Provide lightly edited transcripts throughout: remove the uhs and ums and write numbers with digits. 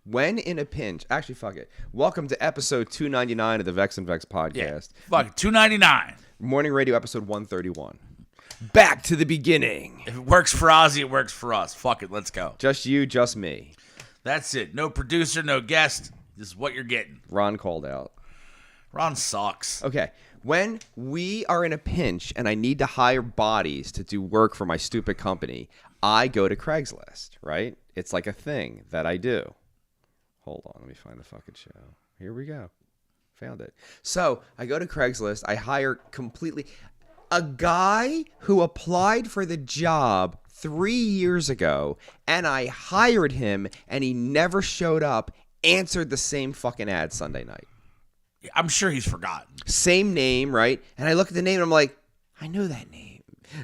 When in a pinch, actually, fuck it. Welcome to episode 299 of the Vex and Vex podcast. Yeah, fuck it, 299. Morning radio episode 131. Back to the beginning. If it works for Ozzy, it works for us. Fuck it, let's go. Just you, just me. That's it. No producer, no guest. This is what you're getting. Ron called out. Ron sucks. Okay. When we are in a pinch and I need to hire bodies to do work for my stupid company, I go to Craigslist, right? It's like a thing that I do. Hold on, let me find the fucking show. Here we go. Found it. So I go to Craigslist. I hire completely a guy who applied for the job 3 years ago, and I hired him, and he never showed up, answered the same fucking ad Sunday night. I'm sure he's forgotten. Same name, right? And I look at the name, and I'm like, I know that name.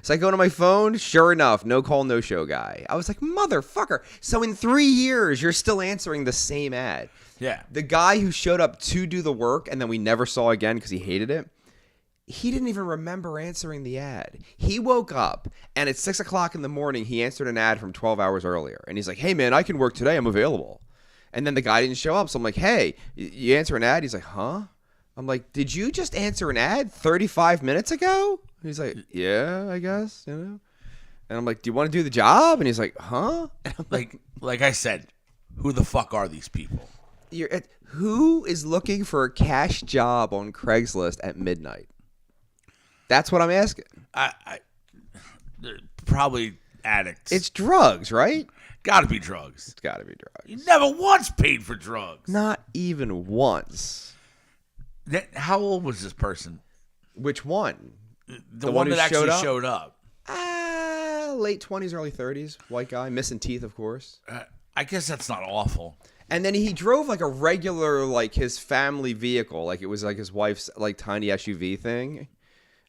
So I go to my phone. Sure enough, no call, no show guy. I was like, motherfucker. So in 3 years, you're still answering the same ad. Yeah. The guy who showed up to do the work and then we never saw again because he hated it, he didn't even remember answering the ad. He woke up and at 6 o'clock in the morning, he answered an ad from 12 hours earlier. And he's like, hey, man, I can work today. I'm available. And then the guy didn't show up. So I'm like, hey, you answer an ad? He's like, huh? I'm like, did you just answer an ad 35 minutes ago? He's like, yeah, I guess, you know. And I'm like, do you want to do the job? And he's like, huh? And I'm like I said, who the fuck are these people? Who is looking for a cash job on Craigslist at midnight? That's what I'm asking. They're probably addicts. It's drugs, right? Gotta be drugs. It's got to be drugs. You never once paid for drugs. Not even once. How old was this person? Which one? The one that actually showed up. Late 20s, early 30s. White guy. Missing teeth, of course. I guess that's not awful. And then he drove like a regular, like his family vehicle. Like it was like his wife's like tiny SUV thing.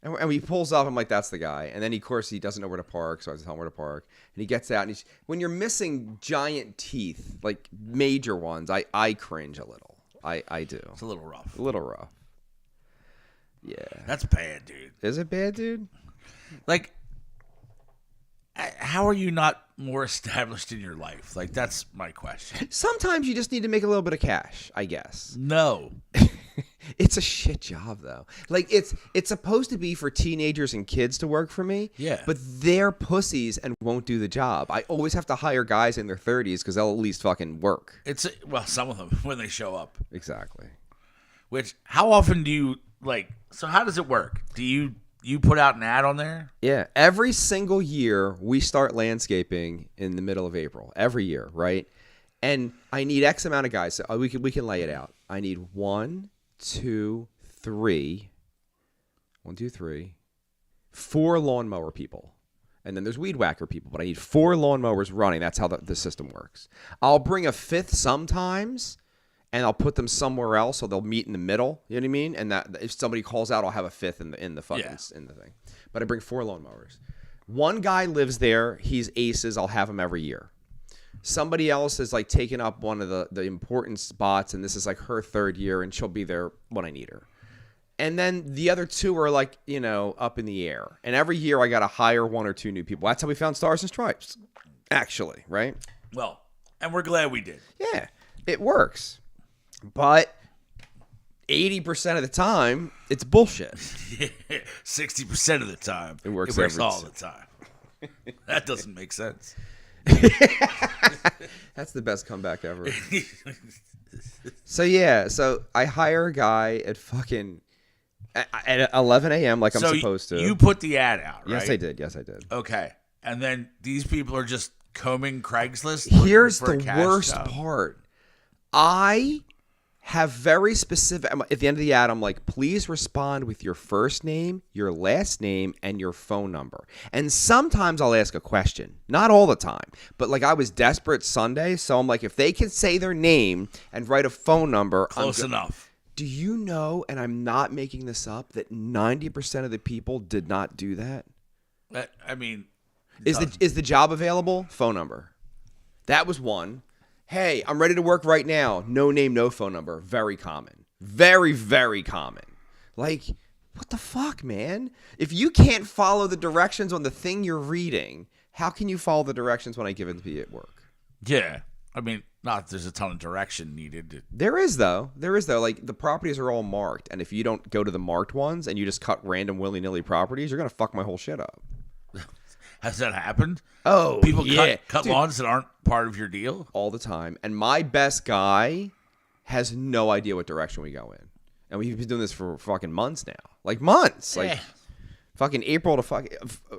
And he pulls up. I'm like, that's the guy. And then, of course, he doesn't know where to park. So I have to tell him where to park. And he gets out. And when you're missing giant teeth, like major ones, I cringe a little. I do. It's a little rough. A little rough. Yeah. That's bad, dude. Is it bad, dude? Like, how are you not more established in your life? Like, that's my question. Sometimes you just need to make a little bit of cash, I guess. No. It's a shit job, though. Like, it's supposed to be for teenagers and kids to work for me. Yeah. But they're pussies and won't do the job. I always have to hire guys in their 30s because they'll at least fucking work. Well, some of them, when they show up. Exactly. Which, how often do you, like, so how does it work? Do you put out an ad on there? Yeah. Every single year, we start landscaping in the middle of April. Every year, right? And I need X amount of guys. So we can lay it out. I need 1, 2, 3. 1, 2, 3. 4 lawnmower people. And then there's weed whacker people. But I need 4 lawnmowers running. That's how the system works. I'll bring a 5th sometimes. And I'll put them somewhere else, so they'll meet in the middle. You know what I mean? And that if somebody calls out, I'll have a 5th in the fucking in the thing. But I bring 4 lawnmowers. One guy lives there. He's aces. I'll have him every year. Somebody else is like taking up one of the important spots, and this is like her 3rd year, and she'll be there when I need her. And then the other 2 are like, you know, up in the air. And every year I got to hire 1 or 2 new people. That's how we found Stars and Stripes, actually, right? Well, and we're glad we did. Yeah, it works. But 80% of the time, it's bullshit. 60% of the time, it works all the time. That doesn't make sense. That's the best comeback ever. So I hire a guy at fucking at 11 a.m. like I'm supposed to. You put the ad out, right? Yes, I did. Okay, and then these people are just combing Craigslist. Here's the worst part. I have very specific, at the end of the ad, I'm like, please respond with your first name, your last name, and your phone number. And sometimes I'll ask a question. Not all the time. But like I was desperate Sunday, so I'm like, if they can say their name and write a phone number. Close enough. Do you know, and I'm not making this up, that 90% of the people did not do that? I mean. Is the job available? Phone number. That was one. Hey, I'm ready to work right now. No name, no phone number. Very common. Very, very common. Like, what the fuck, man? If you can't follow the directions on the thing you're reading, how can you follow the directions when I give it to you at work? Yeah. I mean, Not that there's a ton of direction needed. There is though. Like the properties are all marked, and if you don't go to the marked ones and you just cut random willy-nilly properties, you're gonna fuck my whole shit up. Has that happened? Oh, People yeah. cut lawns that aren't part of your deal? All the time. And my best guy has no idea what direction we go in. And we've been doing this for fucking months now. Like months. Like fucking April to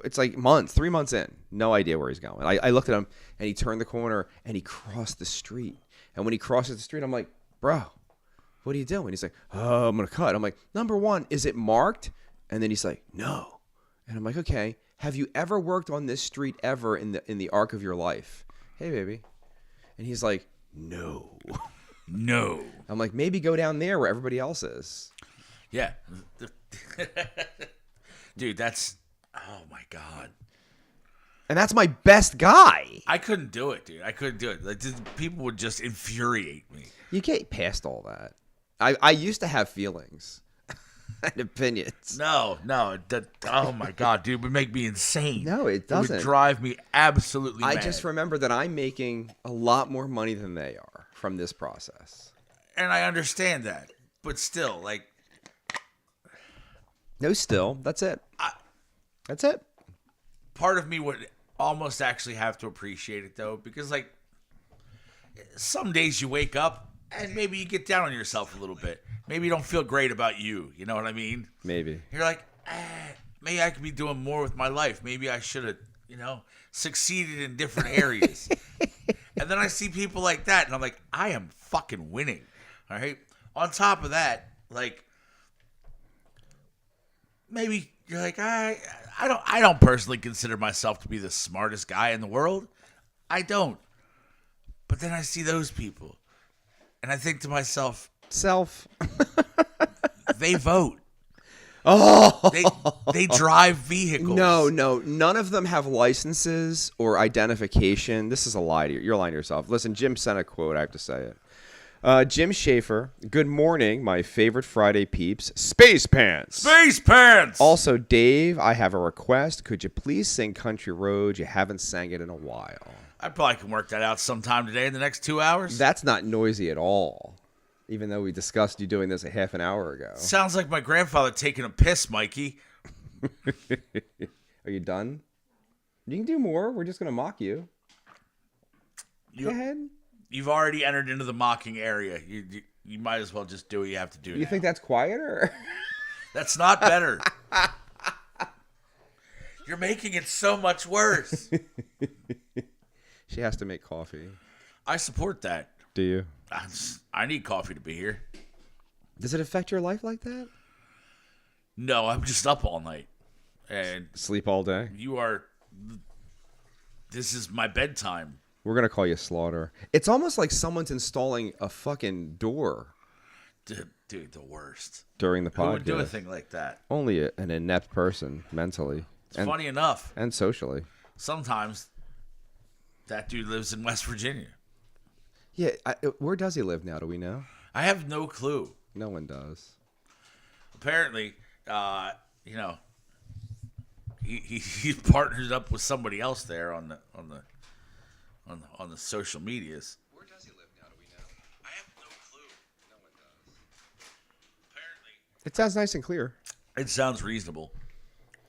it's like months, 3 months in. No idea where he's going. I looked at him and he turned the corner and he crossed the street. And when he crosses the street, I'm like, bro, what are you doing? He's like, oh, I'm going to cut. I'm like, number one, is it marked? And then he's like, no. And I'm like, okay. Have you ever worked on this street ever in the arc of your life? Hey, baby. And he's like, no. No. I'm like, maybe go down there where everybody else is. Yeah. Dude, that's... Oh, my God. And that's my best guy. I couldn't do it, dude. I couldn't do it. Like, people would just infuriate me. You get past all that. I used to have feelings and opinions. No. Oh, my God, dude. It would make me insane. No, it doesn't. It would drive me absolutely mad. I just remember that I'm making a lot more money than they are from this process. And I understand that. But still, like... No, still. That's it. That's it. Part of me would almost actually have to appreciate it, though, because, like, some days you wake up and maybe you get down on yourself a little bit. Maybe you don't feel great about you. You know what I mean? Maybe. You're like, maybe I could be doing more with my life. Maybe I should have, succeeded in different areas. And then I see people like that, and I'm like, I am fucking winning. All right? On top of that, like, maybe you're like, I don't personally consider myself to be the smartest guy in the world. I don't. But then I see those people, and I think to myself, they vote. Oh, they drive vehicles. No, none of them have licenses or identification. This is a lie to you. You're lying to yourself. Listen, Jim sent a quote. I have to say it. Jim Schaefer, good morning, my favorite Friday peeps, Space Pants. Space Pants! Also, Dave, I have a request. Could you please sing Country Road? You haven't sang it in a while. I probably can work that out sometime today in the next 2 hours. That's not noisy at all, even though we discussed you doing this a half an hour ago. Sounds like my grandfather taking a piss, Mikey. Are you done? You can do more. We're just going to mock you. Go ahead. You've already entered into the mocking area. You might as well just do what you have to do. You think that's quieter? That's not better. You're making it so much worse. She has to make coffee. I support that. Do you? I need coffee to be here. Does it affect your life like that? No, I'm just up all night. And sleep all day? This is my bedtime. We're going to call you Slaughter. It's almost like someone's installing a fucking door. Dude, the worst. During the podcast. Who would do a thing like that? Only an inept person, mentally. It's funny enough. And socially. Sometimes that dude lives in West Virginia. Yeah, where does he live now? Do we know? I have no clue. No one does. Apparently, he partnered up with somebody else there on the social medias. Where does he live now? Do we know? I have no clue. No one does. Apparently, it sounds nice and clear. It sounds reasonable.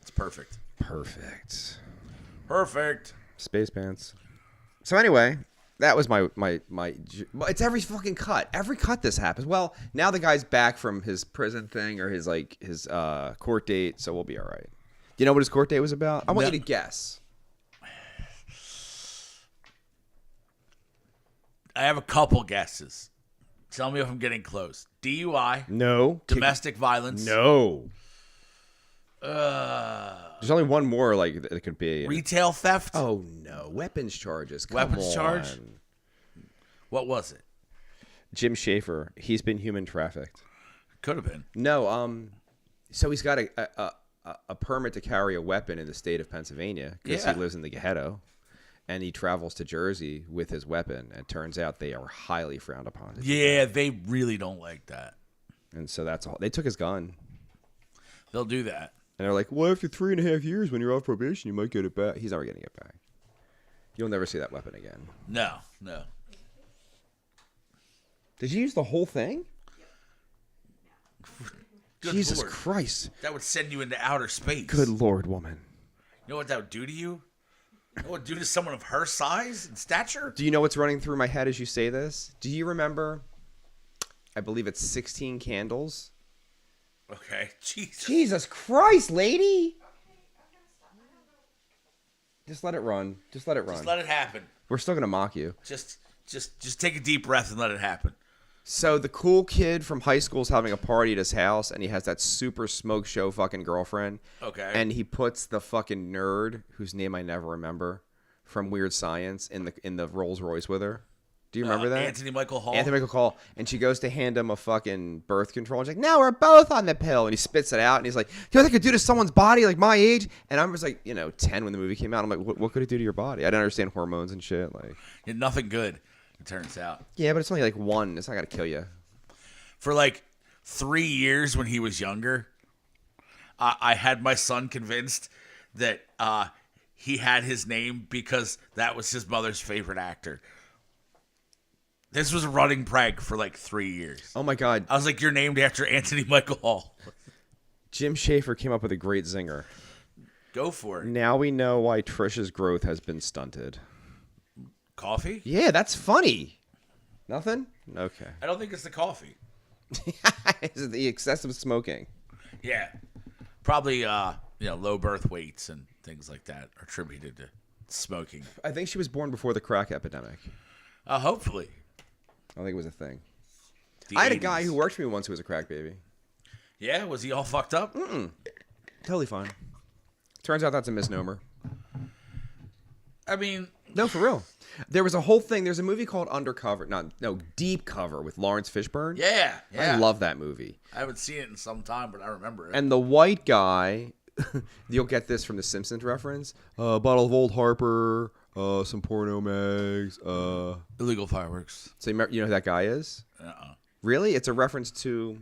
It's perfect. Perfect. Space Pants. So anyway, that was my. It's every fucking cut. Every cut this happens. Well, now the guy's back from his prison thing or his court date, so we'll be all right. Do you know what his court date was about? I want you to guess. I have a couple guesses. Tell me if I'm getting close. DUI. No. Domestic violence. No. There's only one more that it could be. Retail theft. Oh no. Weapons charges. Come charge. on. What was it? Jim Schaefer. He's been human trafficked. Could have been. No. So he's got a permit to carry a weapon in the state of Pennsylvania because he lives in the ghetto. And he travels to Jersey with his weapon. And it turns out they are highly frowned upon. Yeah, they really don't like that. And so that's all. They took his gun. They'll do that. And they're like, well, after 3.5 years, when you're off probation, you might get it back. He's never getting it back. You'll never see that weapon again. No. Did you use the whole thing? Good Jesus Lord. Christ. That would send you into outer space. Good Lord, woman. You know what that would do to you? You know what it would do to someone of her size and stature? Do you know what's running through my head as you say this? Do you remember, I believe it's 16 Candles? Okay. Jesus Christ, lady. Just let it run. Just let it run. Just let it happen. We're still going to mock you. Just take a deep breath and let it happen. So the cool kid from high school is having a party at his house, and he has that super smoke show fucking girlfriend. Okay. And he puts the fucking nerd, whose name I never remember, from Weird Science in the Rolls Royce with her. Do you remember that? Anthony Michael Hall. Anthony Michael Hall. And she goes to hand him a fucking birth control. And she's like, "No, we're both on the pill." And he spits it out. And he's like, "You know what that could do to someone's body like my age?" And I was like, 10 when the movie came out. I'm like, what could it do to your body? I don't understand hormones and shit. Like, Yeah, nothing good, it turns out. yeah, but it's only like one. It's not going to kill you. For like 3 years when he was younger, I had my son convinced that he had his name because that was his mother's favorite actor. This was a running prank for like 3 years. Oh, my God. I was like, "You're named after Anthony Michael Hall." Jim Schaefer came up with a great zinger. Go for it. Now we know why Trisha's growth has been stunted. Coffee? Yeah, that's funny. Nothing? Okay. I don't think it's the coffee. Is it the excessive smoking? Yeah. Probably, low birth weights and things like that are attributed to smoking. I think she was born before the crack epidemic. Hopefully. I think it was a thing. The I had a 80s. guy who worked for me once who was a crack baby. Yeah? Was he all fucked up? Totally fine. Turns out that's a misnomer. I mean, No, for real. There was a whole thing. There's a movie called Deep Cover with Lawrence Fishburne. yeah. I love that movie. I haven't seen it in some time, but I remember it. And the white guy, you'll get this from the Simpsons reference, a bottle of Old Harper, some porno mags. Illegal fireworks. So you know who that guy is? Really? It's a reference to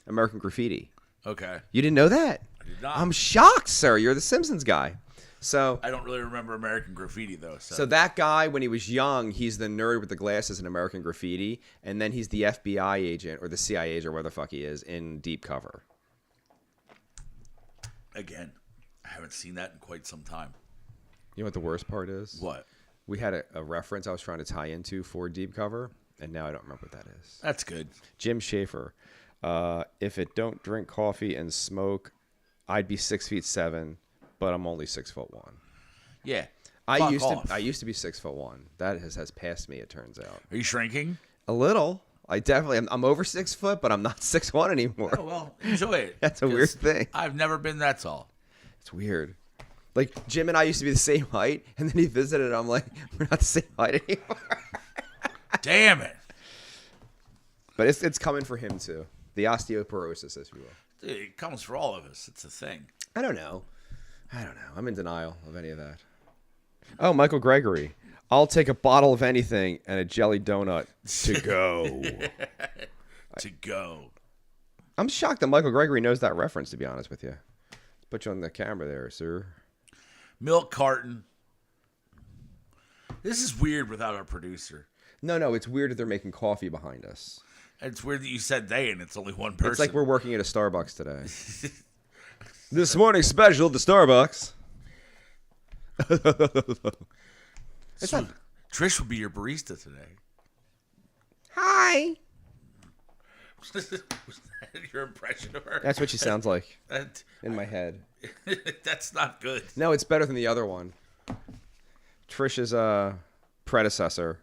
American Graffiti. Okay. You didn't know that? I did not. I'm shocked, sir. You're the Simpsons guy. So I don't really remember American Graffiti, though. So that guy, when he was young, he's the nerd with the glasses in American Graffiti, and then he's the FBI agent or the CIA agent or whatever the fuck he is in Deep Cover. Again, I haven't seen that in quite some time. You know what the worst part is? What? We had a reference I was trying to tie into for Deep Cover, and now I don't remember what that is. That's good. Jim Schaefer. If it don't drink coffee and smoke, I'd be 6'7", but I'm only 6'1". Yeah. I used to be 6'1". That has passed me. It turns out. Are you shrinking? A little. I'm over 6 foot, but I'm not 6'1" anymore. Oh, well, enjoy it. That's a weird thing. I've never been that tall. It's weird. Like Jim and I used to be the same height, and then he visited. And I'm like, we're not the same height anymore. Damn it. But it's coming for him too. The osteoporosis, if you will. Dude, it comes for all of us. It's a thing. I don't know. I'm in denial of any of that. Oh, Michael Gregory. I'll take a bottle of anything and a jelly donut to go. To go. I'm shocked that Michael Gregory knows that reference, to be honest with you. Put you on the camera there, sir. Milk carton. This is weird without our producer. No, it's weird that they're making coffee behind us. It's weird that you said they and it's only one person. It's like we're working at a Starbucks today. This morning special at the Starbucks. Trish will be your barista today. Hi. Was that your impression of her? That's what she sounds like That- in my head. That's not good. No, it's better than the other one. Trish's predecessor.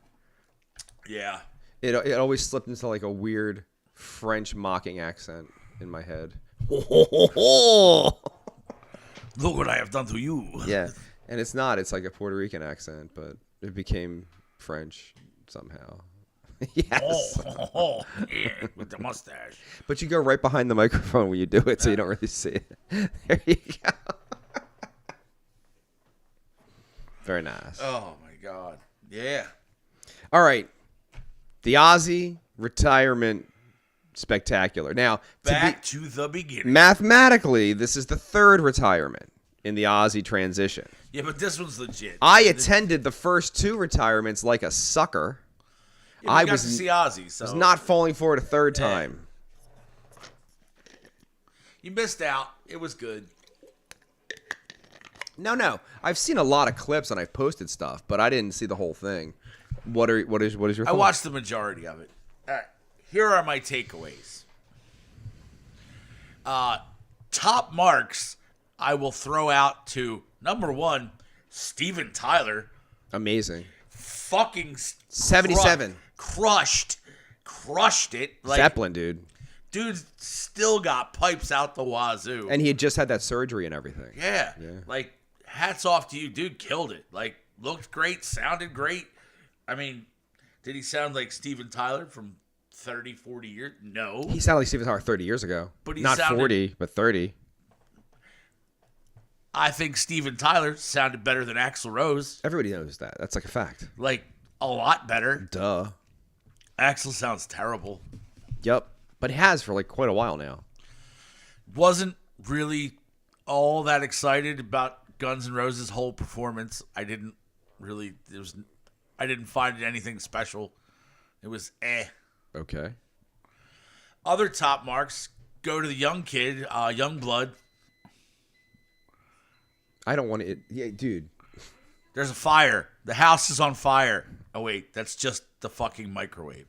Yeah. It always slipped into like a weird French mocking accent in my head. Look what I have done to you. Yeah, and it's not. It's like a Puerto Rican accent, but it became French somehow. Yes. Yeah, with the mustache. But you go right behind the microphone when you do it, so you don't really see it. There you go. Very nice. Oh my God. Yeah. All right. The Aussie retirement spectacular. Now, Back to the beginning. mathematically, this is the third retirement in the Aussie transition. Yeah, but this one's legit. I attended the first two retirements like a sucker. Yeah, I got to see Ozzy, so was not falling for it a third time. You missed out. It was good. No. I've seen a lot of clips and I've posted stuff, but I didn't see the whole thing. What is your thoughts? I watched the majority of it. All right. Here are my takeaways. Top marks I will throw out to number 1, Steven Tyler. Amazing. Fucking 77. Crushed it. Like, Zeppelin, dude. Dude still got pipes out the wazoo. And he had just had that surgery and everything. Yeah. Like, hats off to you. Dude killed it. Like, looked great, sounded great. I mean, did he sound like Steven Tyler from 30, 40 years? No. He sounded like Steven Tyler 30 years ago. But he not sounded, 40, but 30. I think Steven Tyler sounded better than Axl Rose. Everybody knows that. That's like a fact. Like, a lot better. Duh. Axl sounds terrible. Yep. But he has for like quite a while now. Wasn't really all that excited about Guns N' Roses' whole performance. I didn't find it anything special. It was Okay. Other top marks go to the young kid, Young Blood. I don't want to. Yeah, dude. There's a fire. The house is on fire. Oh, wait. That's just the fucking microwave.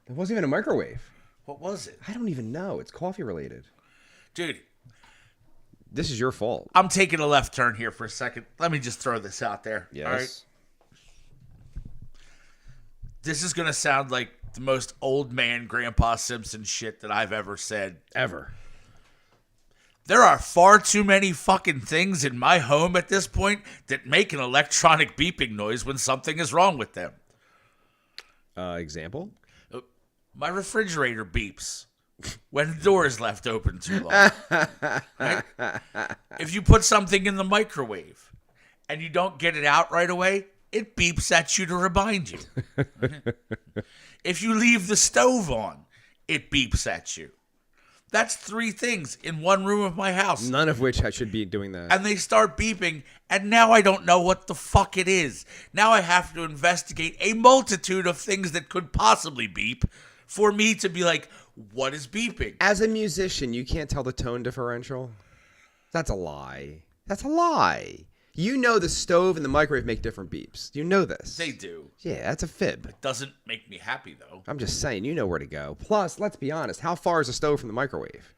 It wasn't even a microwave. What was it? I don't even know. It's coffee related. Dude. This is your fault. I'm taking a left turn here for a second. Let me just throw this out there. Yes. All right. This is going to sound like the most old man Grandpa Simpson shit that I've ever said. Ever. There are far too many fucking things in my home at this point that make an electronic beeping noise when something is wrong with them. Example? My refrigerator beeps when the door is left open too long. Right? If you put something in the microwave and you don't get it out right away, it beeps at you to remind you. If you leave the stove on, it beeps at you. That's 3 things in one room of my house. None of which I should be doing that. And they start beeping, and now I don't know what the fuck it is. Now I have to investigate a multitude of things that could possibly beep for me to be like, what is beeping? As a musician, you can't tell the tone differential? That's a lie. That's a lie. You know the stove and the microwave make different beeps. You know this. They do. Yeah, that's a fib. It doesn't make me happy, though. I'm just saying, you know where to go. Plus, let's be honest, how far is a stove from the microwave?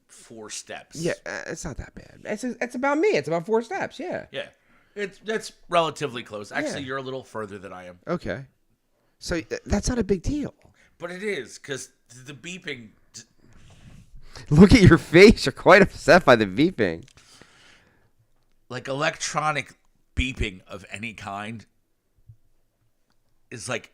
4 steps. Yeah, it's not that bad. It's about me. It's about 4 steps, yeah. Yeah. That's relatively close. Actually, Yeah. you're a little further than I am. Okay. So that's not a big deal. But it is, because the beeping... Look at your face. You're quite upset by the beeping. Like, electronic beeping of any kind is like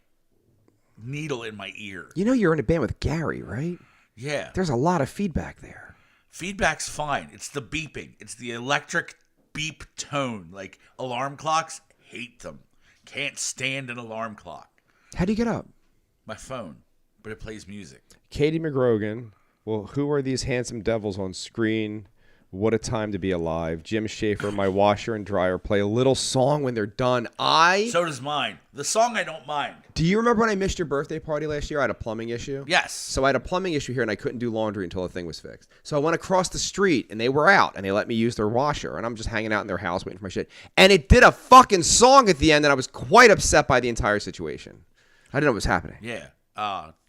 needle in my ear. You know you're in a band with Gary, right? Yeah. There's a lot of feedback there. Feedback's fine. It's the beeping. It's the electric beep tone. Like, alarm clocks, hate them. Can't stand an alarm clock. How do you get up? My phone, but it plays music. Katie McGrogan. Well, who are these handsome devils on screen? What a time to be alive. Jim Schaefer, my washer and dryer, play a little song when they're done. So does mine. The song I don't mind. Do you remember when I missed your birthday party last year? I had a plumbing issue. Yes. So I had a plumbing issue here, and I couldn't do laundry until the thing was fixed. So I went across the street, and they were out, and they let me use their washer. And I'm just hanging out in their house waiting for my shit. And it did a fucking song at the end, and I was quite upset by the entire situation. I didn't know what was happening. Yeah.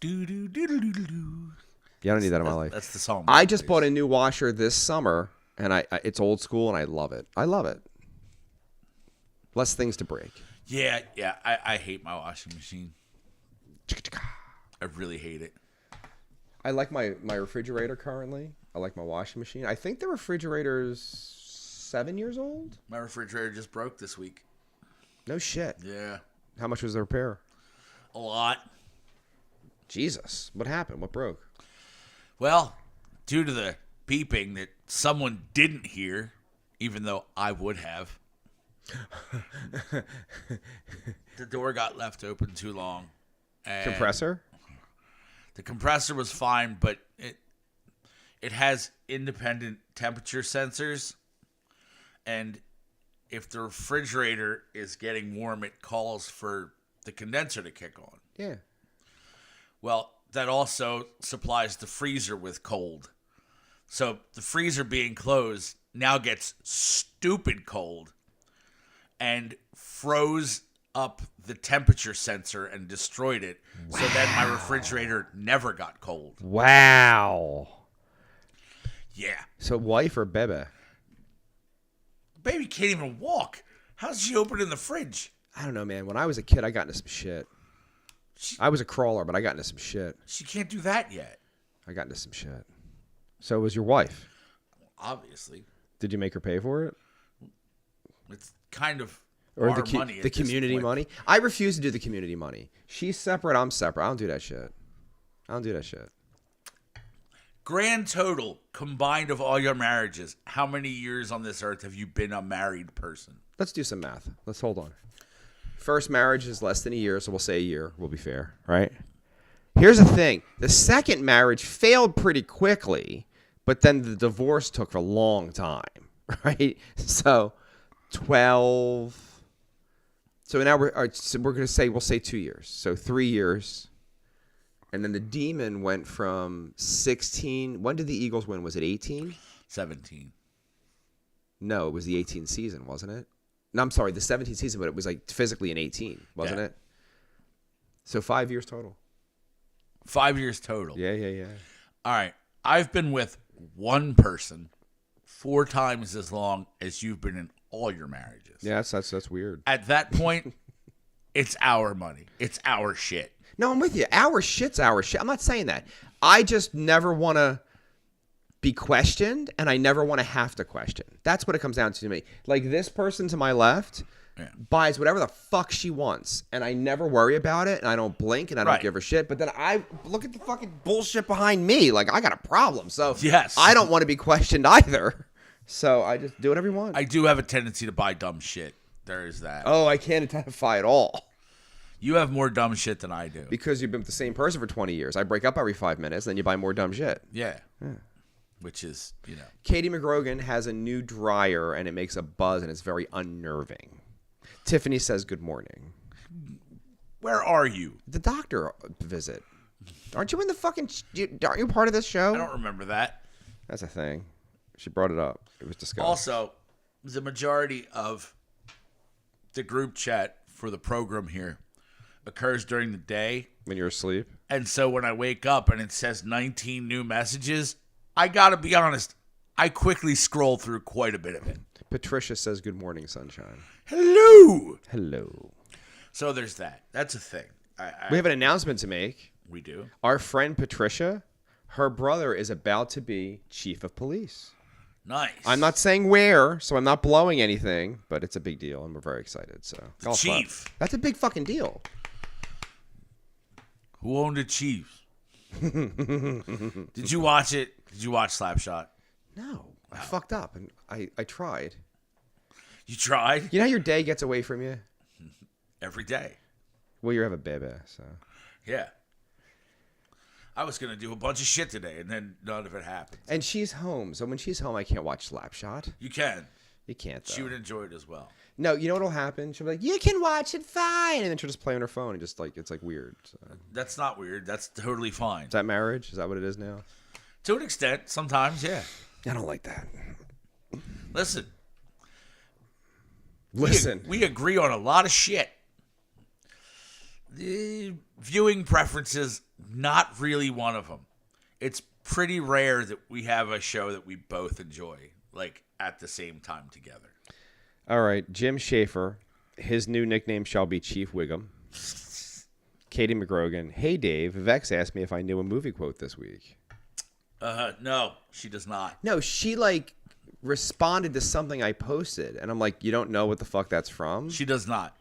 Do-do-do-do-do-do. Yeah, I don't need that in my life. That's the song. I just bought a new washer this summer, and it's old school, and I love it. I love it. Less things to break. Yeah. I hate my washing machine. I really hate it. I like my refrigerator currently. I like my washing machine. I think the refrigerator's 7 years old. My refrigerator just broke this week. No shit. Yeah. How much was the repair? A lot. Jesus. What happened? What broke? Well, due to the beeping that someone didn't hear, even though I would have, the door got left open too long. And Compressor? the compressor was fine, but it has independent temperature sensors, and if the refrigerator is getting warm, it calls for the condenser to kick on. Yeah. Well, that also supplies the freezer with cold. So the freezer being closed now gets stupid cold and froze up the temperature sensor and destroyed it. Wow. So then my refrigerator never got cold. Wow. Yeah. So wife or bebe? Baby can't even walk. How's she opening the fridge? I don't know, man. When I was a kid, I got into some shit. I was a crawler, but I got into some shit. She can't do that yet. I got into some shit. So it was your wife? Obviously. Did you make her pay for it? It's kind of or our the money the community money? I refuse to do the community money. She's separate. I'm separate. I don't do that shit. Grand total combined of all your marriages, how many years on this earth have you been a married person? Let's do some math. Let's hold on. First marriage is less than a year, so we'll say a year. We'll be fair, right? Here's the thing. The second marriage failed pretty quickly, but then the divorce took a long time, right? So 12. So now we're going to say, we'll say 2 years. So 3 years. And then the demon went from 16. When did the Eagles win? Was it 18? 17. No, it was the 18 season, wasn't it? No, I'm sorry, the 17 season, but it was like physically an 18, wasn't it? So 5 years total. 5 years total. Yeah. All right. I've been with one person 4 times as long as you've been in all your marriages. Yeah, that's weird. At that point, it's our money. It's our shit. No, I'm with you. Our shit's our shit. I'm not saying that. I just never want to be questioned, and I never want to have to question. That's what it comes down to me. Like this person to my left buys whatever the fuck she wants, and I never worry about it, and I don't blink, and I don't give her shit. But then I look at the fucking bullshit behind me. Like, I got a problem. So yes. I don't want to be questioned either. So I just do whatever you want. I do have a tendency to buy dumb shit. There is that. Oh, I can't identify at all. You have more dumb shit than I do. Because you've been with the same person for 20 years. I break up every 5 minutes, then you buy more dumb shit. Yeah. Which is, Katie McGrogan has a new dryer, and it makes a buzz, and it's very unnerving. Tiffany says good morning. Where are you? The doctor visit. Aren't you in the fucking... Aren't you part of this show? I don't remember that. That's a thing. She brought it up. It was discussed. Also, the majority of the group chat for the program here occurs during the day. When you're asleep? And so when I wake up and it says 19 new messages, I got to be honest, I quickly scroll through quite a bit of it. Patricia says good morning, sunshine. Hello. So there's that. That's a thing. We have an announcement to make. We do. Our friend Patricia, her brother is about to be chief of police. Nice. I'm not saying where, so I'm not blowing anything, but it's a big deal, and we're very excited. So, chief. That's a big fucking deal. Who owned the Chiefs? Did you watch it? Did you watch Slapshot? No. I fucked up, and I tried. You tried? You know how your day gets away from you? Every day. Well, you have a baby, so. Yeah. I was going to do a bunch of shit today, and then none of it happened. And she's home, so when she's home, I can't watch Slapshot. You can. You can't, though. She would enjoy it as well. No, you know what'll happen? She'll be like, you can watch it fine. And then she'll just play on her phone and just, like, it's, like, weird. So. That's not weird. That's totally fine. Is that marriage? Is that what it is now? To an extent. Sometimes, yeah. I don't like that. Listen. We agree on a lot of shit. The viewing preferences, not really one of them. It's pretty rare that we have a show that we both enjoy, like, at the same time together. All right. Jim Schaefer, his new nickname shall be Chief Wiggum. Katie McGrogan, hey, Dave, Vex asked me if I knew a movie quote this week. No, she does not. No, she, like, responded to something I posted, and I'm like, you don't know what the fuck that's from? She does not.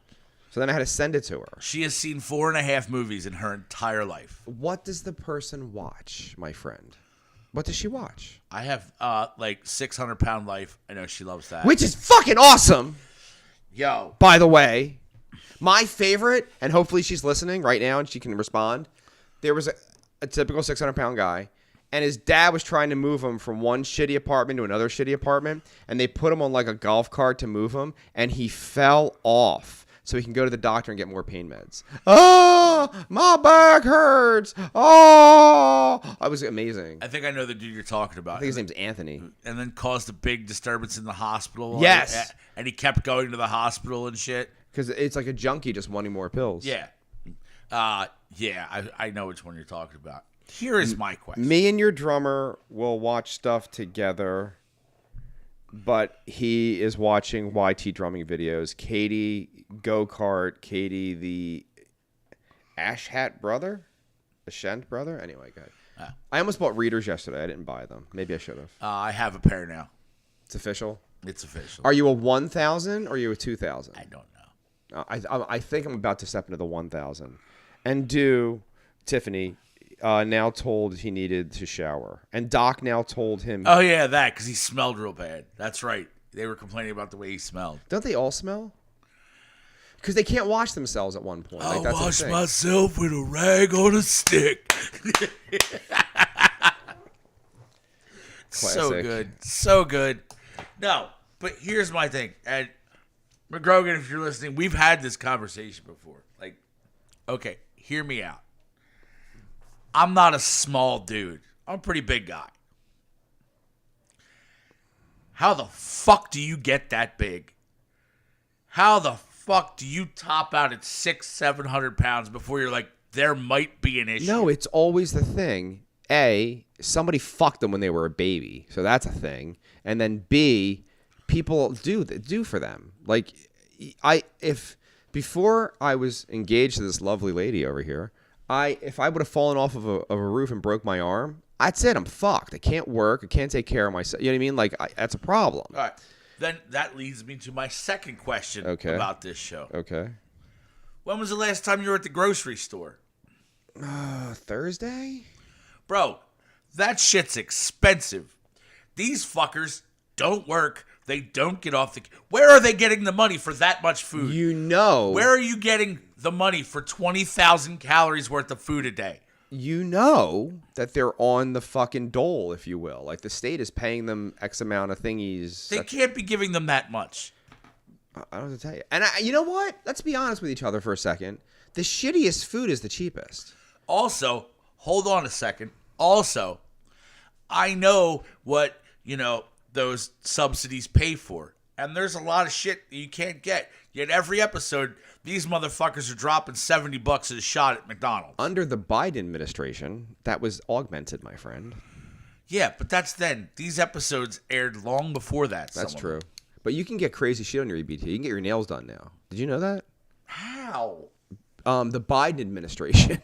So then I had to send it to her. She has seen 4.5 movies in her entire life. What does the person watch, my friend? What does she watch? I have, like, 600-Pound Life. I know she loves that. Which is fucking awesome. Yo. By the way, my favorite, and hopefully she's listening right now and she can respond. There was a typical 600-pound guy, and his dad was trying to move him from one shitty apartment to another shitty apartment, and they put him on, like, a golf cart to move him, and he fell off. so he can go to the doctor and get more pain meds. Oh, my back hurts. Oh, that was amazing. I think I know the dude you're talking about. I think his name's Anthony. And then caused a big disturbance in the hospital. Yes. And he kept going to the hospital and shit. Because it's like a junkie just wanting more pills. Yeah. I know which one you're talking about. Here is my question. Me and your drummer will watch stuff together, but he is watching YT drumming videos. Katie, go-kart. Katie, the Ash Hat brother? The Shent brother? Anyway, go ahead. I almost bought readers yesterday. I didn't buy them. Maybe I should have. I have a pair now. It's official? It's official. Are you a 1,000 or are you a 2,000? I don't know. I think I'm about to step into the 1,000. And Tiffany now told he needed to shower. And Doc now told him. Oh, yeah, that, because he smelled real bad. That's right. They were complaining about the way he smelled. Don't they all smell? Because they can't wash themselves at one point. I'll wash myself with a rag on a stick. So good. So good. No, but here's my thing. And McGrogan, if you're listening, we've had this conversation before. Like, okay, hear me out. I'm not a small dude. I'm a pretty big guy. How the fuck do you get that big? How the fuck do you top out at 600-700 pounds before you're like, there might be an issue? No, it's always the thing. A, somebody fucked them when they were a baby, so that's a thing. And then B, people do for them. Like, before I was engaged to this lovely lady over here, if I would have fallen off of a roof and broke my arm, that's it. I'm fucked. I can't work. I can't take care of myself. You know what I mean? Like, that's a problem. All right. Then that leads me to my second question about this show. Okay. When was the last time you were at the grocery store? Thursday? Bro, that shit's expensive. These fuckers don't work. They don't get off the... Where are they getting the money for that much food? You know. Where are you getting the money for 20,000 calories worth of food a day? You know that they're on the fucking dole, if you will. Like, the state is paying them X amount of thingies. They can't be giving them that much. I don't know what to tell you. And you know what? Let's be honest with each other for a second. The shittiest food is the cheapest. Also, hold on a second. Also, I know what, those subsidies pay for. And there's a lot of shit that you can't get. Yet every episode, these motherfuckers are dropping $70 a shot at McDonald's. Under the Biden administration, that was augmented, my friend. Yeah, but that's then. These episodes aired long before that. That's true. But you can get crazy shit on your EBT. You can get your nails done now. Did you know that? How? The Biden administration.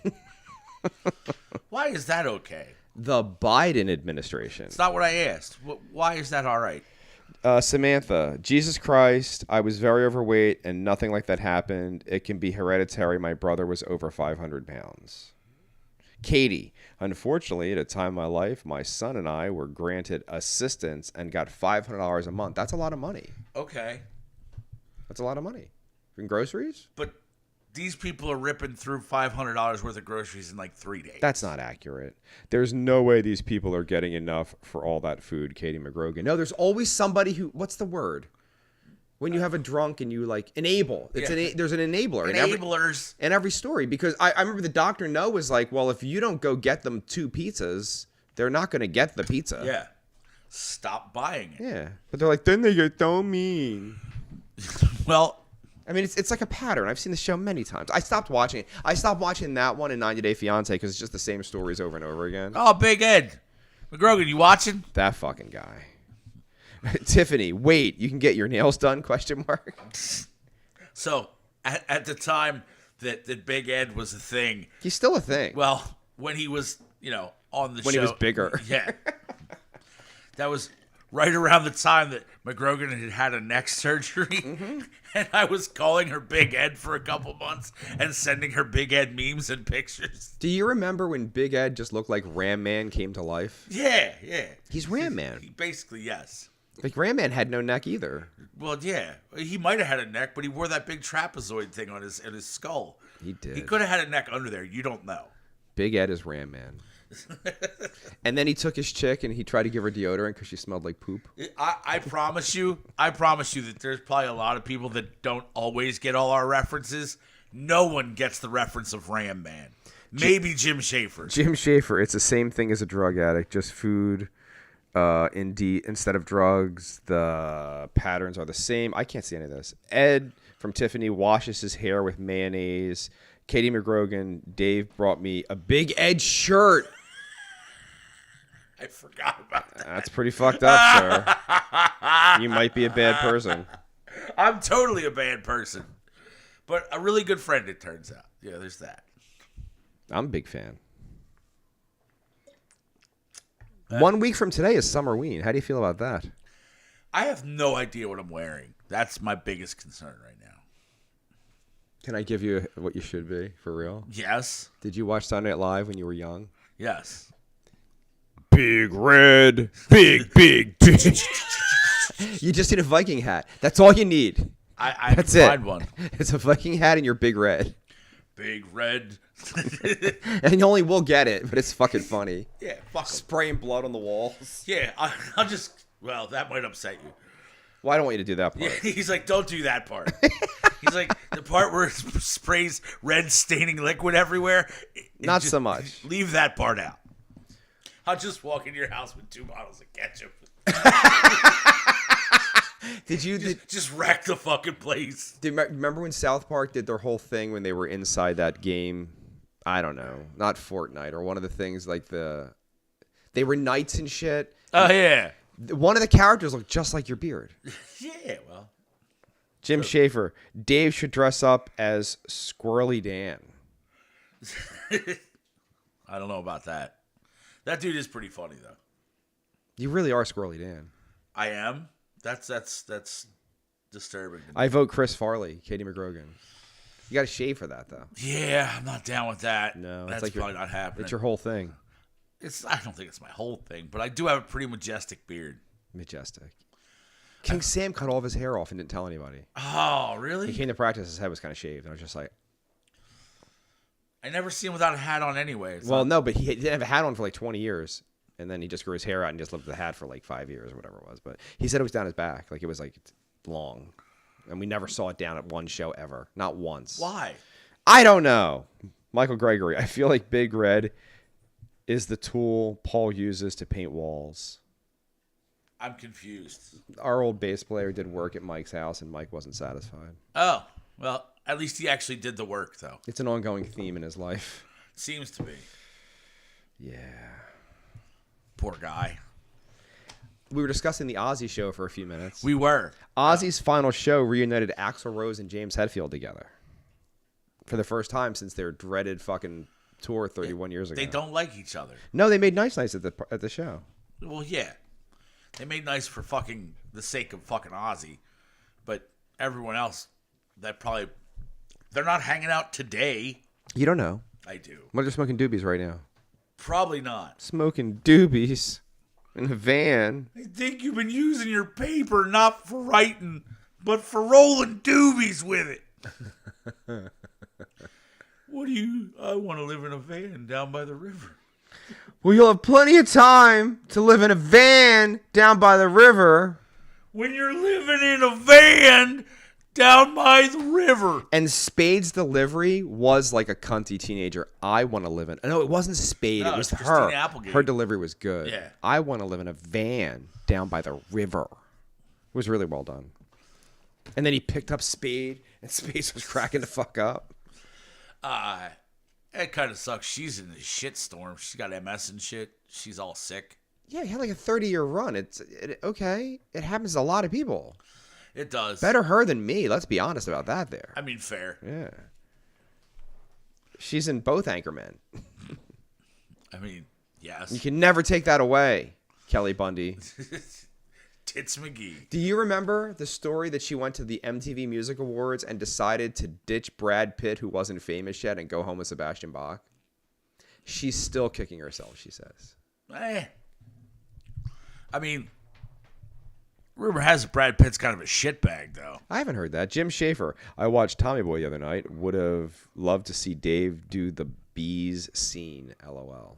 Why is that okay? The Biden administration. It's not what I asked. Why is that all right? Samantha, Jesus Christ, I was very overweight and nothing like that happened. It can be hereditary. My brother was over 500 pounds. Katie, unfortunately, at a time in my life, my son and I were granted assistance and got $500 a month. That's a lot of money. Okay. That's a lot of money. In groceries? But these people are ripping through $500 worth of groceries in like 3 days. That's not accurate. There's no way these people are getting enough for all that food, Katie McGrogan. No, there's always somebody who, what's the word? When you have a drunk and you like enable. There's an enabler. Enablers. In every story. Because I remember the Dr. No was like, well, if you don't go get them 2 pizzas, they're not going to get the pizza. Yeah. Stop buying it. Yeah. But they're like, then they get so mean. Well, I mean, it's like a pattern. I've seen the show many times. I stopped watching it. I stopped watching that one in 90 Day Fiancé because it's just the same stories over and over again. Oh, Big Ed. McGrogan, you watching? That fucking guy. Tiffany, wait, you can get your nails done, question mark? So, at the time that Big Ed was a thing. He's still a thing. Well, when he was, on the show. When he was bigger. Yeah. That was right around the time that McGrogan had a neck surgery. Mm-hmm. And I was calling her Big Ed for a couple months and sending her Big Ed memes and pictures. Do you remember when Big Ed just looked like Ram Man came to life? Yeah. He's Ram Man. Basically, yes. Like, Ram Man had no neck either. Well, yeah. He might have had a neck, but he wore that big trapezoid thing on his skull. He did. He could have had a neck under there. You don't know. Big Ed is Ram Man. And then he took his chick and he tried to give her deodorant because she smelled like poop. I promise you that there's probably a lot of people that don't always get all our references. No one gets the reference of Ram Man. Maybe Jim Schaefer. Jim Schaefer, it's the same thing as a drug addict, just food instead of drugs. The patterns are the same. I can't see any of this. Ed from Tiffany washes his hair with mayonnaise. Katie McGrogan, Dave brought me a Big Ed shirt. I forgot about that. That's pretty fucked up, sir. You might be a bad person. I'm totally a bad person. But a really good friend, it turns out. Yeah, there's that. I'm a big fan. 1 week from today is Summerween. How do you feel about that? I have no idea what I'm wearing. That's my biggest concern right now. Can I give you what you should be, for real? Yes. Did you watch Saturday Night Live when you were young? Yes. Big red, big. You just need a Viking hat. That's all you need. I That's can find it. one. It's a Viking hat and you're big red. Big red. And you only will get it, but it's fucking funny. Yeah, fuck 'em. Spraying blood on the walls. Yeah, I'll just... Well, that might upset you. Well, I don't want you to do that part. Yeah, he's like, don't do that part. He's like, the part where it sprays red staining liquid everywhere. Not just so much. Leave that part out. I'll just walk into your house with 2 bottles of ketchup. Did you Just wreck the fucking place. remember when South Park did their whole thing when they were inside that game? I don't know, not Fortnite or one of the things like they were knights and shit. Oh, yeah. One of the characters looked just like your beard. Yeah, well. Jim Schaefer. Dave should dress up as Squirrely Dan. I don't know about that. That dude is pretty funny, though. You really are Squirrely Dan. I am? That's disturbing. I vote Chris Farley, Katie McGrogan. You got to shave for that, though. Yeah, I'm not down with that. No, that's like probably not happening. It's your whole thing. I don't think it's my whole thing, but I do have a pretty majestic beard. Majestic. King Sam cut all of his hair off and didn't tell anybody. Oh, really? He came to practice, his head was kind of shaved. And I was just like... I never see him without a hat on anyway. No, but he didn't have a hat on for like 20 years. And then he just grew his hair out and just lived with the hat for like 5 years or whatever it was. But he said it was down his back. Like it was like long. And we never saw it down at one show ever. Not once. Why? I don't know. Michael Gregory. I feel like Big Red is the tool Paul uses to paint walls. I'm confused. Our old bass player did work at Mike's house and Mike wasn't satisfied. Oh, well, at least he actually did the work, though. It's an ongoing theme in his life. Seems to be. Yeah. Poor guy. We were discussing the Ozzy show for a few minutes. We were. Ozzy's final show reunited Axl Rose and James Hetfield together. For the first time since their dreaded fucking tour 31 years ago. They don't like each other. No, they made nice nights at the show. Well, yeah. They made nice for fucking the sake of fucking Ozzy. But everyone else, they're not hanging out today. You don't know. I do. What are they smoking doobies right now? Probably not. Smoking doobies in a van. I think you've been using your paper not for writing, but for rolling doobies with it. I want to live in a van down by the river. Well, you'll have plenty of time to live in a van down by the river. When you're living in a van down by the river. And Spade's delivery was like a cunty teenager. I want to live in... No, it wasn't Spade. No, it was it's her. Christina Applegate. Her delivery was good. Yeah. I want to live in a van down by the river. It was really well done. And then he picked up Spade, and Spade was cracking the fuck up. It kind of sucks. She's in a shitstorm. She's got MS and shit. She's all sick. Yeah, he had like a 30-year run. Okay. It happens to a lot of people. It does. Better her than me. Let's be honest about that there. I mean, fair. Yeah. She's in both Anchormen. I mean, yes. You can never take that away, Kelly Bundy. Tits McGee. Do you remember the story that she went to the MTV Music Awards and decided to ditch Brad Pitt, who wasn't famous yet, and go home with Sebastian Bach? She's still kicking herself, she says. I mean, rumor has it Brad Pitt's kind of a shitbag, though. I haven't heard that. Jim Schaefer. I watched Tommy Boy the other night. Would have loved to see Dave do the bees scene, LOL.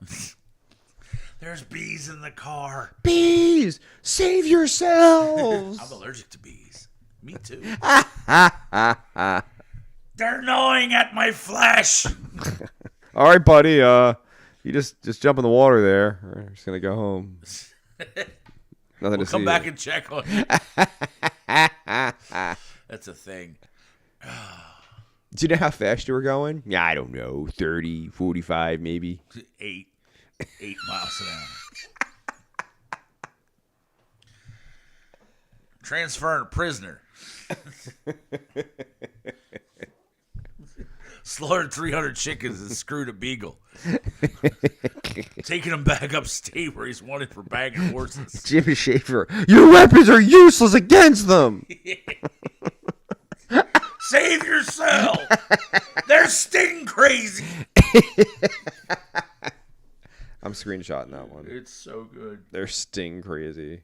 There's bees in the car. Bees, save yourselves. I'm allergic to bees. Me too. All They're gnawing at my flesh. right, buddy. You just jump in the water there. We're just gonna go home. Nothing to see. Come back and check on you. That's a thing. Do you know how fast you were going? Yeah, I don't know. 30, 45 maybe. 8 miles an hour. Transferring a prisoner. Slaughtered 300 chickens and screwed a beagle. Taking him back upstate where he's wanted for bagging horses. Jimmy Schaefer, your weapons are useless against them. Save yourself. They're sting crazy. I'm screenshotting that one. It's so good. They're sting crazy.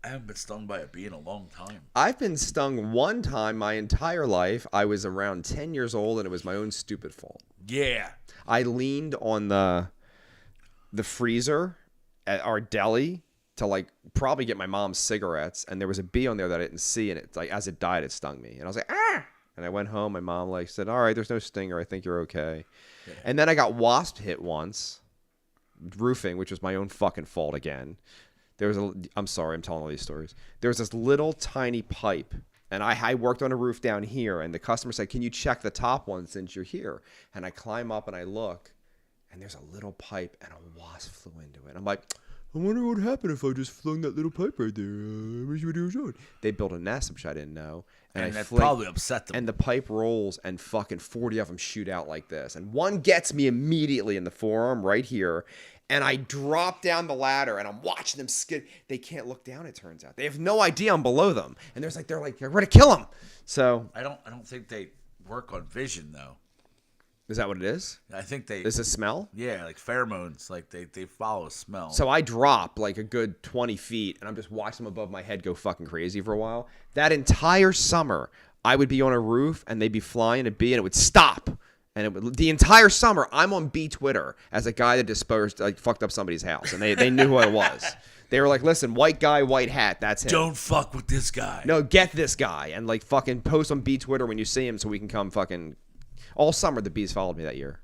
I haven't been stung by a bee in a long time. I've been stung one time my entire life. I was around 10 years old, and it was my own stupid fault. Yeah. I leaned on the freezer at our deli to like probably get my mom's cigarettes, and there was a bee on there that I didn't see, and it like as it died, it stung me, and I was like, ah! And I went home. My mom like said, all right, there's no stinger. I think you're okay. Yeah. And then I got wasp hit once, roofing, which was my own fucking fault again. I'm sorry, I'm telling all these stories. There was this little tiny pipe, and I worked on a roof down here, and the customer said, can you check the top one since you're here? And I climb up and I look, and there's a little pipe, and a wasp flew into it. I'm like, I wonder what would happen if I just flung that little pipe right there. They built a nest, which I didn't know. And that probably upset them. And the pipe rolls, and fucking 40 of them shoot out like this. And one gets me immediately in the forearm right here. And I drop down the ladder, and I'm watching them skid. They can't look down, it turns out. They have no idea I'm below them. And they're like, we're going to kill them. So I don't think they work on vision, though. Is that what it is? I think they... Is it smell? Yeah, like pheromones. Like, they follow smell. So I drop like a good 20 feet, and I'm just watching them above my head go fucking crazy for a while. That entire summer, I would be on a roof, and they'd be flying a bee, and it would stop. And the entire summer, I'm on bee Twitter as a guy that fucked up somebody's house, and they knew who I was. They were like, listen, white guy, white hat, that's him. Don't fuck with this guy. No, get this guy, and like fucking post on bee Twitter when you see him so we can come fucking... All summer, the bees followed me that year.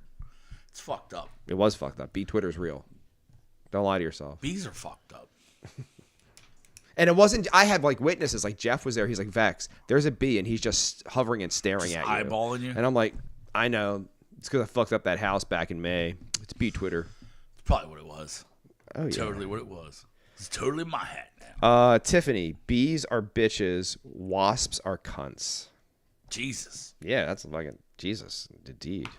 It's fucked up. It was fucked up. Bee Twitter's real. Don't lie to yourself. Bees are fucked up. And it wasn't... I had like witnesses, like Jeff was there. He's like, Vex, there's a bee, and he's just hovering and staring at you. Eyeballing you? And I'm like... I know. It's because I fucked up that house back in May. It's bee Twitter. It's probably what it was. Oh, yeah. Totally what it was. It's totally my hat now. Tiffany, bees are bitches. Wasps are cunts. Jesus. Yeah, that's fucking Jesus. Indeed.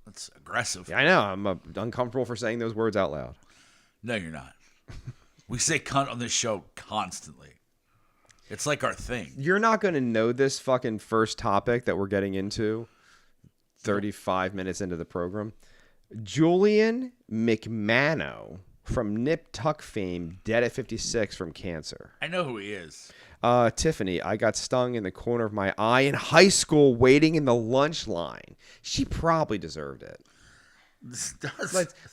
That's aggressive. Yeah, I know. I'm uncomfortable for saying those words out loud. No, you're not. We say cunt on this show constantly. It's like our thing. You're not going to know this fucking first topic that we're getting into 35 minutes into the program. Julian McMahon from Nip Tuck fame, dead at 56 from cancer. I know who he is. Tiffany, I got stung in the corner of my eye in high school waiting in the lunch line. She probably deserved it.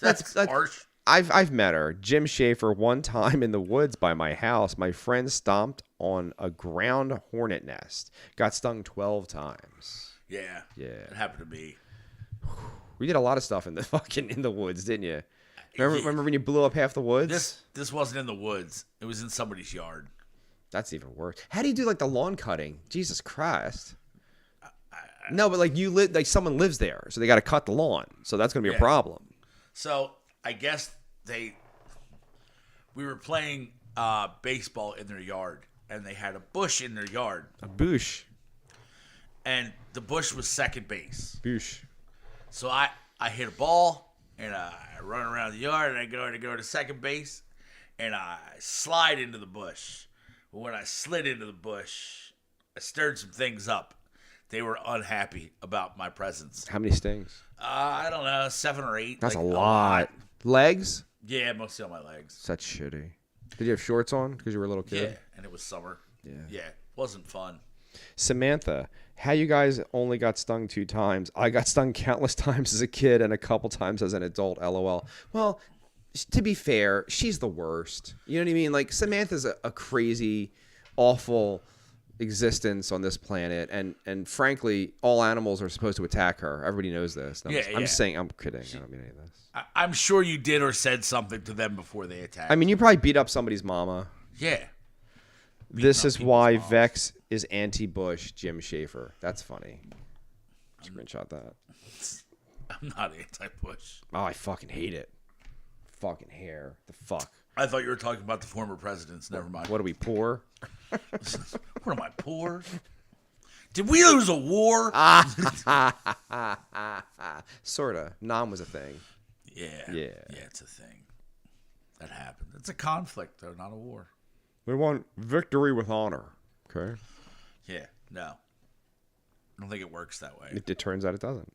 That's harsh. I've met her. Jim Schaefer, one time in the woods by my house, my friend stomped on a ground hornet nest. Got stung 12 times. Yeah. It happened to me. We did a lot of stuff in the woods, didn't you? Remember when you blew up half the woods? This wasn't in the woods. It was in somebody's yard. That's even worse. How do you do like the lawn cutting? Jesus Christ. No, but like you live, like someone lives there, so they got to cut the lawn. So that's going to be a problem. So I guess we were playing baseball in their yard, and they had a bush in their yard. A bush. And the bush was second base. Bush. So I hit a ball, and I run around the yard, and I go to second base, and I slide into the bush. But when I slid into the bush, I stirred some things up. They were unhappy about my presence. How many stings? I don't know, 7 or 8. That's like a lot. Legs? Yeah, mostly on my legs. That's shitty. Did you have shorts on because you were a little kid? Yeah, and it was summer. Yeah. Yeah, wasn't fun. Samantha, how you guys only got stung 2 times? I got stung countless times as a kid and a couple times as an adult. LOL. Well, to be fair, she's the worst. You know what I mean? Like, Samantha's a crazy, awful existence on this planet, and frankly, all animals are supposed to attack her. Everybody knows this. No, I'm just saying. I'm kidding. I don't mean any of this. I'm sure you did or said something to them before they attacked. I mean, you probably beat up somebody's mama. Yeah. This is why Vex is anti-Bush Jim Schaefer. That's funny. Screenshot that. I'm not anti-Bush. Oh, I fucking hate it. Fucking hair. The fuck. I thought you were talking about the former presidents. Never mind. What are we, poor? What am I, poor? Did we lose a war? Sorta. Nam was a thing. Yeah, it's a thing. That happened. It's a conflict, though, not a war. We want victory with honor. Okay. Yeah, no. I don't think it works that way. It turns out it doesn't.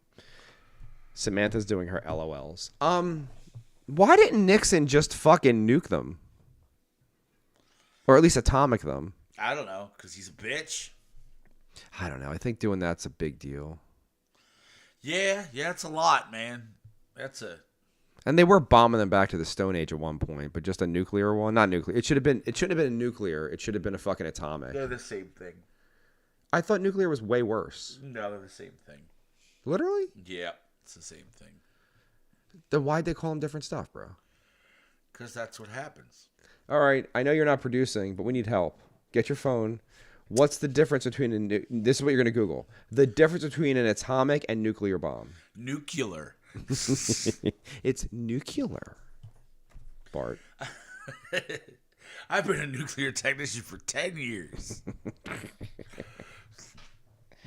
Samantha's doing her LOLs. Why didn't Nixon just fucking nuke them? Or at least atomic them? I don't know, because he's a bitch. I don't know. I think doing that's a big deal. Yeah, it's a lot, man. And they were bombing them back to the Stone Age at one point, but just a nuclear one, not nuclear. It shouldn't have been a nuclear. It should have been a fucking atomic. They're the same thing. I thought nuclear was way worse. No, they're the same thing. Literally? Yeah, it's the same thing. Then why'd they call them different stuff, bro? Because that's what happens. All right, I know you're not producing, but we need help. Get your phone. What's the difference between this is what you're going to Google. The difference between an atomic and nuclear bomb. Nuclear. It's nuclear. Bart. I've been a nuclear technician for 10 years.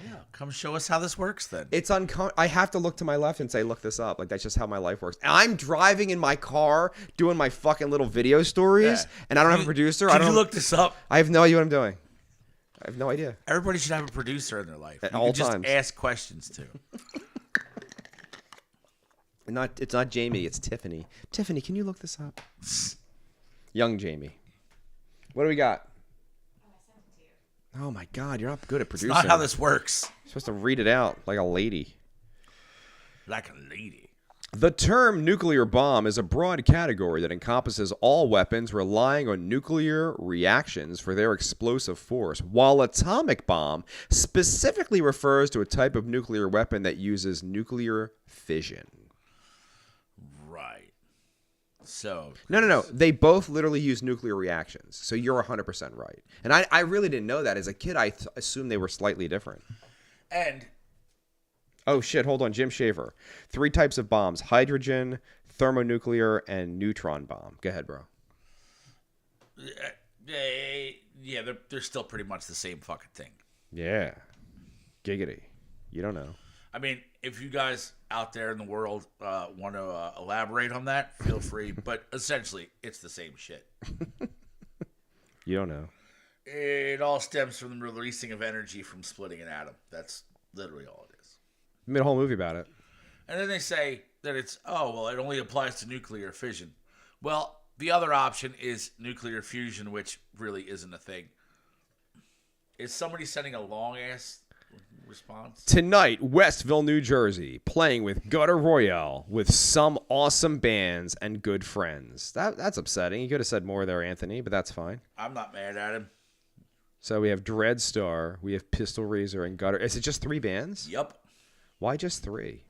Yeah, come show us how this works then. It's I have to look to my left and say, look this up. Like, that's just how my life works. And I'm driving in my car doing my fucking little video stories, and I don't have a producer. Can you look this up? I have no idea what I'm doing. I have no idea. Everybody should have a producer in their life. At all times. Just ask questions to. It's not Jamie. It's Tiffany. Tiffany, can you look this up? Young Jamie. What do we got? Oh my God, you're not good at producing. It's not how this works. You're supposed to read it out like a lady. Like a lady. The term nuclear bomb is a broad category that encompasses all weapons relying on nuclear reactions for their explosive force, while atomic bomb specifically refers to a type of nuclear weapon that uses nuclear fission. Right. So No. They both literally use nuclear reactions. So you're 100% right. And I really didn't know that. As a kid, I assumed they were slightly different. And oh, shit. Hold on. Jim Shaver. 3 types of bombs. Hydrogen, thermonuclear, and neutron bomb. Go ahead, bro. Yeah, they're still pretty much the same fucking thing. Yeah. Giggity. You don't know. I mean, if you guys out there in the world want to elaborate on that, feel free. But essentially, it's the same shit. You don't know. It all stems from the releasing of energy from splitting an atom. That's literally all it is. You made a whole movie about it. And then they say that it only applies to nuclear fission. Well, the other option is nuclear fusion, which really isn't a thing. Is somebody sending a long-ass response? Tonight, Westville, New Jersey, playing with Gutter Royale with some awesome bands and good friends. That's upsetting. You could have said more there, Anthony, but that's fine. I'm not mad at him. So we have Dreadstar, we have Pistol Razor, and Gutter. Is it just 3 bands? Yep. Why just 3?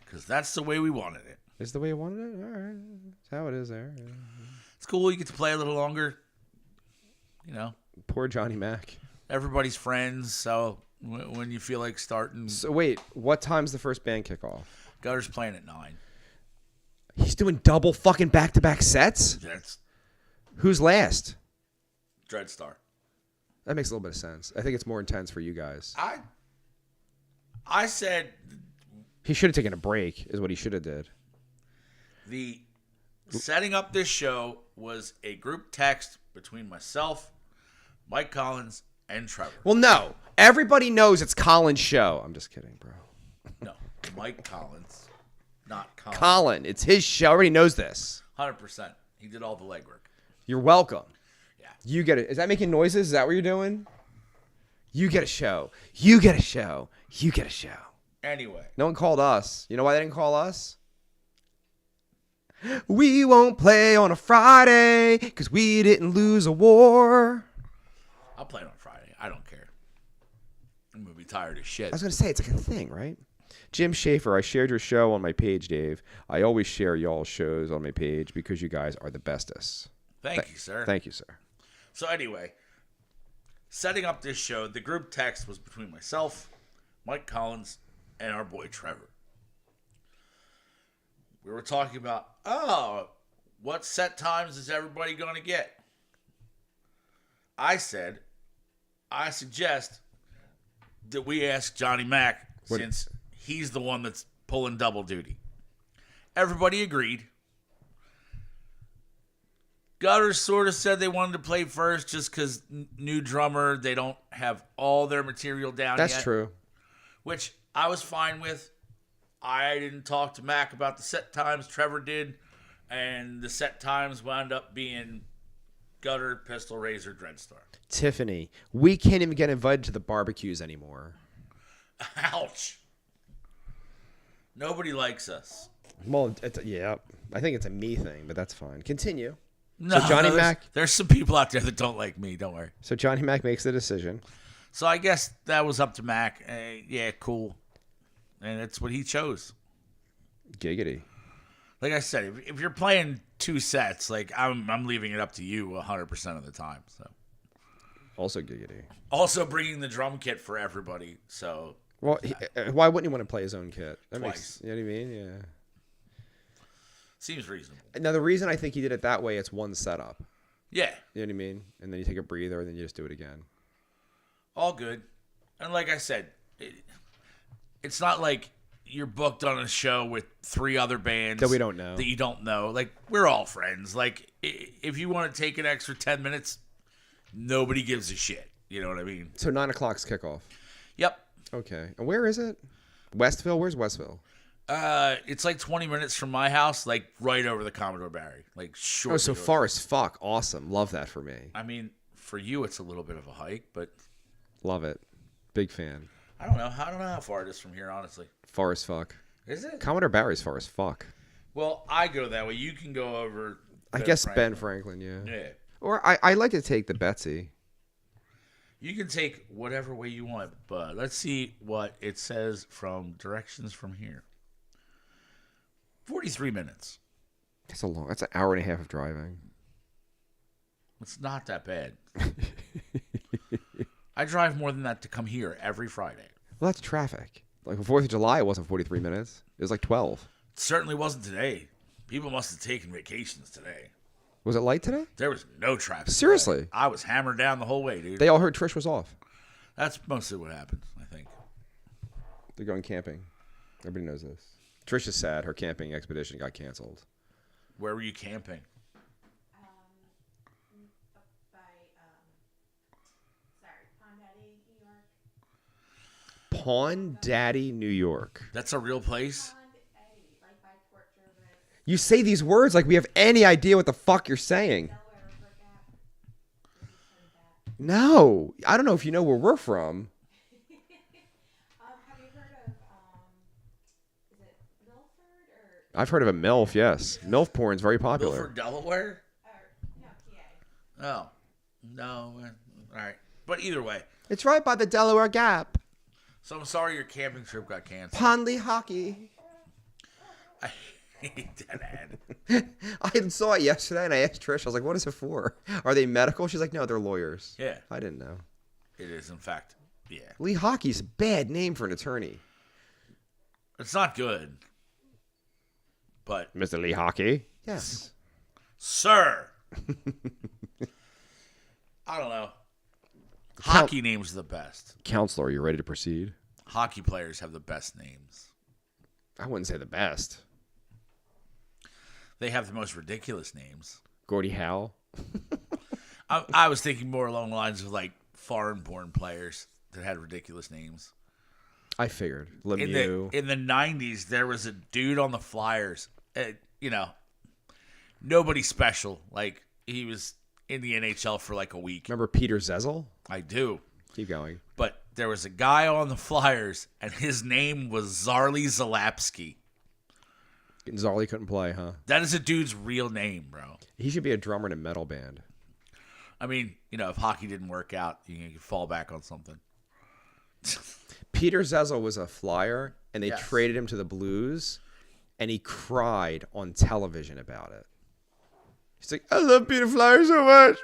Because that's the way we wanted it. Is the way you wanted it? All right. That's how it is there. Yeah. It's cool. You get to play a little longer. You know. Poor Johnny Mac. Everybody's friends, so when you feel like starting. So wait, what time's the first band kick off? Gutter's playing at 9. He's doing double fucking back-to-back sets? That's Who's last? Dreadstar. That makes a little bit of sense. I think it's more intense for you guys. I said he should have taken a break, is what he should have did. The setting up this show was a group text between myself, Mike Collins, and Trevor. Well, no. Everybody knows it's Colin's show. I'm just kidding, bro. No, Mike Collins, not Colin. Colin, it's his show. Everybody knows this. 100%. He did all the legwork. You're welcome. Yeah. You get it. Is that making noises? Is that what you're doing? You get a show. You get a show. You get a show. Anyway. No one called us. You know why they didn't call us? We won't play on a Friday because we didn't lose a war. I'll play it on Friday. I don't care. I'm going to be tired as shit. I was going to say, it's like a thing, right? Jim Schaefer, I shared your show on my page, Dave. I always share y'all's shows on my page because you guys are the bestest. Thank you, sir. Thank you, sir. So anyway, setting up this show, the group text was between myself, Mike Collins, and our boy Trevor. We were talking about, what set times is everybody going to get? I said, I suggest that we ask Johnny Mac since he's the one that's pulling double duty. Everybody agreed. Gutters sort of said they wanted to play first just because new drummer, they don't have all their material down yet. That's true. Which I was fine with. I didn't talk to Mac about the set times. Trevor did. And the set times wound up being Gutter, Pistol, Razor, Dreadstar. Tiffany, we can't even get invited to the barbecues anymore. Ouch. Nobody likes us. Well, yeah, I think it's a me thing, but that's fine. Continue. No, so Johnny Mac. There's some people out there that don't like me. Don't worry. So Johnny Mac makes the decision. So I guess that was up to Mac. Yeah, cool. And that's what he chose. Giggity. Like I said, if you're playing two sets, like I'm leaving it up to you 100% of the time. So. Also giggity. Also bringing the drum kit for everybody. So. Well, why wouldn't he want to play his own kit? That Twice. makes, you know what I mean? Yeah. Seems reasonable. Now, the reason I think he did it that way, it's one setup. Yeah. You know what I mean? And then you take a breather, and then you just do it again. All good. And like I said, it's not like you're booked on a show with 3 other bands that we don't know. That you don't know. Like, we're all friends. Like, if you want to take an extra 10 minutes, nobody gives a shit. You know what I mean? So 9 o'clock's kickoff. Yep. Okay. And where is it? Westville? Where's Westville? It's like 20 minutes from my house, like right over the Commodore Barry. Like, short. Oh, so far as fuck. Awesome. Love that for me. I mean, for you, it's a little bit of a hike, but. Love it. Big fan. I don't know how far it is from here, honestly. Far as fuck. Is it? Commodore Barry's far as fuck. Well, I go that way. You can go over. I guess Ben Franklin, yeah. Yeah. Or I like to take the Betsy. You can take whatever way you want, but let's see what it says from directions from here. 43 minutes. That's an hour and a half of driving. It's not that bad. I drive more than that to come here every Friday. Well, that's traffic. Like, 4th of July, it wasn't 43 minutes. It was like 12. It certainly wasn't today. People must have taken vacations today. Was it light today? There was no traffic. Seriously? Today. I was hammered down the whole way, dude. They all heard Trish was off. That's mostly what happened, I think. They're going camping. Everybody knows this. Trish is sad. Her camping expedition got canceled. Where were you camping? Pawn Daddy, New York. That's a real place? You say these words like we have any idea what the fuck you're saying. No. I don't know if you know where we're from. Have you heard of, is it Milford or? I've heard of a MILF, yes. MILF porn's very popular. Milford, Delaware? No, PA. Oh. No. All right. But either way. It's right by the Delaware Gap. So I'm sorry your camping trip got canceled. Pondley Hockey. I hate that ad. I saw it yesterday and I asked Trish, I was like, what is it for? Are they medical? She's like, no, they're lawyers. Yeah. I didn't know. It is, in fact. Yeah. Lee Hockey's a bad name for an attorney. It's not good. But. Mr. Lee Hockey? Yes. Sir. I don't know. Hockey names are the best. Counselor, are you ready to proceed? Hockey players have the best names. I wouldn't say the best. They have the most ridiculous names. Gordie Howe? I was thinking more along the lines of like foreign-born players that had ridiculous names. I figured. Lemieux. In the 90s, there was a dude on the Flyers. Nobody special. Like, he was in the NHL for like a week. Remember Peter Zezel? I do. Keep going. But there was a guy on the Flyers, and his name was Zarly Zalapski. Zarly couldn't play, huh? That is a dude's real name, bro. He should be a drummer in a metal band. I mean, if hockey didn't work out, you can fall back on something. Peter Zezel was a Flyer, and they Yes. traded him to the Blues, and he cried on television about it. He's like, I love Peter Flyer so much.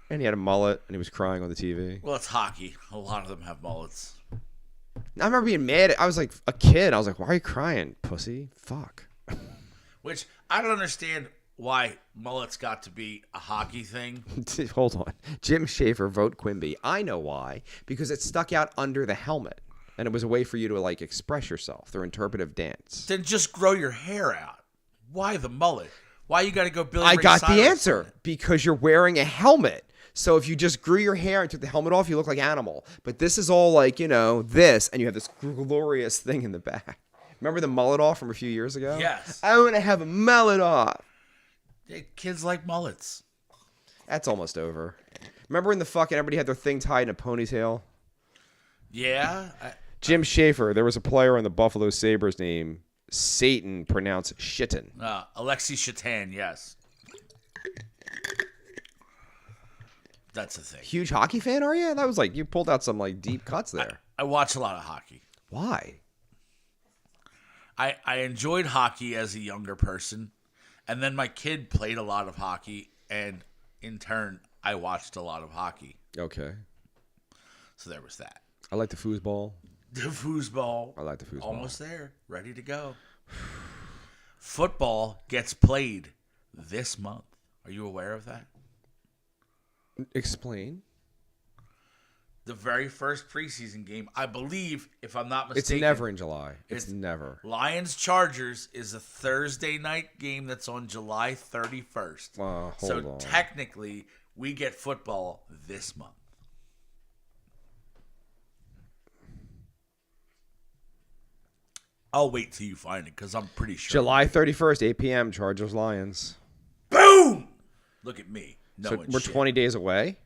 And he had a mullet, and he was crying on the TV. Well, it's hockey. A lot of them have mullets. I remember being mad. I was like a kid. I was like, why are you crying, pussy? Fuck. Which, I don't understand why mullets got to be a hockey thing. Hold on. Jim Schaefer, vote Quimby. I know why. Because it stuck out under the helmet. And it was a way for you to, like, express yourself through interpretive dance. Then just grow your hair out. Why the mullet? Why you got to go Billy I Ray got the Cyrus answer. on it? Because you're wearing a helmet. So if you just grew your hair and took the helmet off, you look like Animal. But this is all like, this, and you have this glorious thing in the back. Remember the mullet off from a few years ago? Yes. I want to have a mullet off. Kids like mullets. That's almost over. Remember when everybody had their thing tied in a ponytail? Yeah. Jim Schaefer, there was a player on the Buffalo Sabres named Satan, pronounced Shitten. Alexei Shatan, yes. That's the thing. Huge hockey fan, are you? That was like, you pulled out some like deep cuts there. I watch a lot of hockey. Why? I enjoyed hockey as a younger person, and then my kid played a lot of hockey, and in turn, I watched a lot of hockey. Okay. So there was that. I like the foosball. The foosball. I like the foosball. Almost there. Ready to go. Football gets played this month. Are you aware of that? Explain. The very first preseason game, I believe, if I'm not It's mistaken. never in July. It's never. Lions-Chargers is a Thursday night game that's on July 31st. Hold So on. technically, we get football this month. I'll wait till you find it because I'm pretty sure. July 31st, 8 p.m., Chargers Lions. Boom! Look at me. So we're 20 days away?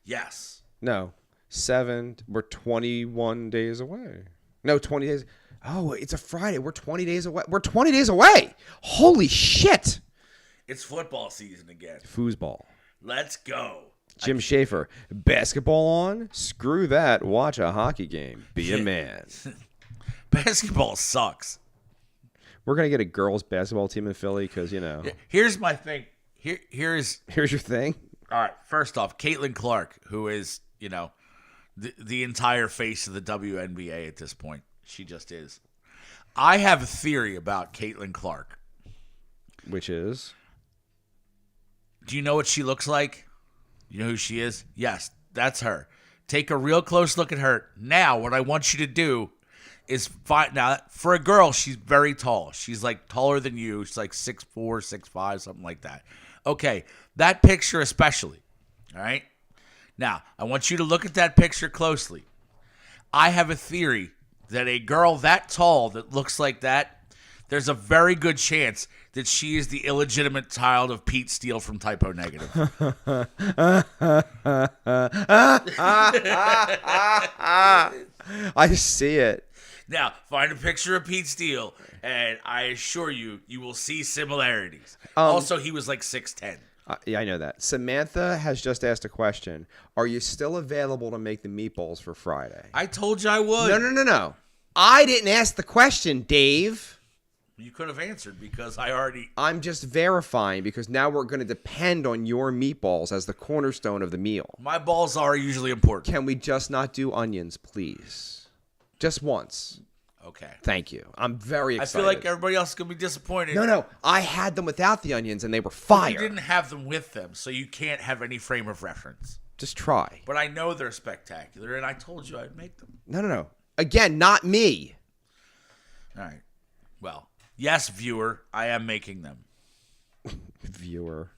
Yes. No. 7. We're 21 days away. No, 20 days. Oh, it's a Friday. We're 20 days away. We're 20 days away. Holy shit. It's football season again. Foosball. Let's go. Jim Schaefer. Basketball on? Screw that. Watch a hockey game. Be a man. Basketball sucks. We're going to get a girls basketball team in Philly because, Here's my thing. Here's Here's your thing. all right. First off, Caitlin Clark, who is, the entire face of the WNBA at this point. She just is. I have a theory about Caitlin Clark. Which is? Do you know what she looks like? You know who she is? Yes, that's her. Take a real close look at her. Now, what I want you to do is find. Now, for a girl, she's very tall. She's like taller than you. She's like 6'4", 6'5", something like that. Okay, that picture especially. All right? Now, I want you to look at that picture closely. I have a theory that a girl that tall that looks like that, there's a very good chance that she is the illegitimate child of Pete Steele from Typo Negative. I see it. Now, find a picture of Pete Steele, and I assure you, you will see similarities. Also, he was like 6'10". Yeah, I know that. Samantha has just asked a question. Are you still available to make the meatballs for Friday? I told you I would. No. I didn't ask the question, Dave. You could have answered because I'm just verifying because now we're going to depend on your meatballs as the cornerstone of the meal. My balls are usually important. Can we just not do onions, please? Just once. Okay. Thank you. I'm very I excited. feel like everybody else is going to be disappointed. No. I had them without the onions and they were fire. You didn't have them with them, so you can't have any frame of reference. Just try. But I know they're spectacular, and I told you I'd make them. No. Again, not me. All right. Well, yes, viewer, I am making them. Viewer.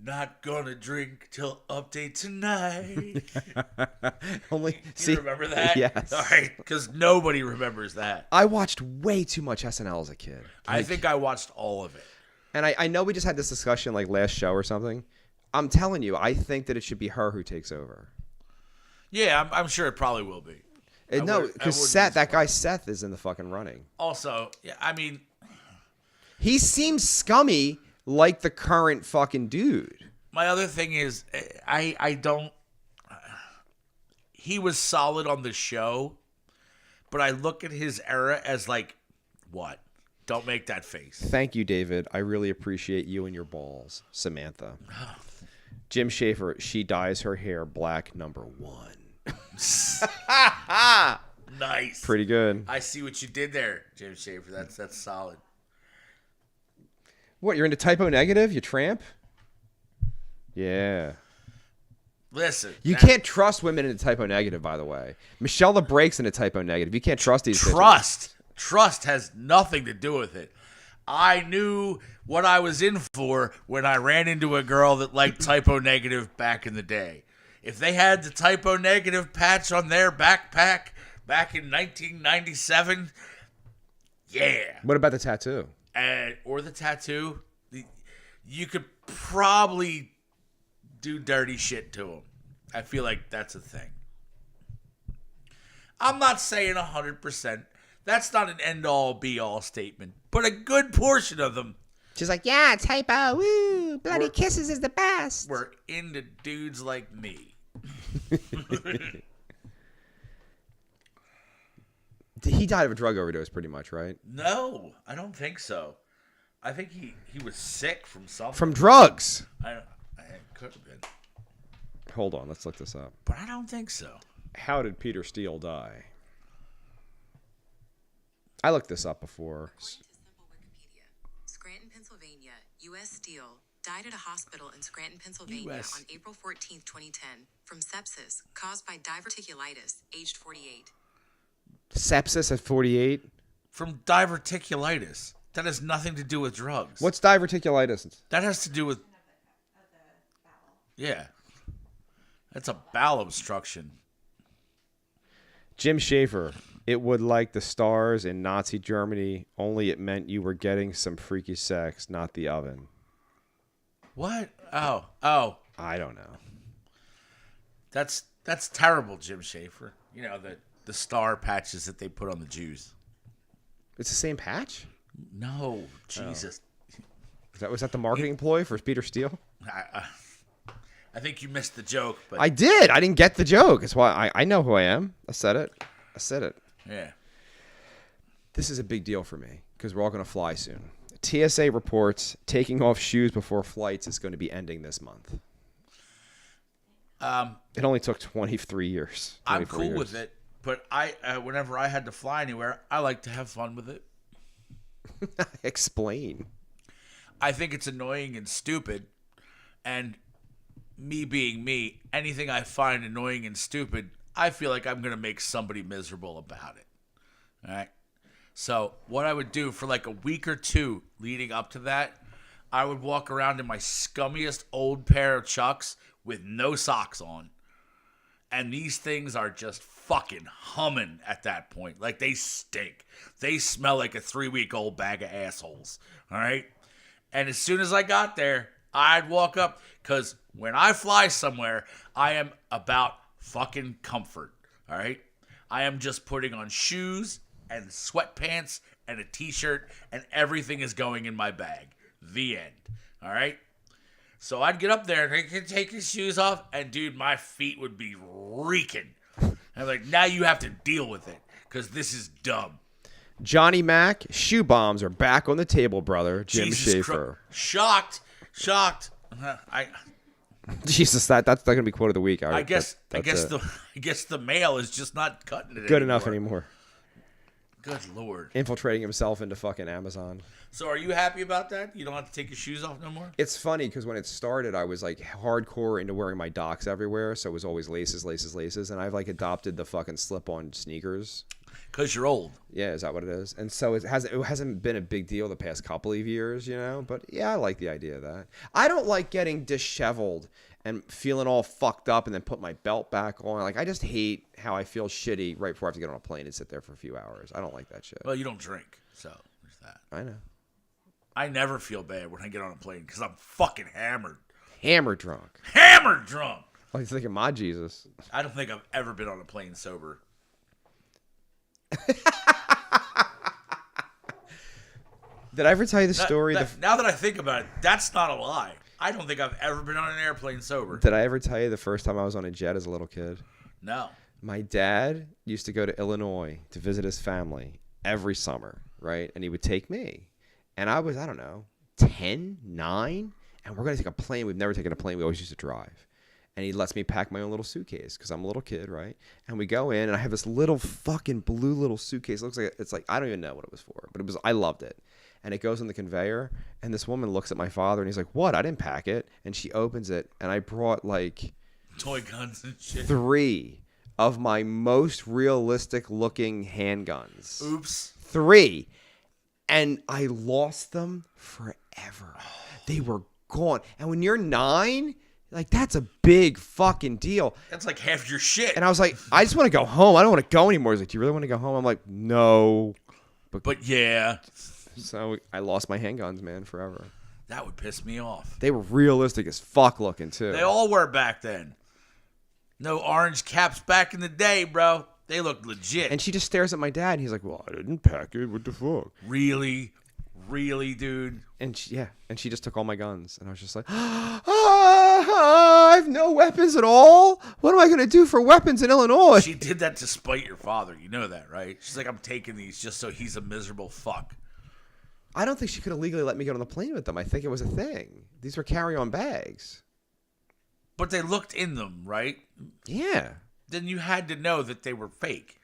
Not gonna drink till update tonight. Only You remember that? Yes. All right, because nobody remembers that. I watched way too much SNL as a kid. I think I watched all of it. And I know we just had this discussion like last show or something. I'm telling you, I think that it should be her who takes over. Yeah, I'm sure it probably will be. No, because Seth, that guy Seth, is in the fucking running. Also, yeah, I mean, he seems scummy like the current fucking dude. My other thing is, I don't. He was solid on the show, but I look at his era as like, what? Don't make that face. Thank you, David. I really appreciate you and your balls, Samantha. Jim Schaefer, she dyes her hair black #1. Nice. Pretty good. I see what you did there, Jim Schaefer. That's solid. What, you're into typo negative, you tramp? Yeah. Listen. You can't trust women into typo negative, by the way. Michelle LeBrake's into typo negative. You can't trust these bitches. Trust has nothing to do with it. I knew what I was in for when I ran into a girl that liked typo negative back in the day. If they had the typo negative patch on their backpack back in 1997, yeah. What about the tattoo? Or the tattoo, you could probably do dirty shit to them. I feel like that's a thing. I'm not saying 100%. That's not an end-all, be-all statement. But a good portion of them. She's like, yeah, typo, woo, bloody kisses is the best. We're into dudes like me. He died of a drug overdose pretty much, right? No, I don't think so. I think he was sick from something. From drugs. It could have been. Hold on, let's look this up. But I don't think so. How did Peter Steele die? I looked this up before. According to simple Wikipedia, Scranton, Pennsylvania, U.S. Steele died at a hospital in Scranton, Pennsylvania on April 14, 2010, from sepsis caused by diverticulitis, aged 48. Sepsis at 48? From diverticulitis. That has nothing to do with drugs. What's diverticulitis? That has to do with... Yeah. That's a bowel obstruction. Jim Schaefer. It would like the stars in Nazi Germany, only it meant you were getting some freaky sex, not the oven. What? Oh. I don't know. That's terrible, Jim Schaefer. You know, the star patches that they put on the Jews. It's the same patch? No, Jesus. Was that the marketing ploy for Peter Steele? I think you missed the joke, but I did. I didn't get the joke. That's why I know who I am. I said it. Yeah. This is a big deal for me because we're all going to fly soon. TSA reports taking off shoes before flights is going to be ending this month. It only took 23 years. I'm cool with it, but whenever I had to fly anywhere, I like to have fun with it. Explain. I think it's annoying and stupid, and me being me, anything I find annoying and stupid, I feel like I'm going to make somebody miserable about it. All right? So what I would do for like a week or two leading up to that, I would walk around in my scummiest old pair of Chucks with no socks on. And these things are just fucking humming at that point. Like, they stink. They smell like a 3-week-old bag of assholes. All right? And as soon as I got there, I'd walk up, because when I fly somewhere, I am about fucking comfort. All right? I am just putting on shoes and sweatpants and a t-shirt, and everything is going in my bag. The end. All right? So I'd get up there and I could take his shoes off, and dude, my feet would be reeking. And I'm like, now you have to deal with it, because this is dumb. Johnny Mac, shoe bombs are back on the table, brother. Jim Jesus Schaefer. Shocked. Jesus, that's not gonna be quote of the week. I guess the mail is just not cutting it good enough anymore. Good Lord. Infiltrating himself into fucking Amazon. So are you happy about that? You don't have to take your shoes off no more? It's funny because when it started, I was like hardcore into wearing my Docs everywhere. So it was always laces. And I've like adopted the fucking slip-on sneakers. Because you're old. Yeah, is that what it is? And so it hasn't been a big deal the past couple of years, you know? But yeah, I like the idea of that. I don't like getting disheveled and feeling all fucked up and then put my belt back on. Like, I just hate how I feel shitty right before I have to get on a plane and sit there for a few hours. I don't like that shit. Well, you don't drink, so there's that. I know. I never feel bad when I get on a plane because I'm fucking hammered. hammer drunk. Hammer drunk. Oh, he's thinking my Jesus. I don't think I've ever been on a plane sober. Did I ever tell you the story? Now that I think about it, that's not a lie. I don't think I've ever been on an airplane sober. Did I ever tell you the first time I was on a jet as a little kid? No. My dad used to go to Illinois to visit his family every summer, right? And he would take me. And I was, I don't know, 10, 9, and we're going to take a plane. We've never taken a plane. We always used to drive. And he lets me pack my own little suitcase because I'm a little kid, right? And we go in, and I have this little fucking blue little suitcase. It looks like it's like I don't even know what it was for, but I loved it. And it goes on the conveyor, and this woman looks at my father, and he's like, "What? I didn't pack it." And she opens it, and I brought like toy guns and shit. 3 of my most realistic looking handguns. Oops. 3, and I lost them forever. They were gone. And when you're 9. Like, that's a big fucking deal. That's like half your shit. And I was like, I just want to go home. I don't want to go anymore. He's like, do you really want to go home? I'm like, no. But yeah. So I lost my handguns, man, forever. That would piss me off. They were realistic as fuck looking, too. They all were back then. No orange caps back in the day, bro. They looked legit. And she just stares at my dad, and he's like, well, I didn't pack it. What the fuck? Really? Really, dude? And she just took all my guns. And I was just like, I have no weapons at all? What am I going to do for weapons in Illinois? She did that to spite your father. You know that, right? She's like, I'm taking these just so he's a miserable fuck. I don't think she could have legally let me get on the plane with them. I think it was a thing. These were carry-on bags. But they looked in them, right? Yeah. Then you had to know that they were fake.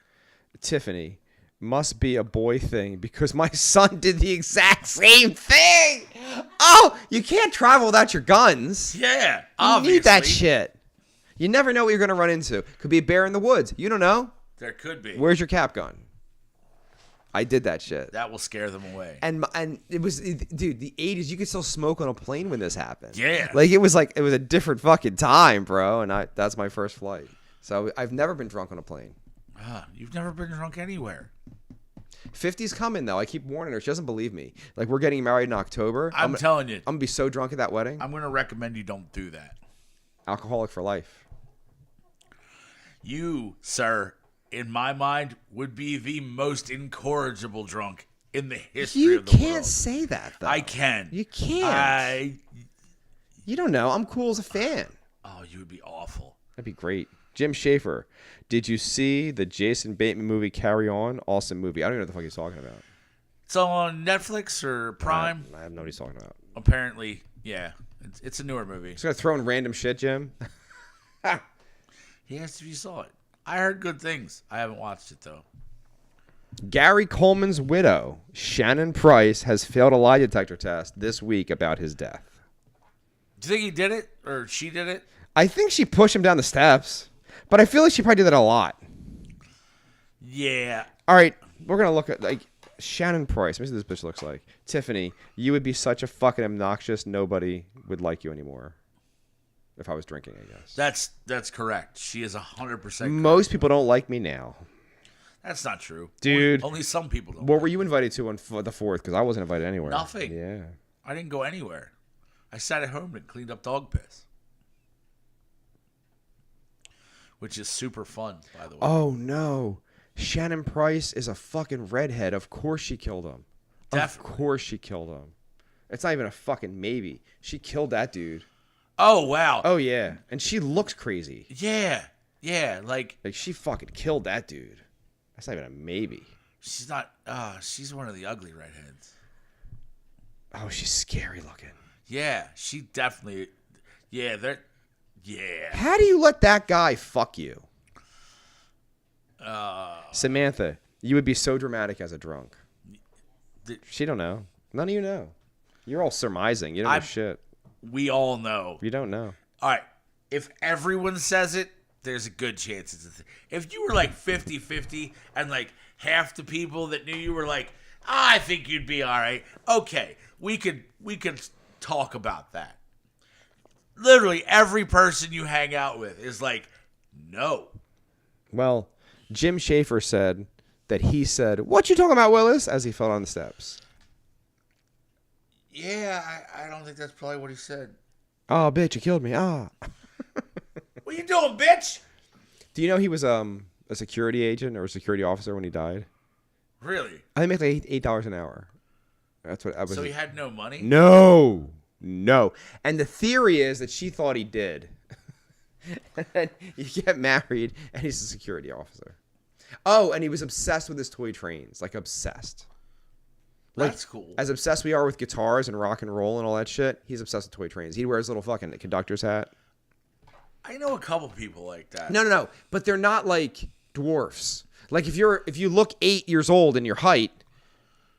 Tiffany, must be a boy thing because my son did the exact same thing. Oh, you can't travel without your guns. Yeah, You need that shit. You never know what you're going to run into. Could be a bear in the woods. You don't know. There could be. Where's your cap gun? I did that shit. That will scare them away. And it was, dude, the 80s, you could still smoke on a plane when this happened. Yeah. Like, it was a different fucking time, bro. And that's my first flight. So I've never been drunk on a plane. You've never been drunk anywhere. 50's coming, though. I keep warning her. She doesn't believe me. Like, we're getting married in October. I'm telling you. I'm going to be so drunk at that wedding. I'm going to recommend you don't do that. Alcoholic for life. You, sir, in my mind, would be the most incorrigible drunk in the history of the world. You can't say that, though. I can. You can't. You don't know. I'm cool as a fan. Oh, you would be awful. That'd be great. Jim Schaefer, did you see the Jason Bateman movie Carry On? Awesome movie. I don't even know what the fuck he's talking about. It's on Netflix or Prime. I have no idea what he's talking about. Apparently, yeah. It's a newer movie. Just gonna throw in random shit, Jim. He asked if you saw it. I heard good things. I haven't watched it, though. Gary Coleman's widow, Shannon Price, has failed a lie detector test this week about his death. Do you think he did it or she did it? I think she pushed him down the steps, but I feel like she probably did that a lot. Yeah. All right, we're going to look at, like, Shannon Price. Let me see what this bitch looks like. Tiffany, you would be such a fucking obnoxious nobody would like you anymore. If I was drinking, I guess. That's correct. She is 100% correct. Most people don't like me now. That's not true. Dude. Only some people don't. What were you invited to on the 4th? Because I wasn't invited anywhere. Nothing. Yeah. I didn't go anywhere. I sat at home and cleaned up dog piss. Which is super fun, by the way. Oh, no. Shannon Price is a fucking redhead. Of course she killed him. Definitely. Of course she killed him. It's not even a fucking maybe. She killed that dude. Oh, wow. Oh, yeah. And she looks crazy. Yeah. Yeah, like she fucking killed that dude. That's not even a maybe. she's not she's one of the ugly redheads. Oh, she's scary looking. Yeah, she definitely yeah. How do you let that guy fuck you? Samantha, you would be so dramatic as a drunk. She don't know. None of you know. You're all surmising. You don't know shit. We all know. You don't know. All right. If everyone says it, there's a good chance it's a thing. If you were like 50-50 and like half the people that knew you were like, I think you'd be all right. Okay, we could talk about that. Literally every person you hang out with is like, no. Well, Jim Schaefer said that he said, "What you talking about, Willis?" as he fell on the steps. Yeah, I don't think that's probably what he said. Oh, bitch, you killed me. Ah. What you doing, bitch? Do you know he was a security agent or a security officer when he died? Really? I think he made like $8 an hour. That's what I was. So he had no money? No. And the theory is that she thought he did. And then you get married, and he's a security officer. Oh, and he was obsessed with his toy trains, like obsessed. That's cool. As obsessed we are with guitars and rock and roll and all that shit, he's obsessed with toy trains. He wears a little fucking conductor's hat. I know a couple people like that. No. But they're not like dwarfs. Like if you look 8 years old in your height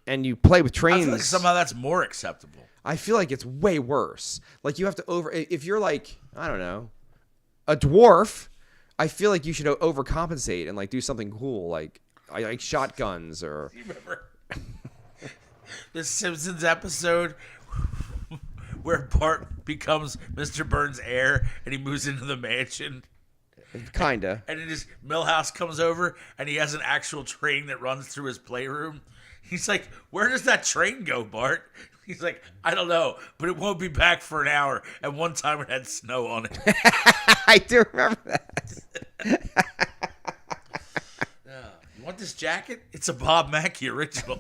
and you play with I trains, feel like somehow that's more acceptable. I feel like it's way worse. Like you have to if you're like, I don't know, a dwarf, I feel like you should overcompensate and like do something cool, like I like shotguns or. You remember the Simpsons episode where Bart becomes Mr. Burns' heir and he moves into the mansion? Kinda. And then his Millhouse comes over and he has an actual train that runs through his playroom. He's like, "Where does that train go, Bart?" He's like, "I don't know, but it won't be back for an hour." And one time it had snow on it. I do remember that. You want this jacket? It's a Bob Mackey original.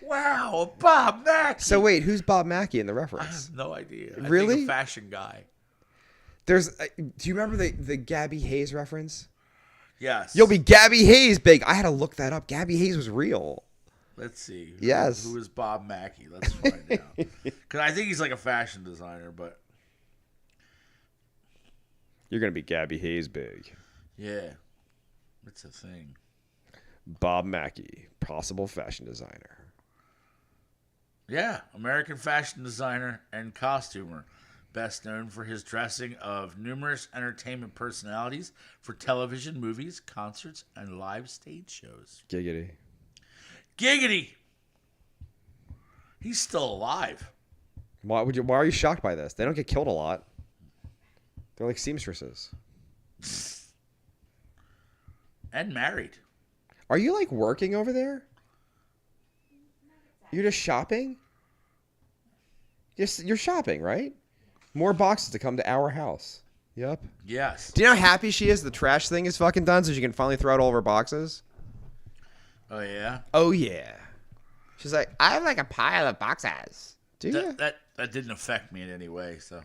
Wow, a Bob Mackey. So wait, who's Bob Mackey in the I reference? have no idea. Really? I think a fashion guy. There's. Do you remember the Gabby Hayes reference? Yes. You'll be Gabby Hayes big. I had to look that up. Gabby Hayes was real. Let's see. Yes. Who is Bob Mackey? Let's find out. Because I think he's like a fashion designer, but You're gonna be Gabby Hayes big. yeah, it's a thing. Bob Mackey, possible fashion designer. Yeah, American fashion designer and costumer. Best known for his dressing of numerous entertainment personalities for television, movies, concerts, and live stage shows. Giggity. Giggity! He's still alive. Why are you shocked by this? They don't get killed a lot. They're like seamstresses. And married. Are you like working over there? You're just shopping? You're shopping, right? More boxes to come to our house. Yep. Yes. Do you know how happy she is the trash thing is fucking done so she can finally throw out all of her boxes? Oh, yeah? Oh, yeah. She's like, I have like a pile of boxes. Do you? That didn't affect me in any way, so.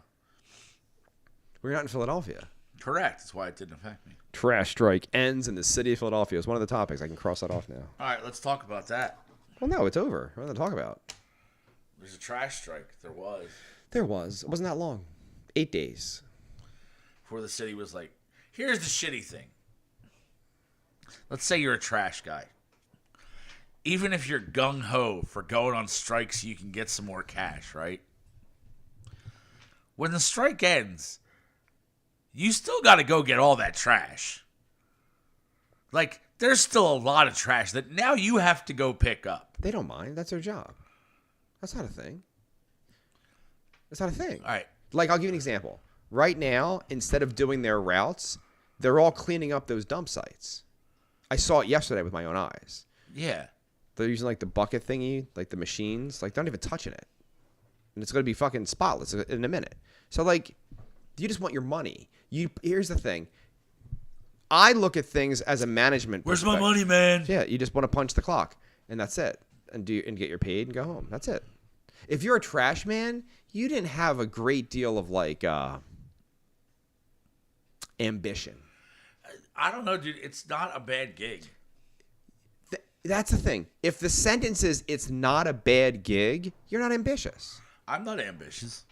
We're not in Philadelphia. Correct. That's why it didn't affect me. Trash strike ends in the city of Philadelphia. It's one of the topics. I can cross that off now. All right, let's talk about that. Well, no, it's over. What are we going to talk about? There's a trash strike. There was. There was. It wasn't that long. 8 days. Before the city was like, here's the shitty thing. Let's say you're a trash guy. Even if you're gung-ho for going on strike so you can get some more cash, right? When the strike ends, you still got to go get all that trash. Like, there's still a lot of trash that now you have to go pick up. They don't mind. That's their job. That's not a thing. That's not a thing. All right. Like, I'll give you an example. Right now, instead of doing their routes, they're all cleaning up those dump sites. I saw it yesterday with my own eyes. Yeah. They're using, like, the bucket thingy, like, the machines. Like, they're not even touching it. And it's going to be fucking spotless in a minute. So, like, you just want your money. Here's the thing. I look at things as a management Where's my perspective. money, man? Yeah, you just want to punch the clock, and that's it. And get your paid and go home. That's it. If you're a trash man, you didn't have a great deal of, like, ambition. I don't know, dude. It's not a bad gig. That's the thing. If the sentence is, it's not a bad gig, you're not ambitious. I'm not ambitious.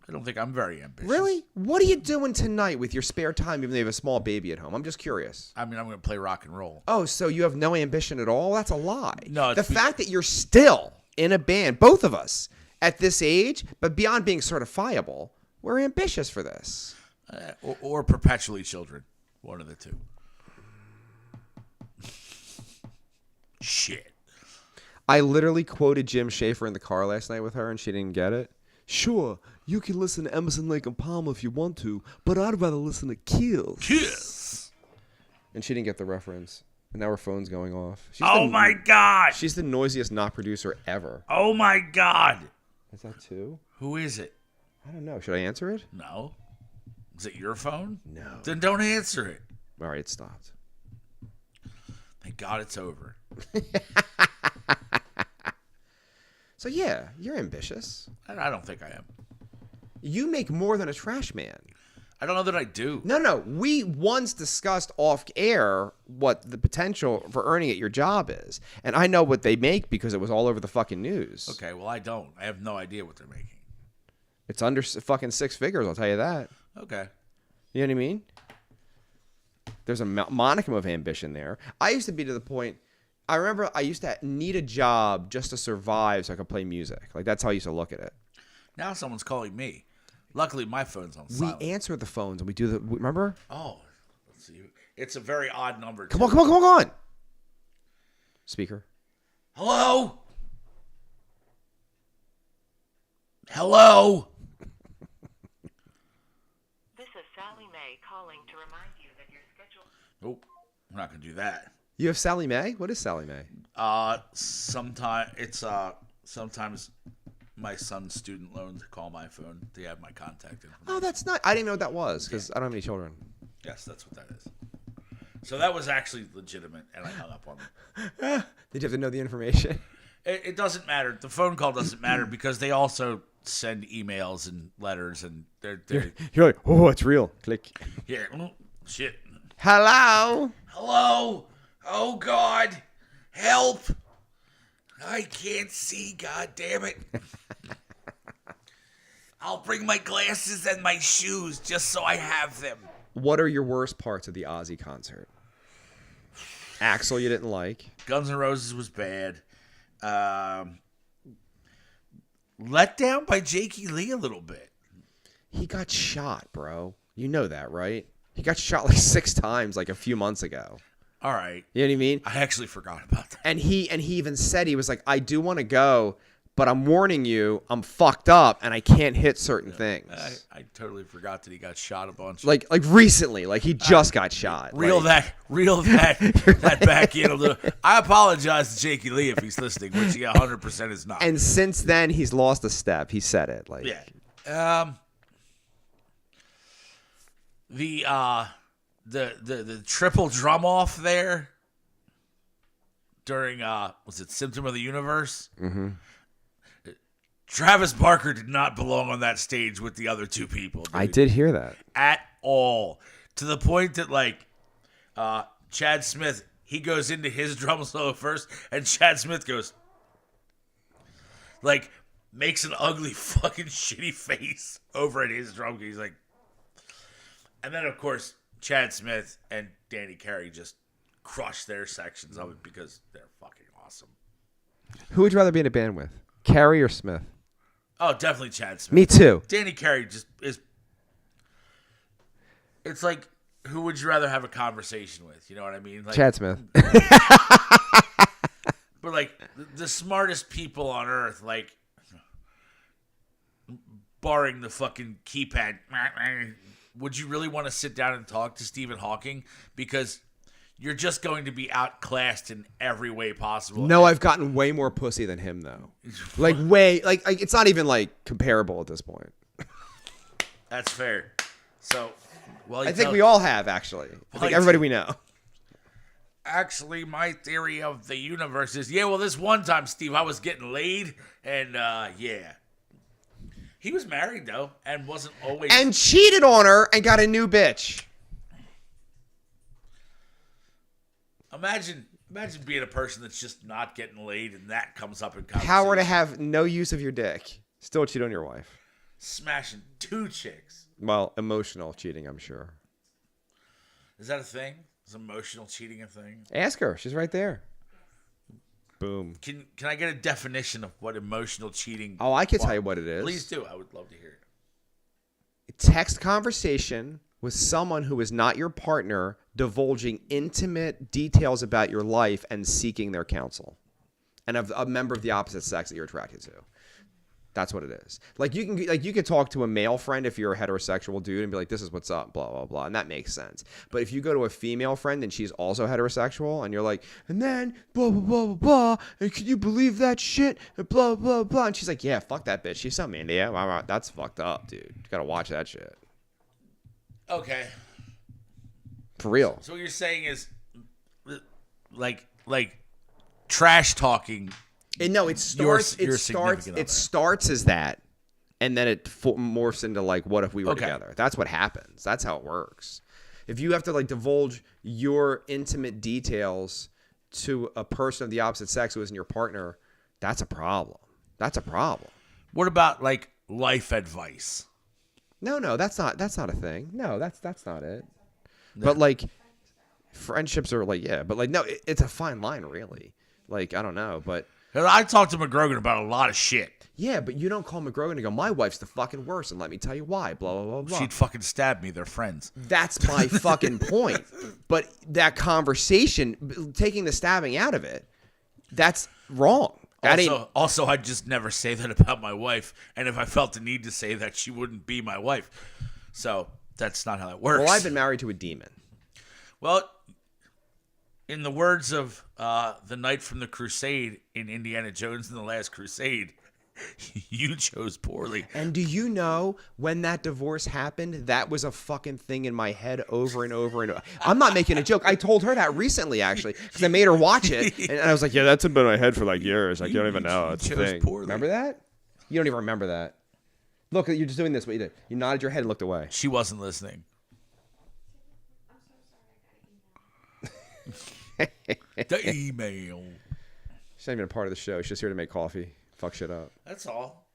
I don't think I'm very ambitious. Really? What are you doing tonight with your spare time, even though you have a small baby at home? I'm just curious. I mean, I'm going to play rock and roll. Oh, so you have no ambition at all? That's a lie. No, the fact that you're still in a band, both of us, at this age, but beyond being certifiable, we're ambitious for this. Or perpetually children. One of the two. Shit. I literally quoted Jim Schaefer in the car last night with her, and she didn't get it. Sure, you can listen to Emerson, Lake and Palmer if you want to, but I'd rather listen to Kills. Kiss. And she didn't get the reference. And now her phone's going off. My God. She's the noisiest not producer ever. Oh, my God. Is that two? Who is it? I don't know. Should I answer it? No. Is it your phone? No. Then don't answer it. All right, it stopped. Thank God it's over. So yeah, you're ambitious. I don't think I am. You make more than a trash man. I don't know that I do. No. We once discussed off air what the potential for earning at your job is. And I know what they make because it was all over the fucking news. Okay, well, I don't. I have no idea what they're making. It's under fucking six figures, I'll tell you that. Okay. You know what I mean? There's a monicum of ambition there. I used to be to the point, I remember I used to need a job just to survive so I could play music. Like, that's how I used to look at it. Now someone's calling me. Luckily, my phone's on We silent. answer the phones and we do the, remember? Oh, let's see. It's a very odd number. Come on. Speaker. Hello? Hello? This is Sally Mae calling to remind you that your schedule. Nope. I'm not going to do that. You have Sally Mae? What is Sally Mae? Sometimes my son's student loans call my phone. They have my contact information. Oh, that's not. I didn't even know what that was because I don't have any children. Yes, that's what that is. So that was actually legitimate, and I hung up on them. Did you have to know the information? It doesn't matter. The phone call doesn't matter because they also send emails and letters, and they're You're like, oh, it's real. Click. yeah. Shit. Hello. Hello? Oh, God. Help. I can't see, God damn it. I'll bring my glasses and my shoes just so I have them. What are your worst parts of the Ozzy concert? Axl, you didn't like. Guns N' Roses was bad. Let down by Jakey Lee a little bit. He got shot, bro. You know that, right? He got shot like 6 times like a few months ago. All right. You know what I mean? I actually forgot about that. And he even said, he was like, I do want to go, but I'm warning you, I'm fucked up and I can't hit certain things. I totally forgot that he got shot a bunch. Like recently, like he just got shot. Reel Like, that back in a little. I apologize to Jakey Lee if he's listening, which he 100% is not. And since then, he's lost a step. He said it. Like, yeah. The triple drum off there during was it Symptom of the Universe? Mm-hmm. Travis Barker did not belong on that stage with the other two people. Dude. I did hear that. At all. To the point that like Chad Smith, he goes into his drum solo first, and Chad Smith goes like makes an ugly fucking shitty face over at his drum. He's like, and then of course Chad Smith and Danny Carey just crush their sections of it because they're fucking awesome. Who would you rather be in a band with, Carey or Smith? Oh, definitely Chad Smith. Me too. Danny Carey just is. It's like, who would you rather have a conversation with? You know what I mean? Like, Chad Smith. But like the smartest people on earth, like barring the fucking keypad, would you really want to sit down and talk to Stephen Hawking? Because you're just going to be outclassed in every way possible. No, I've gotten way more pussy than him though. Like way, like it's not even like comparable at this point. That's fair. So, well, I think we all have actually. I think everybody we know. Actually, my theory of the universe is, yeah, well, this one time, Steve, I was getting laid, and yeah. He was married, though, and wasn't always... And cheated on her and got a new bitch. Imagine being a person that's just not getting laid, and that comes up in conversation. Power to have no use of your dick. Still cheat on your wife. Smashing 2 chicks. Well, emotional cheating, I'm sure. Is that a thing? Is emotional cheating a thing? Ask her. She's right there. Boom. Can I get a definition of what emotional cheating? Oh, I can tell you what it is. Please do. I would love to hear it. Text conversation with someone who is not your partner, divulging intimate details about your life and seeking their counsel, and of a member of the opposite sex that you're attracted to. That's what it is. Like you could talk to a male friend if you're a heterosexual dude and be like, this is what's up, blah, blah, blah. And that makes sense. But if you go to a female friend and she's also heterosexual and you're like, and then blah, blah, blah, blah, blah. And can you believe that shit? And blah, blah, blah. And she's like, yeah, fuck that bitch. She's so mean. Yeah, that's fucked up, dude. You got to watch that shit. Okay. For real. So what you're saying is like trash talking. No, it starts. Your It starts as that, and then it morphs into like, what if we were together? That's what happens. That's how it works. If you have to like divulge your intimate details to a person of the opposite sex who isn't your partner, that's a problem. That's a problem. What about like life advice? No, that's not a thing. No, that's not it. No. But like, friendships are like, yeah, but like, no, it's a fine line, really. Like, I don't know, but. I talked to McGrogan about a lot of shit. Yeah, but you don't call McGrogan and go, my wife's the fucking worst, and let me tell you why, blah, blah, blah, blah. She'd fucking stab me. They're friends. That's my fucking point. But that conversation, taking the stabbing out of it, that's wrong. Also, I'd just never say that about my wife, and if I felt the need to say that, she wouldn't be my wife. So that's not how that works. Well, I've been married to a demon. Well, in the words of the knight from the Crusade in Indiana Jones and the Last Crusade, you chose poorly. And do you know when that divorce happened? That was a fucking thing in my head over and over and over. I'm not making a joke. I told her that recently, actually, because I made her watch it. And I was like, yeah, that's been in my head for like years. Like, you don't even know. It's a thing. Poorly. Remember that? You don't even remember that. Look, you're just doing this. What you did. You nodded your head and looked away. She wasn't listening. The email. She's not even a part of the show. She's just here to make coffee. Fuck shit up. That's all.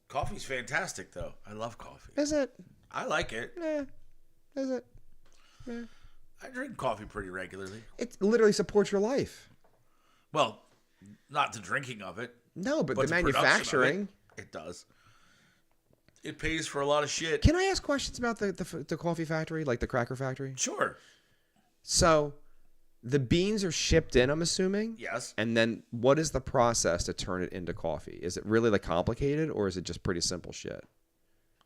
Coffee's fantastic, though. I love coffee. Is it? I like it. Yeah. Is it? Yeah. I drink coffee pretty regularly. It literally supports your life. Well, not the drinking of it. No, but the manufacturing. It does. It pays for a lot of shit. Can I ask questions about the coffee factory, like the cracker factory? Sure. So, the beans are shipped in, I'm assuming? Yes. And then what is the process to turn it into coffee? Is it really like complicated, or is it just pretty simple shit?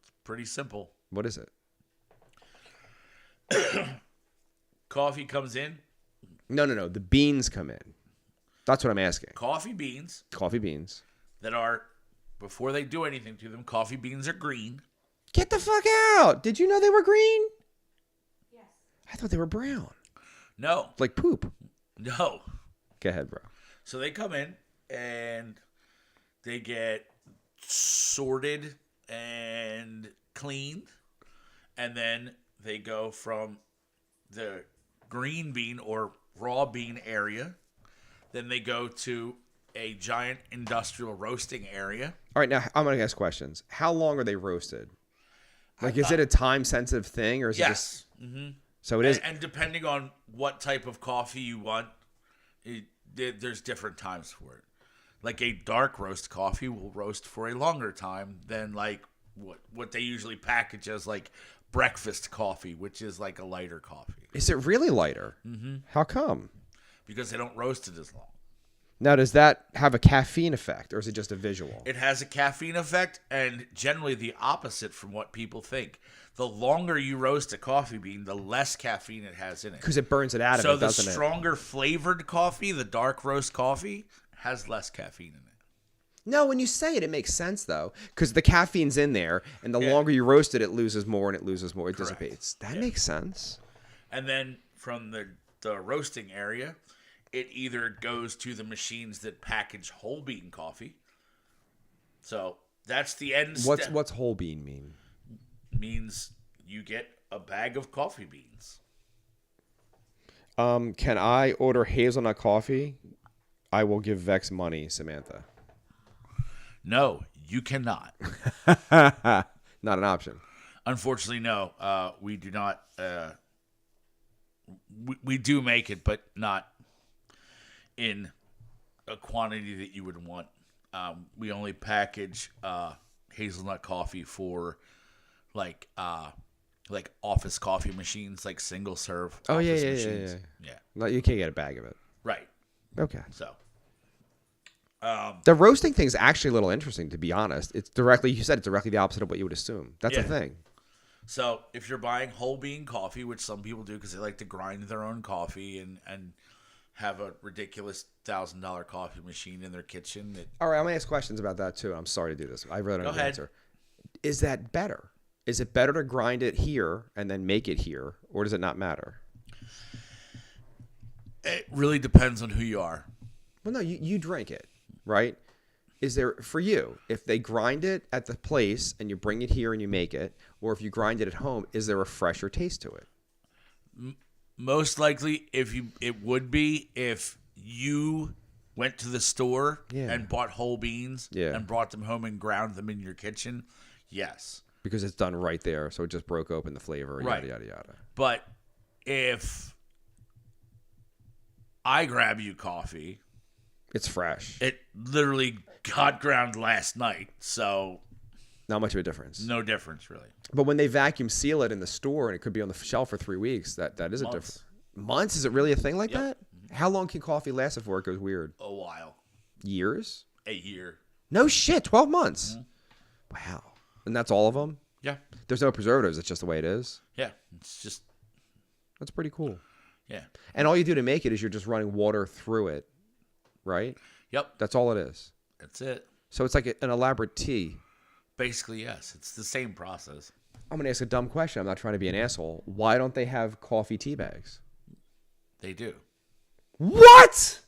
It's pretty simple. What is it? Coffee comes in. No. The beans come in. That's what I'm asking. Coffee beans. Coffee beans. That are, before they do anything to them, coffee beans are green. Get the fuck out. Did you know they were green? Yes. I thought they were brown. No. Like poop. No. Go ahead, bro. So they come in and they get sorted and cleaned. And then they go from the green bean or raw bean area. Then they go to a giant industrial roasting area. All right, now I'm going to ask questions. How long are they roasted? Like, is it a time-sensitive thing, or is it just... Mm-hmm. So it is... And depending on what type of coffee you want, there's different times for it. Like a dark roast coffee will roast for a longer time than like what they usually package as like breakfast coffee, which is like a lighter coffee. Is it really lighter? Mm-hmm. How come? Because they don't roast it as long. Now, does that have a caffeine effect, or is it just a visual? It has a caffeine effect, and generally the opposite from what people think. The longer you roast a coffee bean, the less caffeine it has in it. Because it burns it out of it, doesn't it? So the stronger flavored coffee, the dark roast coffee, has less caffeine in it. No, when you say it, it makes sense, though. Because the caffeine's in there, and the longer you roast it, it loses more, and it loses more. It dissipates. That makes sense. And then from the roasting area, it either goes to the machines that package whole bean coffee. So that's the end step. What's whole bean mean? Means you get a bag of coffee beans. Can I order hazelnut coffee? I will give Vex money, Samantha. No, you cannot. Not an option. Unfortunately, no. We do not. We do make it, but not in a quantity that you would want. We only package hazelnut coffee for like office coffee machines, like single serve. Oh office yeah. machines. No, you can't get a bag of it. Right. Okay. So, The roasting thing is actually a little interesting, to be honest. It's directly, you said it's directly the opposite of what you would assume. That's a Yeah. thing. So if you're buying whole bean coffee, which some people do because they like to grind their own coffee and have a ridiculous $1,000 coffee machine in their kitchen. All right, I'm going to ask questions about that too. I'm sorry to do this. I really don't know the answer. Is that better? Is it better to grind it here and then make it here, or does it not matter? It really depends on who you are. Well, no, you drink it, right? Is there, for you, if they grind it at the place and you bring it here and you make it, or if you grind it at home, is there a fresher taste to it? Most likely, it would be if you went to the store and bought whole beans and brought them home and ground them in your kitchen. Yes, because it's done right there, so it just broke open the flavor. Right. Yada yada yada. But if I grab you coffee, it's fresh. It literally got ground last night, so not much of a difference. No difference, really. But when they vacuum seal it in the store and it could be on the shelf for 3 weeks, that is a difference. Months? Is it really a thing like that? How long can coffee last before it goes weird? A while. Years? A year. No shit, 12 months. Wow. And that's all of them? Yeah. There's no preservatives. It's just the way it is? Yeah. It's just... That's pretty cool. Yeah. And all you do to make it is you're just running water through it, right? Yep. That's all it is. That's it. So it's like an elaborate tea. Basically, yes. It's the same process. I'm going to ask a dumb question. I'm not trying to be an asshole. Why don't they have coffee tea bags? They do. What?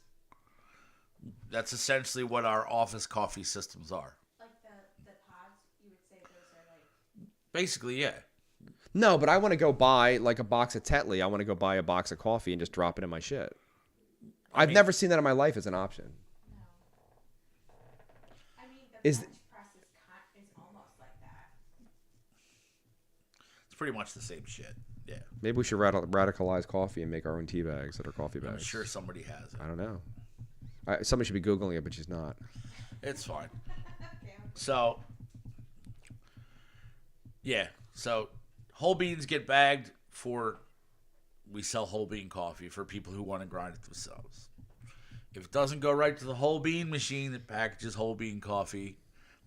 That's essentially what our office coffee systems are. Like the pods, you would say those are like... Basically, yeah. No, but I want to go buy like a box of Tetley. I want to go buy a box of coffee and just drop it in my shit. I've never seen that in my life as an option. No. I mean, the French press is almost like that. It's pretty much the same shit. Yeah. Maybe we should radicalize coffee and make our own tea bags that are coffee bags. I'm sure somebody has it. I don't know. Somebody should be Googling it, but she's not. It's fine. So, yeah. So, whole beans get bagged we sell whole bean coffee for people who want to grind it themselves. If it doesn't go right to the whole bean machine that packages whole bean coffee,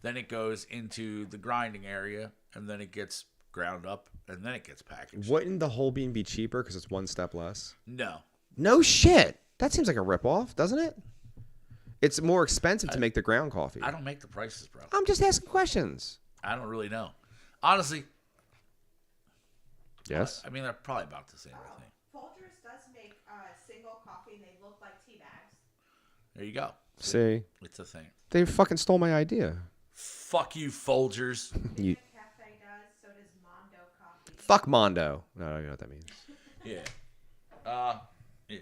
then it goes into the grinding area, and then it gets ground up, and then it gets packaged. Wouldn't the whole bean be cheaper because it's one step less? No. No shit. That seems like a ripoff, doesn't it? It's more expensive to make the ground coffee. I don't make the prices, bro. I'm just asking questions. I don't really know. Honestly. Yes? I mean, they're probably about the same, I think. Folgers does make single coffee, and they look like tea bags. There you go. See? It's a thing. They fucking stole my idea. Fuck you, Folgers. You, Cafe does, so does Mondo Coffee. fuck Mondo. No, I don't know what that means. Yeah. Yeah.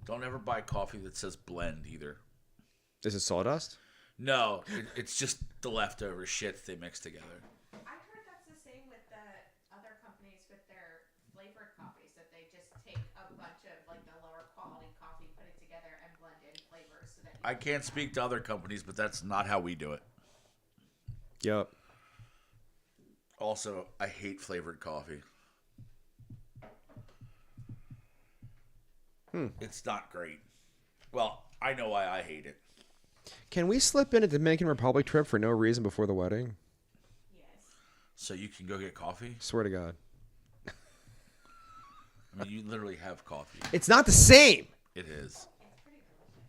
Don't ever buy coffee that says blend either. Is it sawdust? No, it's just the leftover shit they mix together. I've heard that's the same with the other companies with their flavored coffees, that they just take a bunch of like the lower quality coffee, put it together, and blend in flavors. So that I can't speak to other companies, but that's not how we do it. Yep. Also, I hate flavored coffee. It's not great. Well, I know why I hate it. Can we slip in a Dominican Republic trip for no reason before the wedding? Yes. So you can go get coffee? Swear to God. I mean, you literally have coffee. It's not the same. It is. It's pretty delicious.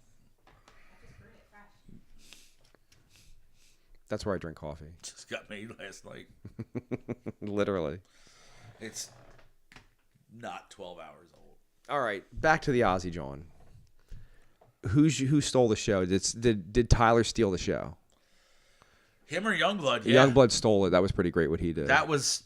I just brewed it fresh. That's where I drink coffee. Just got made last night. Literally. It's not 12 hours old. All right, back to the Ozzy John. Who stole the show? Did Tyler steal the show? Him or Youngblood? Yeah. Youngblood stole it. That was pretty great what he did. That was.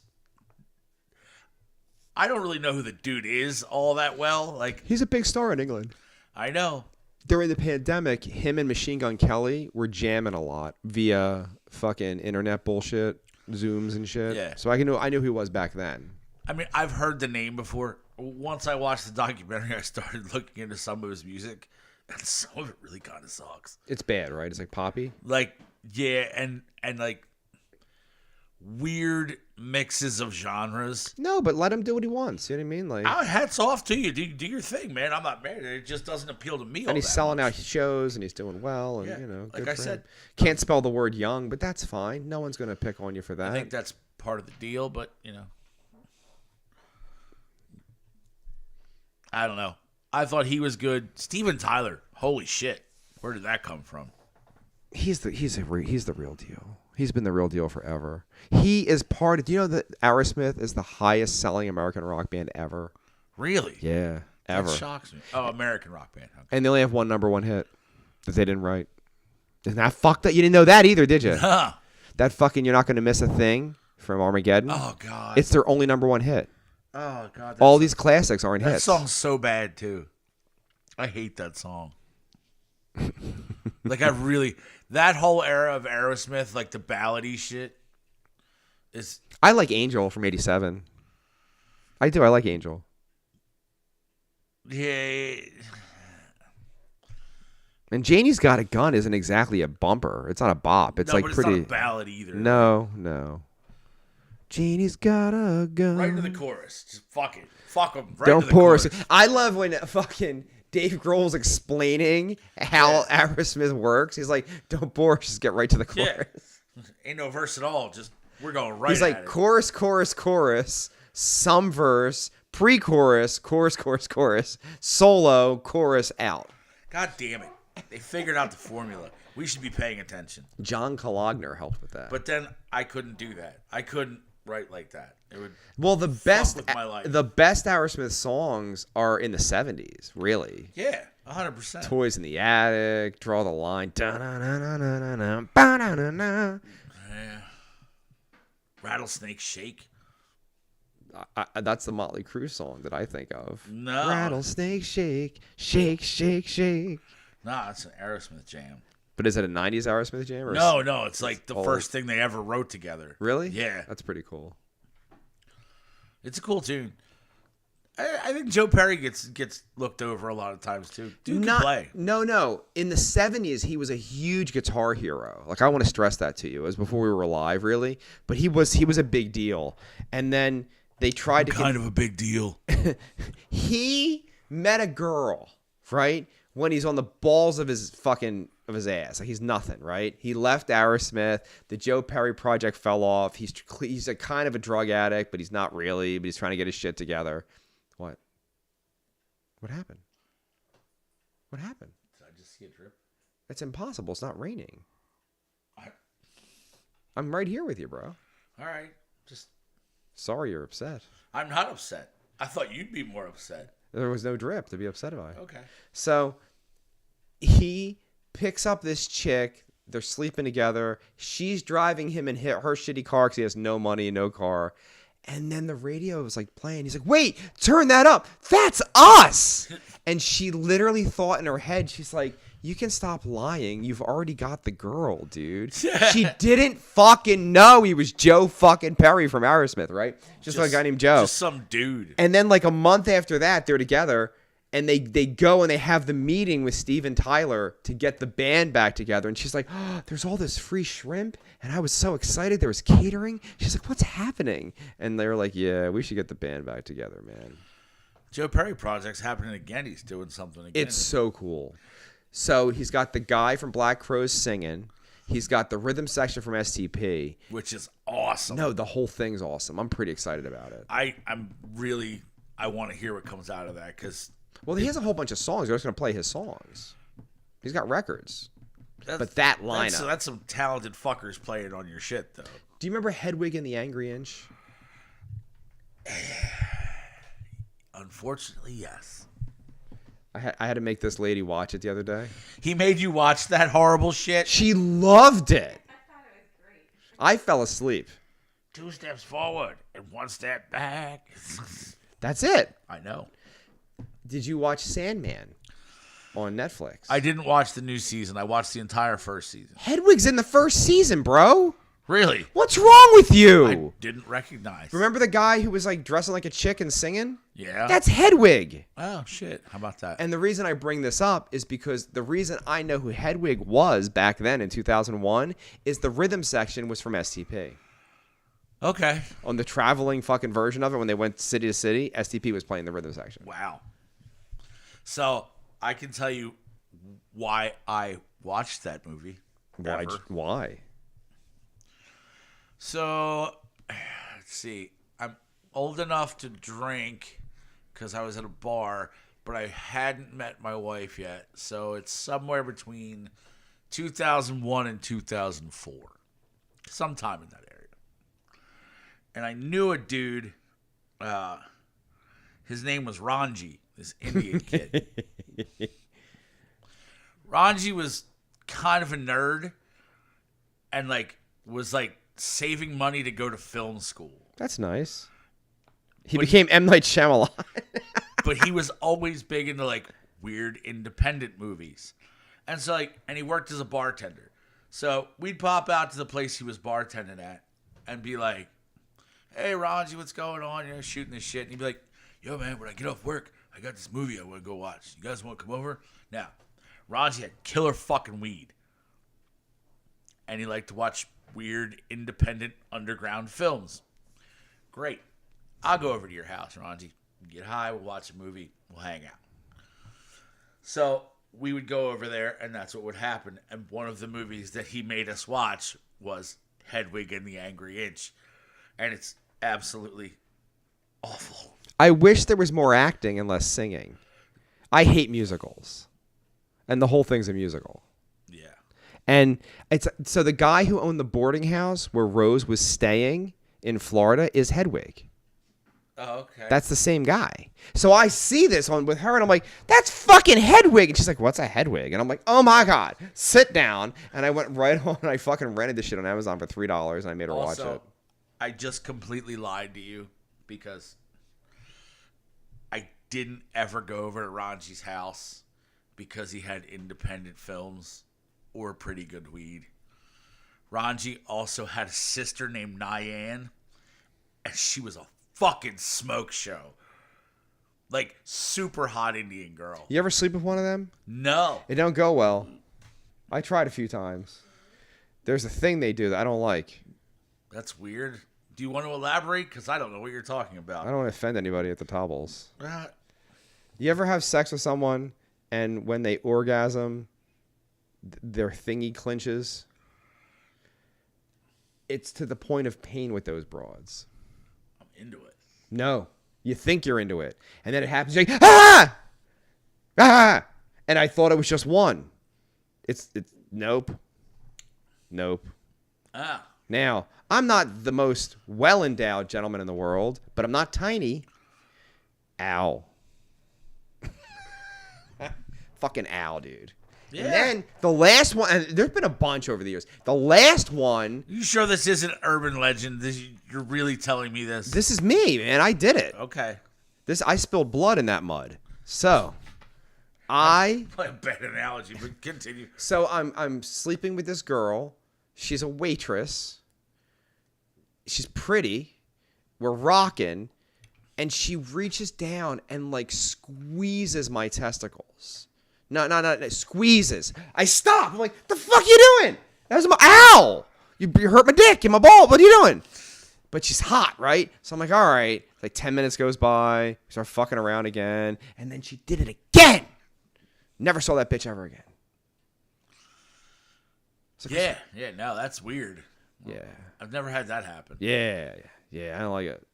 I don't really know who the dude is all that well. Like, he's a big star in England. I know. During the pandemic, him and Machine Gun Kelly were jamming a lot via fucking internet bullshit, Zooms and shit. Yeah. So I knew who he was back then. I mean, I've heard the name before. Once I watched the documentary, I started looking into some of his music, and some of it really kind of sucks. It's bad, right? It's like poppy. Like, yeah, and like weird mixes of genres. No, but let him do what he wants. You know what I mean? Like, Hats off to you. Do your thing, man. I'm not mad. It just doesn't appeal to me. and he's selling much. out shows, and he's doing well, and Yeah, you know, like good I for said, him. Can't spell the word young, but that's fine. No one's gonna pick on you for that. I think that's part of the deal, but I don't know. I thought he was good. Steven Tyler, holy shit, where did that come from? He's the real deal. He's been the real deal forever. He is part of. Do you know that Aerosmith is the highest selling American rock band ever? Really? Yeah, ever. That shocks me. Oh, American rock band. Okay. And they only have one #1 hit that they didn't write. Isn't that fucked up? You didn't know that either, did you? Huh. That fucking You're Not Gonna Miss a Thing from Armageddon. Oh God. It's their only #1 hit. Oh God. All these classics aren't that hits. song's so bad too. I hate that song. Like that whole era of Aerosmith, like the ballady shit, is. I like Angel from '87. I do. I like Angel. Yeah. And Janie's Got a Gun isn't exactly a bumper. It's not a bop. It's No, like but pretty. It's not a ballad either. No. Janie's got a gun. Right into the chorus. Just fuck it. Fuck them. Right Don't into the pour chorus. us. I love when fucking Dave Grohl's explaining how Aerosmith works. He's like, "Don't bore us. Just get right to the chorus." Yeah. Ain't no verse at all. Just we're going right. He's like, at it. chorus, chorus, chorus, some verse, pre-chorus, chorus, chorus, chorus, solo, chorus, out. God damn it. They figured out the formula. We should be paying attention. John Kalogner helped with that. But then I couldn't do that. I couldn't write like that. It would. Well, the best Aerosmith songs are in the 70s, really. Yeah, 100%. Toys in the Attic, Draw the Line, da-na-na-na-na-na, ba-na-na-na. Yeah. Rattlesnake Shake. That's the Motley Crue song that I think of. No. Rattlesnake Shake, shake, shake, shake. Nah, it's an Aerosmith jam. But is it a 90s Aerosmith jam? Or No, it's like the old. first thing they ever wrote together. Really? Yeah. That's pretty cool. It's a cool tune. I think Joe Perry gets looked over a lot of times too. Dude can play. No. In the 70s, he was a huge guitar hero. Like, I want to stress that to you. It was before we were alive, really. But he was a big deal. And then they tried to kind of a big deal. He met a girl, right? When he's on the balls of his ass. Like, he's nothing, right? He left Aerosmith. The Joe Perry project fell off. He's a kind of a drug addict, but he's not really. But he's trying to get his shit together. What? What happened? What happened? Did I just see a drip? It's impossible. It's not raining. I'm right here with you, bro. All right. Just. Sorry you're upset. I'm not upset. I thought you'd be more upset. There was no drip to be upset about. Okay. So he picks up this chick. They're sleeping together. She's driving him in her shitty car because he has no money and no car. And then the radio was like playing. He's like, "Wait, turn that up. That's us." And she literally thought in her head, she's like, "You can stop lying. You've already got the girl, dude." She didn't fucking know he was Joe fucking Perry from Aerosmith, right? Just like a guy named Joe. Just some dude. And then like a month after that, they're together. And they go and they have the meeting with Steven Tyler to get the band back together. And she's like, "Oh, there's all this free shrimp. And I was so excited. There was catering." She's like, "What's happening?" And they were like, "Yeah, we should get the band back together, man." Joe Perry project's happening again. He's doing something again. It's so cool. So he's got the guy from Black Crowes singing. He's got the rhythm section from STP. Which is awesome. No, the whole thing's awesome. I'm pretty excited about it. I want to hear what comes out of that because... Well, he has a whole bunch of songs. We're just going to play his songs. He's got records. But that lineup. That's some talented fuckers playing on your shit, though. Do you remember Hedwig and the Angry Inch? Unfortunately, yes. I had to make this lady watch it the other day. He made you watch that horrible shit? She loved it. I thought it was great. I fell asleep. 2 steps forward and 1 step back. That's it. I know. Did you watch Sandman on Netflix? I didn't watch the new season. I watched the entire first season. Hedwig's in the first season, bro. Really? What's wrong with you? I didn't recognize. Remember the guy who was like dressing like a chick and singing? Yeah. That's Hedwig. Oh, shit. How about that? And the reason I bring this up is because the reason I know who Hedwig was back then in 2001 is the rhythm section was from STP. Okay. On the traveling fucking version of it, when they went city to city, STP was playing the rhythm section. Wow. So I can tell you why I watched that movie. Why? So, let's see. I'm old enough to drink because I was at a bar, but I hadn't met my wife yet. So it's somewhere between 2001 and 2004. Sometime in that area. And I knew a dude. His name was Ranji, this Indian kid. Ranji was kind of a nerd and was saving money to go to film school. That's nice. He became M. Night Shyamalan. But he was always big into weird independent movies. And so and he worked as a bartender. So we'd pop out to the place he was bartending at and be like, "Hey Ranji, what's going on? Shooting this shit." And he'd be like, "Yo man, when I get off work, I got this movie I want to go watch. You guys want to come over?" Now, Ranji had killer fucking weed. And he liked to watch weird, independent, underground films. Great. I'll go over to your house, Ranji. Get high, we'll watch a movie, we'll hang out. So we would go over there, and that's what would happen. And one of the movies that he made us watch was Hedwig and the Angry Inch. And it's absolutely awful. I wish there was more acting and less singing. I hate musicals. And the whole thing's a musical. Yeah. And so the guy who owned the boarding house where Rose was staying in Florida is Hedwig. Oh, okay. That's the same guy. So I see this on with her, and I'm like, "That's fucking Hedwig." And she's like, "What's a Hedwig?" And I'm like, "Oh my god, sit down." And I went right on and I fucking rented this shit on Amazon for $3, and I made her watch it. I just completely lied to you because I didn't ever go over to Ranji's house because he had independent films or pretty good weed. Ranji also had a sister named Nyan, and she was a fucking smoke show. Super hot Indian girl. You ever sleep with one of them? No. It don't go well. I tried a few times. There's a thing they do that I don't like. That's weird. Do you want to elaborate? Because I don't know what you're talking about. I don't want to offend anybody at the Tobbles. You ever have sex with someone and when they orgasm, their thingy clinches? It's to the point of pain with those broads. I'm into it. No. You think you're into it. And then it happens. You're like, "Ah! Ah!" And I thought it was just one. It's nope. Nope. Ah. Now, I'm not the most well-endowed gentleman in the world, but I'm not tiny. Ow. Fucking ow, dude. Yeah. And then the last one, and there's been a bunch over the years. The last one. You sure this isn't urban legend? You're really telling me this? This is me, man. I did it. Okay. I spilled blood in that mud. So, a bad analogy, but continue. So I'm sleeping with this girl. She's a waitress. She's pretty. We're rocking. And she reaches down and squeezes my testicles. No, squeezes. I stop. I'm like, "The fuck you doing?" That was ow! You hurt my dick and my ball. What are you doing? But she's hot, right? So I'm like, all right. 10 minutes goes by. We start fucking around again. And then she did it again. Never saw that bitch ever again. Yeah. No, that's weird. Yeah. I've never had that happen. Yeah. I don't like it.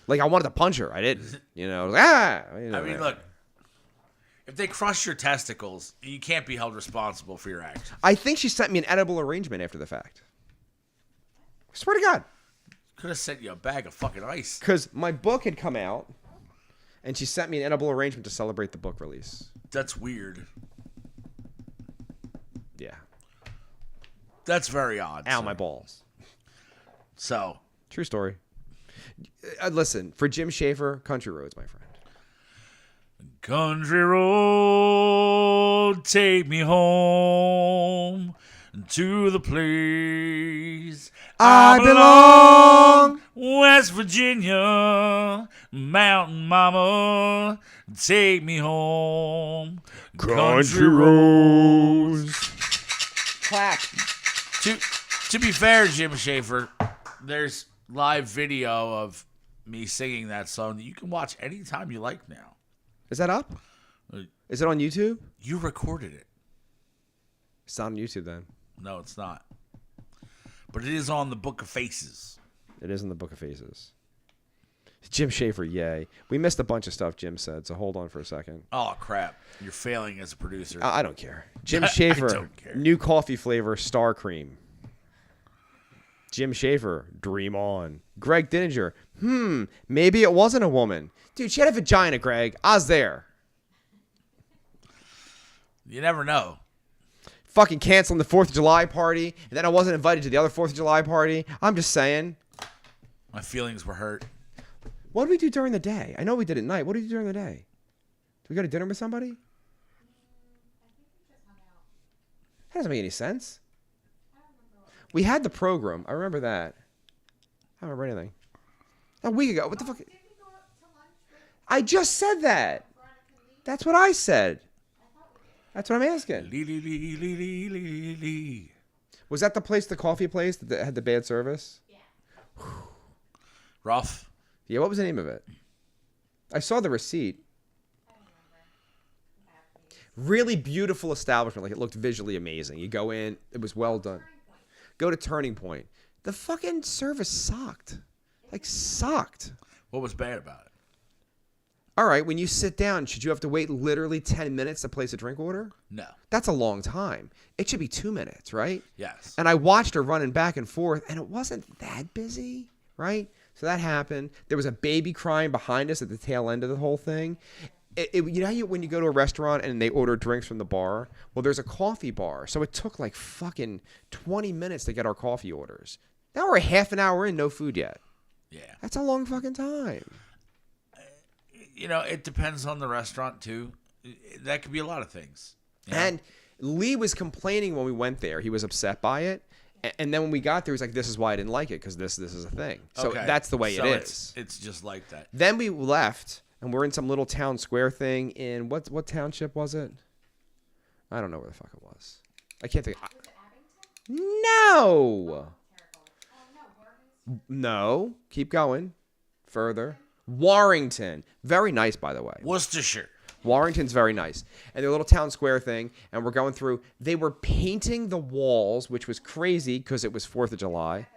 I wanted to punch her. I didn't. I was like, "Ah!" I mean, look. If they crush your testicles, you can't be held responsible for your actions. I think she sent me an edible arrangement after the fact. I swear to God. Could have sent you a bag of fucking ice. Because my book had come out, and she sent me an edible arrangement to celebrate the book release. That's weird. Yeah. That's very odd. Ow, my balls. So. True story. Listen, for Jim Schaefer, country roads, my friend. Country road, take me home to the place I belong. West Virginia, mountain mama, take me home. Country roads. Clap. To be fair, Jim Schaefer, there's live video of me singing that song that you can watch anytime you like now. Is that up? Is it on YouTube? You recorded it. It's not on YouTube then. No, it's not. But it is on the Book of Faces. It is in the Book of Faces. Jim Schaefer, yay. We missed a bunch of stuff Jim said, so hold on for a second. Oh, crap. You're failing as a producer. I don't care. Jim Schaefer, don't care. new coffee flavor, Star Cream. Jim Schaefer, dream on. Greg Dininger, maybe it wasn't a woman. Dude, she had a vagina, Greg. I was there. You never know. Fucking canceling the 4th of July party, and then I wasn't invited to the other 4th of July party. I'm just saying. My feelings were hurt. What did we do during the day? I know we did at night. What did we do during the day? Did we go to dinner with somebody? That doesn't make any sense. We had the program. I remember that. I don't remember anything. A week ago. What the fuck? I just said that. That's what I said. That's what I'm asking. Was that the place, the coffee place that had the bad service? Yeah. Rough. Yeah, what was the name of it? I saw the receipt. I don't remember. Really beautiful establishment. Like, it looked visually amazing. You go in. It was well done. Go to Turning Point. The fucking service sucked. Like, sucked. What was bad about it? All right, when you sit down, should you have to wait literally 10 minutes to place a drink order? No. That's a long time. It should be 2 minutes, right? Yes. And I watched her running back and forth, and it wasn't that busy, right? So that happened. There was a baby crying behind us at the tail end of the whole thing. You know how when you go to a restaurant and they order drinks from the bar? Well, there's a coffee bar. So it took like fucking 20 minutes to get our coffee orders. Now we're half an hour in, no food yet. Yeah. That's a long fucking time. You know, it depends on the restaurant, too. That could be a lot of things. You know? And Lee was complaining when we went there. He was upset by it. And then when we got there, he was like, this is why I didn't like it, because this is a thing. So Okay. that's the way So it is. It's just like that. Then we left, and we're in some little town square thing in, what township was it? I don't know where the fuck it was. I can't think. Was it Abington? No! Terrible. Oh, no. Warren's? No. Keep going. Further. Warrington. Very nice, by the way. Worcestershire. Warrington's very nice. And their little town square thing, and we're going through. They were painting the walls, which was crazy because it was 4th of July.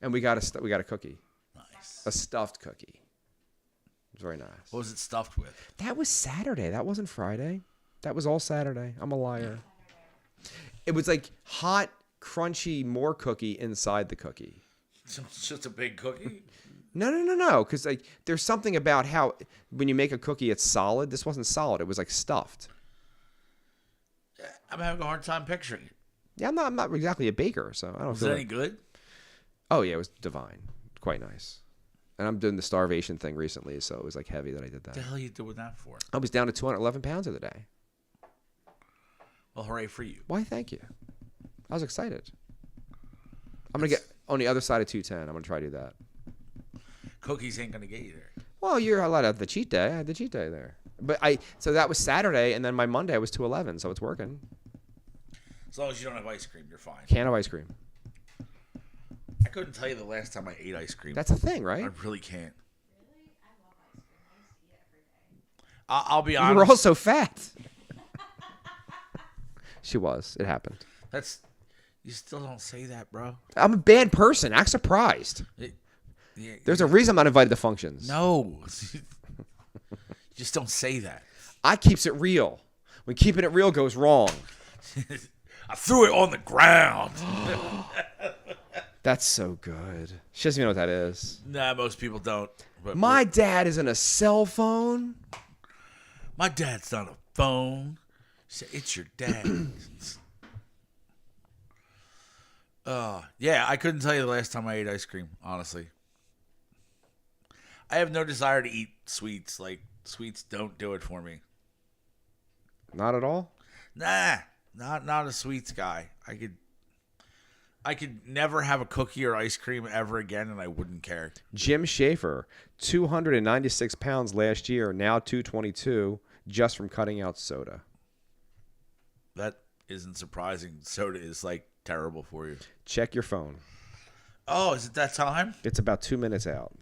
And we got a cookie. Nice. A stuffed cookie. It was very nice. What was it stuffed with? That was Saturday. That wasn't Friday. That was all Saturday. I'm a liar. It was like hot, crunchy, more cookie inside the cookie. It's just a big cookie? No. Because like, there's something about how when you make a cookie, it's solid. This wasn't solid. It was like stuffed. I'm having a hard time picturing it. Yeah, I'm not exactly a baker, so I don't Was feel it like... any good? Oh, yeah, it was divine. Quite nice. And I'm doing the starvation thing recently, so it was like heavy that I did that. What the hell are you doing that for? I was down to 211 pounds of the day. Well, hooray for you. Why, thank you. I was excited. I'm going to get on the other side of 210. I'm going to try to do that. Cookies ain't going to get you there. Well, you're allowed to have the cheat day. I had the cheat day there. But so that was Saturday, and then my Monday was 211, so it's working. As long as you don't have ice cream, you're fine. Can of ice cream. I couldn't tell you the last time I ate ice cream. That's a thing, right? I really can't. Really? I love ice cream. I used to eat it every day. I'll be You honest. were also fat. She was. It happened. You still don't say that, bro. I'm a bad person. Act surprised. Yeah, There's a reason I'm not invited to functions. no. You just don't say that. I keeps it real. When keeping it real goes wrong. I threw it on the ground. That's so good. She doesn't even know what that is. Nah, most people don't. But My dad is in a cell phone. my dad's not a phone. He said, it's your dad. Yeah, I couldn't tell you the last time I ate ice cream, honestly. I have no desire to eat sweets. Like, sweets don't do it for me. Not at all? Nah, not a sweets guy. I could never have a cookie or ice cream ever again, and I wouldn't care. Jim Schaefer, 296 pounds last year, now 222, just from cutting out soda. That isn't surprising. Soda is like terrible for you. Check your phone. Oh, is it that time? It's about 2 minutes out.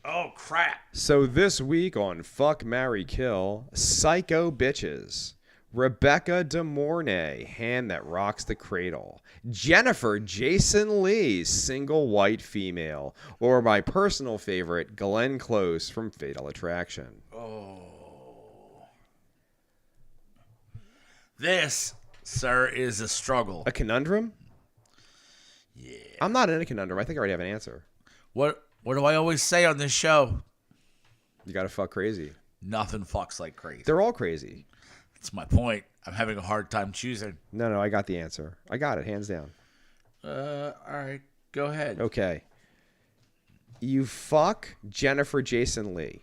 Oh, crap. So this week on Fuck, Marry, Kill, Psycho Bitches. Rebecca De Mornay, Hand That Rocks the Cradle. Jennifer Jason Leigh, Single White Female. Or my personal favorite, Glenn Close from Fatal Attraction. Oh. This, sir, is a struggle. A conundrum? Yeah. I'm not in a conundrum. I think I already have an answer. What do I always say on this show? You gotta fuck crazy. Nothing fucks like crazy. They're all crazy. That's my point. I'm having a hard time choosing. No, I got the answer. I got it, hands down. All right. Go ahead. Okay. You fuck Jennifer Jason Leigh.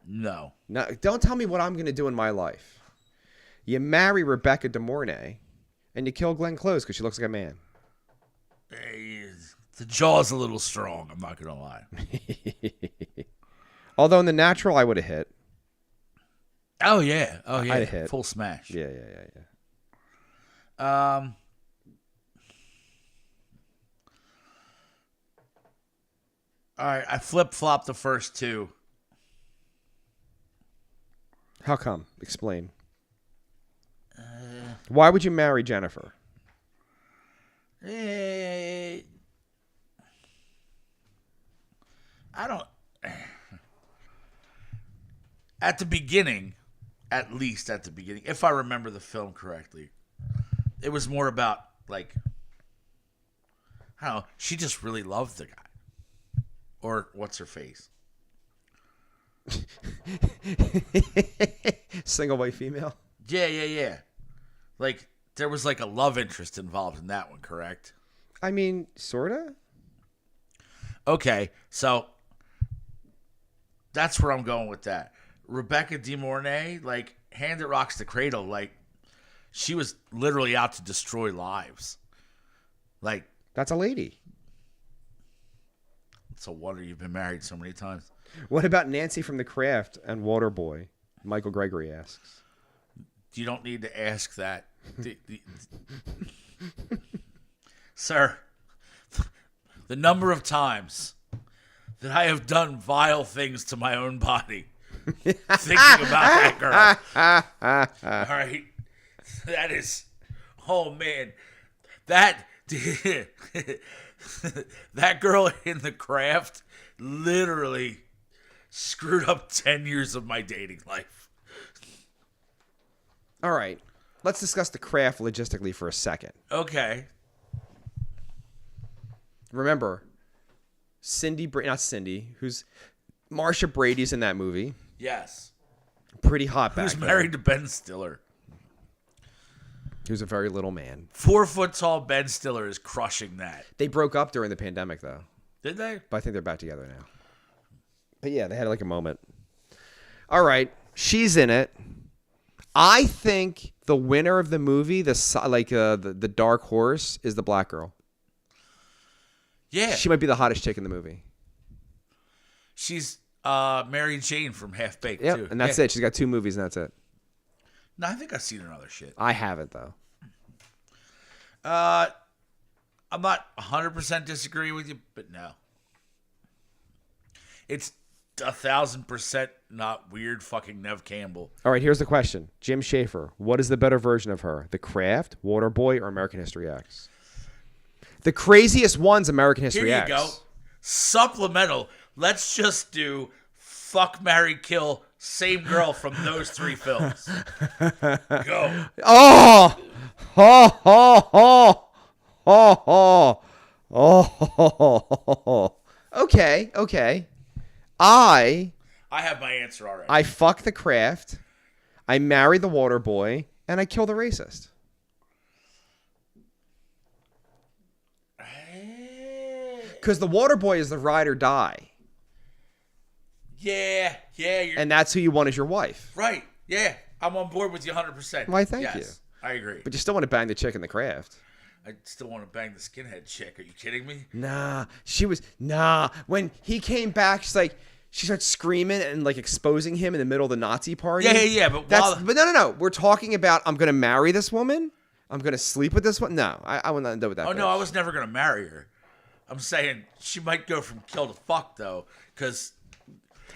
No. Now, don't tell me what I'm going to do in my life. You marry Rebecca De Mornay, and you kill Glenn Close because she looks like a man. The jaw's a little strong, I'm not going to lie. Although in the natural, I would have hit. Oh, yeah. I'd hit. Full smash. Yeah. All right, I flip-flopped the first two. How come? Explain. Why would you marry Jennifer? I don't... At the beginning, at least at the beginning, if I remember the film correctly, it was more about, like, I don't know, she just really loved the guy. Or what's her face? Single white female? Yeah. Like, there was like a love interest involved in that one, correct? I mean, sorta. Okay, so that's where I'm going with that. Rebecca De Mornay, like, Hand That Rocks the Cradle, like, she was literally out to destroy lives. Like, That's a lady. it's a wonder you've been married so many times. What about Nancy from The Craft and Waterboy? Michael Gregory asks. You don't need to ask that. Sir, the number of times that I have done vile things to my own body thinking about that girl. All right. That is, oh man, that girl in The Craft literally screwed up 10 years of my dating life. All right. Let's discuss The Craft logistically for a second. Okay. Remember, not Cindy, who's Marsha Brady's in that movie. Yes. Pretty hot back Who's then. married to Ben Stiller. He was a very little man. 4 foot tall Ben Stiller is crushing that. They broke up during the pandemic, though. Did they? But I think they're back together now. But yeah, they had like a moment. All right. She's in it. I think the winner of the movie, the dark horse, is the black girl. Yeah. She might be the hottest chick in the movie. She's Mary Jane from Half Baked, Yep, too. and that's it. She's got 2 movies, and that's it. No, I think I've seen her in other shit. I haven't, though. I'm not 100% disagreeing with you, but no. It's 1,000% not weird fucking Nev Campbell. All right, here's the question. Jim Schaefer, what is the better version of her? The Craft, Waterboy, or American History X? The craziest one's American History Here you X. go. Supplemental. Let's just do Fuck, Marry, Kill, same girl from those 3 films. Go. Oh! Oh! Oh! Oh! Oh! Oh! Okay. I have my answer already. I fuck the Craft, I marry the Waterboy, and I kill the racist. Because the Waterboy is the ride or die. Yeah. You're And that's who you want as your wife. right. Yeah, I'm on board with you 100%. Why, thank yes, you. I agree. But you still want to bang the chick in the Craft. I still want to bang the skinhead chick. Are you kidding me? Nah. When he came back, she starts screaming and like exposing him in the middle of the Nazi party. Yeah. But But no. We're talking about I'm going to marry this woman. I'm going to sleep with this one. No, I would not do with that. oh no, bitch. I was never gonna marry her. I'm saying she might go from kill to fuck though, because.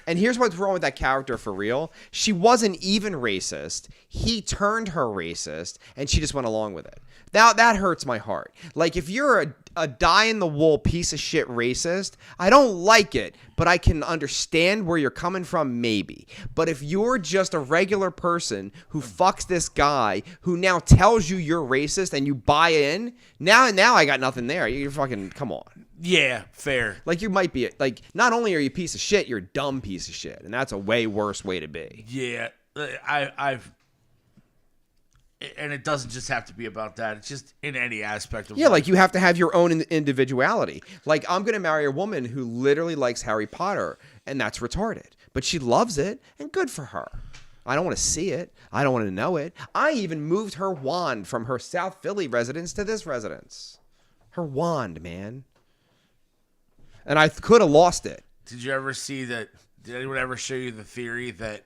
And here's what's wrong with that character for real. She wasn't even racist. He turned her racist, and she just went along with it. Now, that hurts my heart. Like, if you're a die-in-the-wool piece of shit racist, I don't like it, but I can understand where you're coming from, maybe. But if you're just a regular person who fucks this guy who now tells you you're racist and you buy in, now I got nothing there. You're fucking, come on. Yeah, fair. Like, you might be, like, not only are you a piece of shit, you're a dumb piece of shit. And that's a way worse way to be. Yeah, I've... And it doesn't just have to be about that. It's just in any aspect of life. Like, you have to have your own individuality. Like, I'm going to marry a woman who literally likes Harry Potter, and that's retarded. But she loves it, and good for her. I don't want to see it. I don't want to know it. I even moved her wand from her South Philly residence to this residence. Her wand, man. And I could have lost it. Did you ever see that? Did anyone ever show you the theory that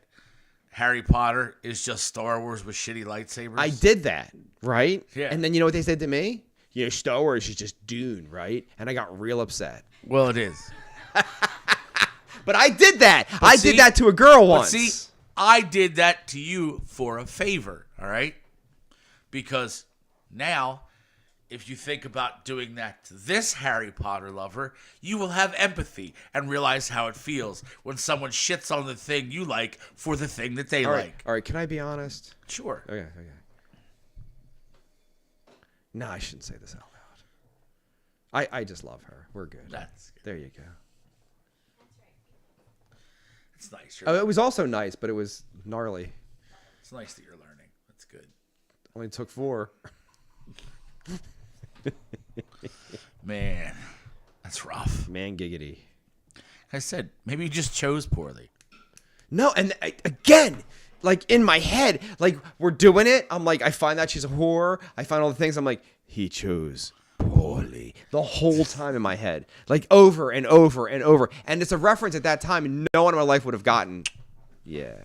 Harry Potter is just Star Wars with shitty lightsabers? I did that, right? Yeah. And then you know what they said to me? You know, Star Wars is just Dune, right? And I got real upset. Well, it is. But I did that. I did that to a girl once. See, I did that to you for a favor, all right? Because now, if you think about doing that to this Harry Potter lover, you will have empathy and realize how it feels when someone shits on the thing you like for the thing that they like. All right, can I be honest? Sure. Okay. No, I shouldn't say this out loud. I just love her. We're good. That's good. There you go. It's nice. It was also nice, but it was gnarly. It's nice that you're learning. That's good. Only took 4. Man, that's rough. Man giggity. I said, maybe you just chose poorly. No, and again, like in my head, like we're doing it. I'm like, I find that she's a whore. I find all the things. I'm like, he chose poorly the whole time in my head, like over and over and over. And it's a reference at that time no one in my life would have gotten. Yeah.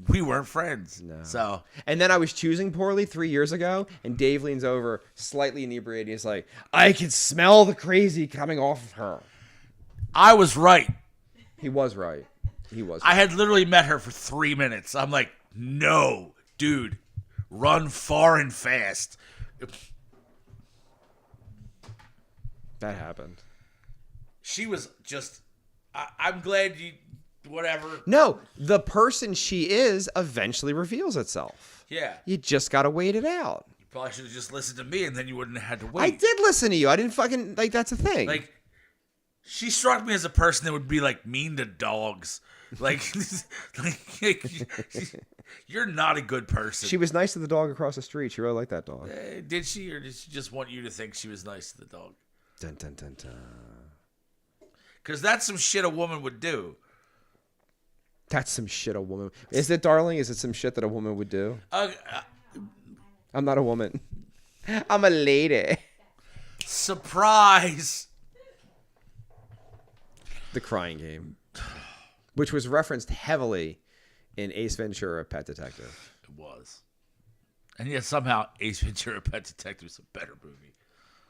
We weren't friends. No. So. And then I was choosing poorly 3 years ago, and Dave leans over, slightly inebriated. He's like, I can smell the crazy coming off of her. I was right. He was right. He was. I had literally met her for 3 minutes. I'm like, no, dude, run far and fast. That happened. She was just, I'm glad you, whatever. No, the person she is eventually reveals itself. Yeah. You just got to wait it out. You probably should have just listened to me and then you wouldn't have had to wait. I did listen to you. I didn't fucking, like, that's the thing. Like, she struck me as a person that would be, like, mean to dogs. Like, you're not a good person. She was nice to the dog across the street. She really liked that dog. Did she, or did she just want you to think she was nice to the dog? Dun, dun, dun, dun. Because that's some shit a woman would do. That's some shit a woman. Is it, darling? Is it some shit that a woman would do? I'm not a woman. I'm a lady. Surprise. The Crying Game, which was referenced heavily in Ace Ventura: Pet Detective. It was. And yet somehow Ace Ventura: Pet Detective is a better movie.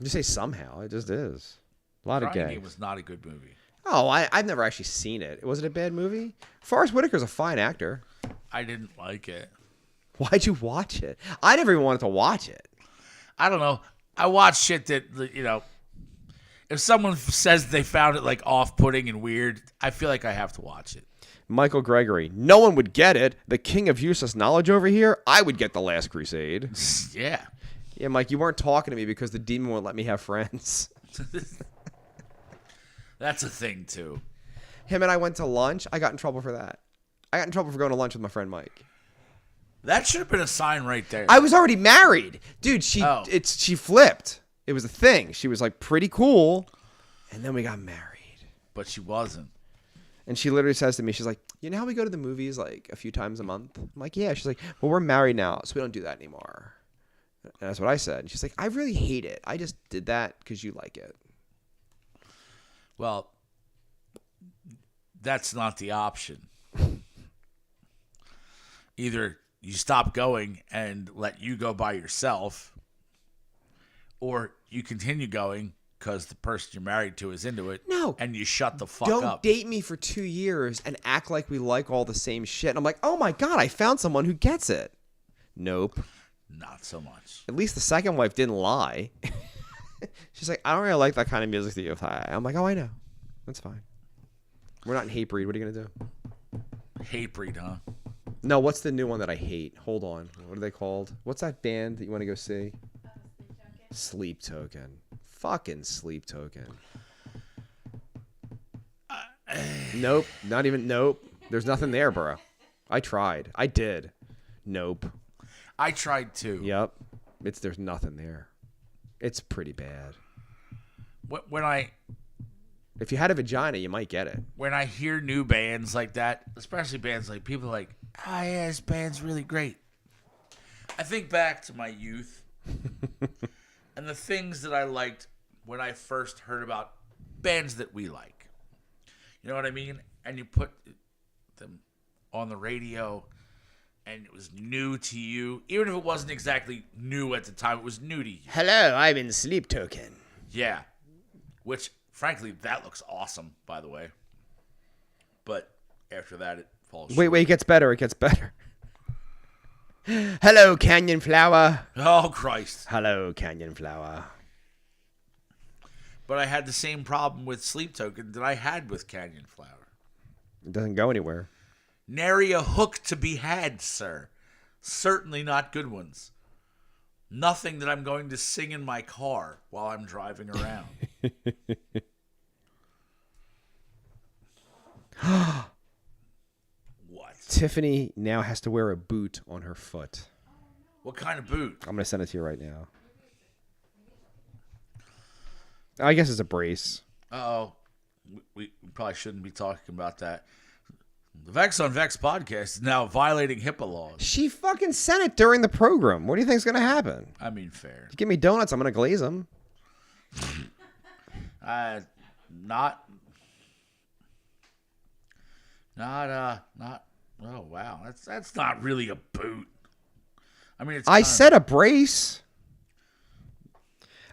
You say somehow. It just is. A lot of Crying gags. Game was not a good movie. Oh, I've never actually seen it. Was it a bad movie? Forrest Whitaker's a fine actor. I didn't like it. Why'd you watch it? I never even wanted to watch it. I don't know. I watch shit that, you know, if someone says they found it, like, off-putting and weird, I feel like I have to watch it. Michael Gregory. No one would get it. The king of useless knowledge over here. I would get The Last Crusade. Yeah. Yeah, Mike, you weren't talking to me because the demon won't let me have friends. That's a thing, too. Him and I went to lunch. I got in trouble for that. I got in trouble for going to lunch with my friend Mike. That should have been a sign right there. I was already married. Dude, she flipped. It was a thing. She was like pretty cool. And then we got married. But she wasn't. And she literally says to me, she's like, you know how we go to the movies like a few times a month? I'm like, yeah. She's like, well, we're married now, so we don't do that anymore. And that's what I said. And she's like, I really hate it. I just did that because you like it. Well, that's not the option. Either you stop going and let you go by yourself, or you continue going because the person you're married to is into it. No. And you shut the fuck Don't up. date me for 2 years and act like we like all the same shit. And I'm like, oh my God, I found someone who gets it. Nope. Not so much. At least the second wife didn't lie. She's like, I don't really like that kind of music that you play. I'm like, oh, I know. That's fine. We're not in hate breed. What are you going to do? Hate breed, huh? No, what's the new one that I hate? Hold on. What are they called? What's that band that you want to go see? Sleep Token. Fucking Sleep Token. Nope. Not even. Nope. There's nothing there, bro. I tried. I did. Nope. I tried too. Yep. There's nothing there. It's pretty bad. If you had a vagina, you might get it. When I hear new bands like that, especially bands like people are like, yeah, this band's really great. I think back to my youth and the things that I liked when I first heard about bands that we like. You know what I mean? And you put them on the radio and it was new to you. Even if it wasn't exactly new at the time, it was new to you. Hello, I'm in Sleep Token. Yeah. Which, frankly, that looks awesome, by the way. But after that, it falls short. Wait, it gets better. It gets better. Hello, Canyon Flower. Oh, Christ. Hello, Canyon Flower. But I had the same problem with Sleep Token that I had with Canyon Flower. It doesn't go anywhere. Nary a hook to be had, sir. Certainly not good ones. Nothing that I'm going to sing in my car while I'm driving around. What? Tiffany now has to wear a boot on her foot. What kind of boot? I'm going to send it to you right now. I guess it's a brace. Uh-oh. We probably shouldn't be talking about that. The Vex on Vex podcast is now violating HIPAA laws. She fucking sent it during the program. What do you think's going to happen? I mean, fair. You give me donuts, I'm going to glaze them. Oh, wow. That's not really a boot. I mean, I said a brace.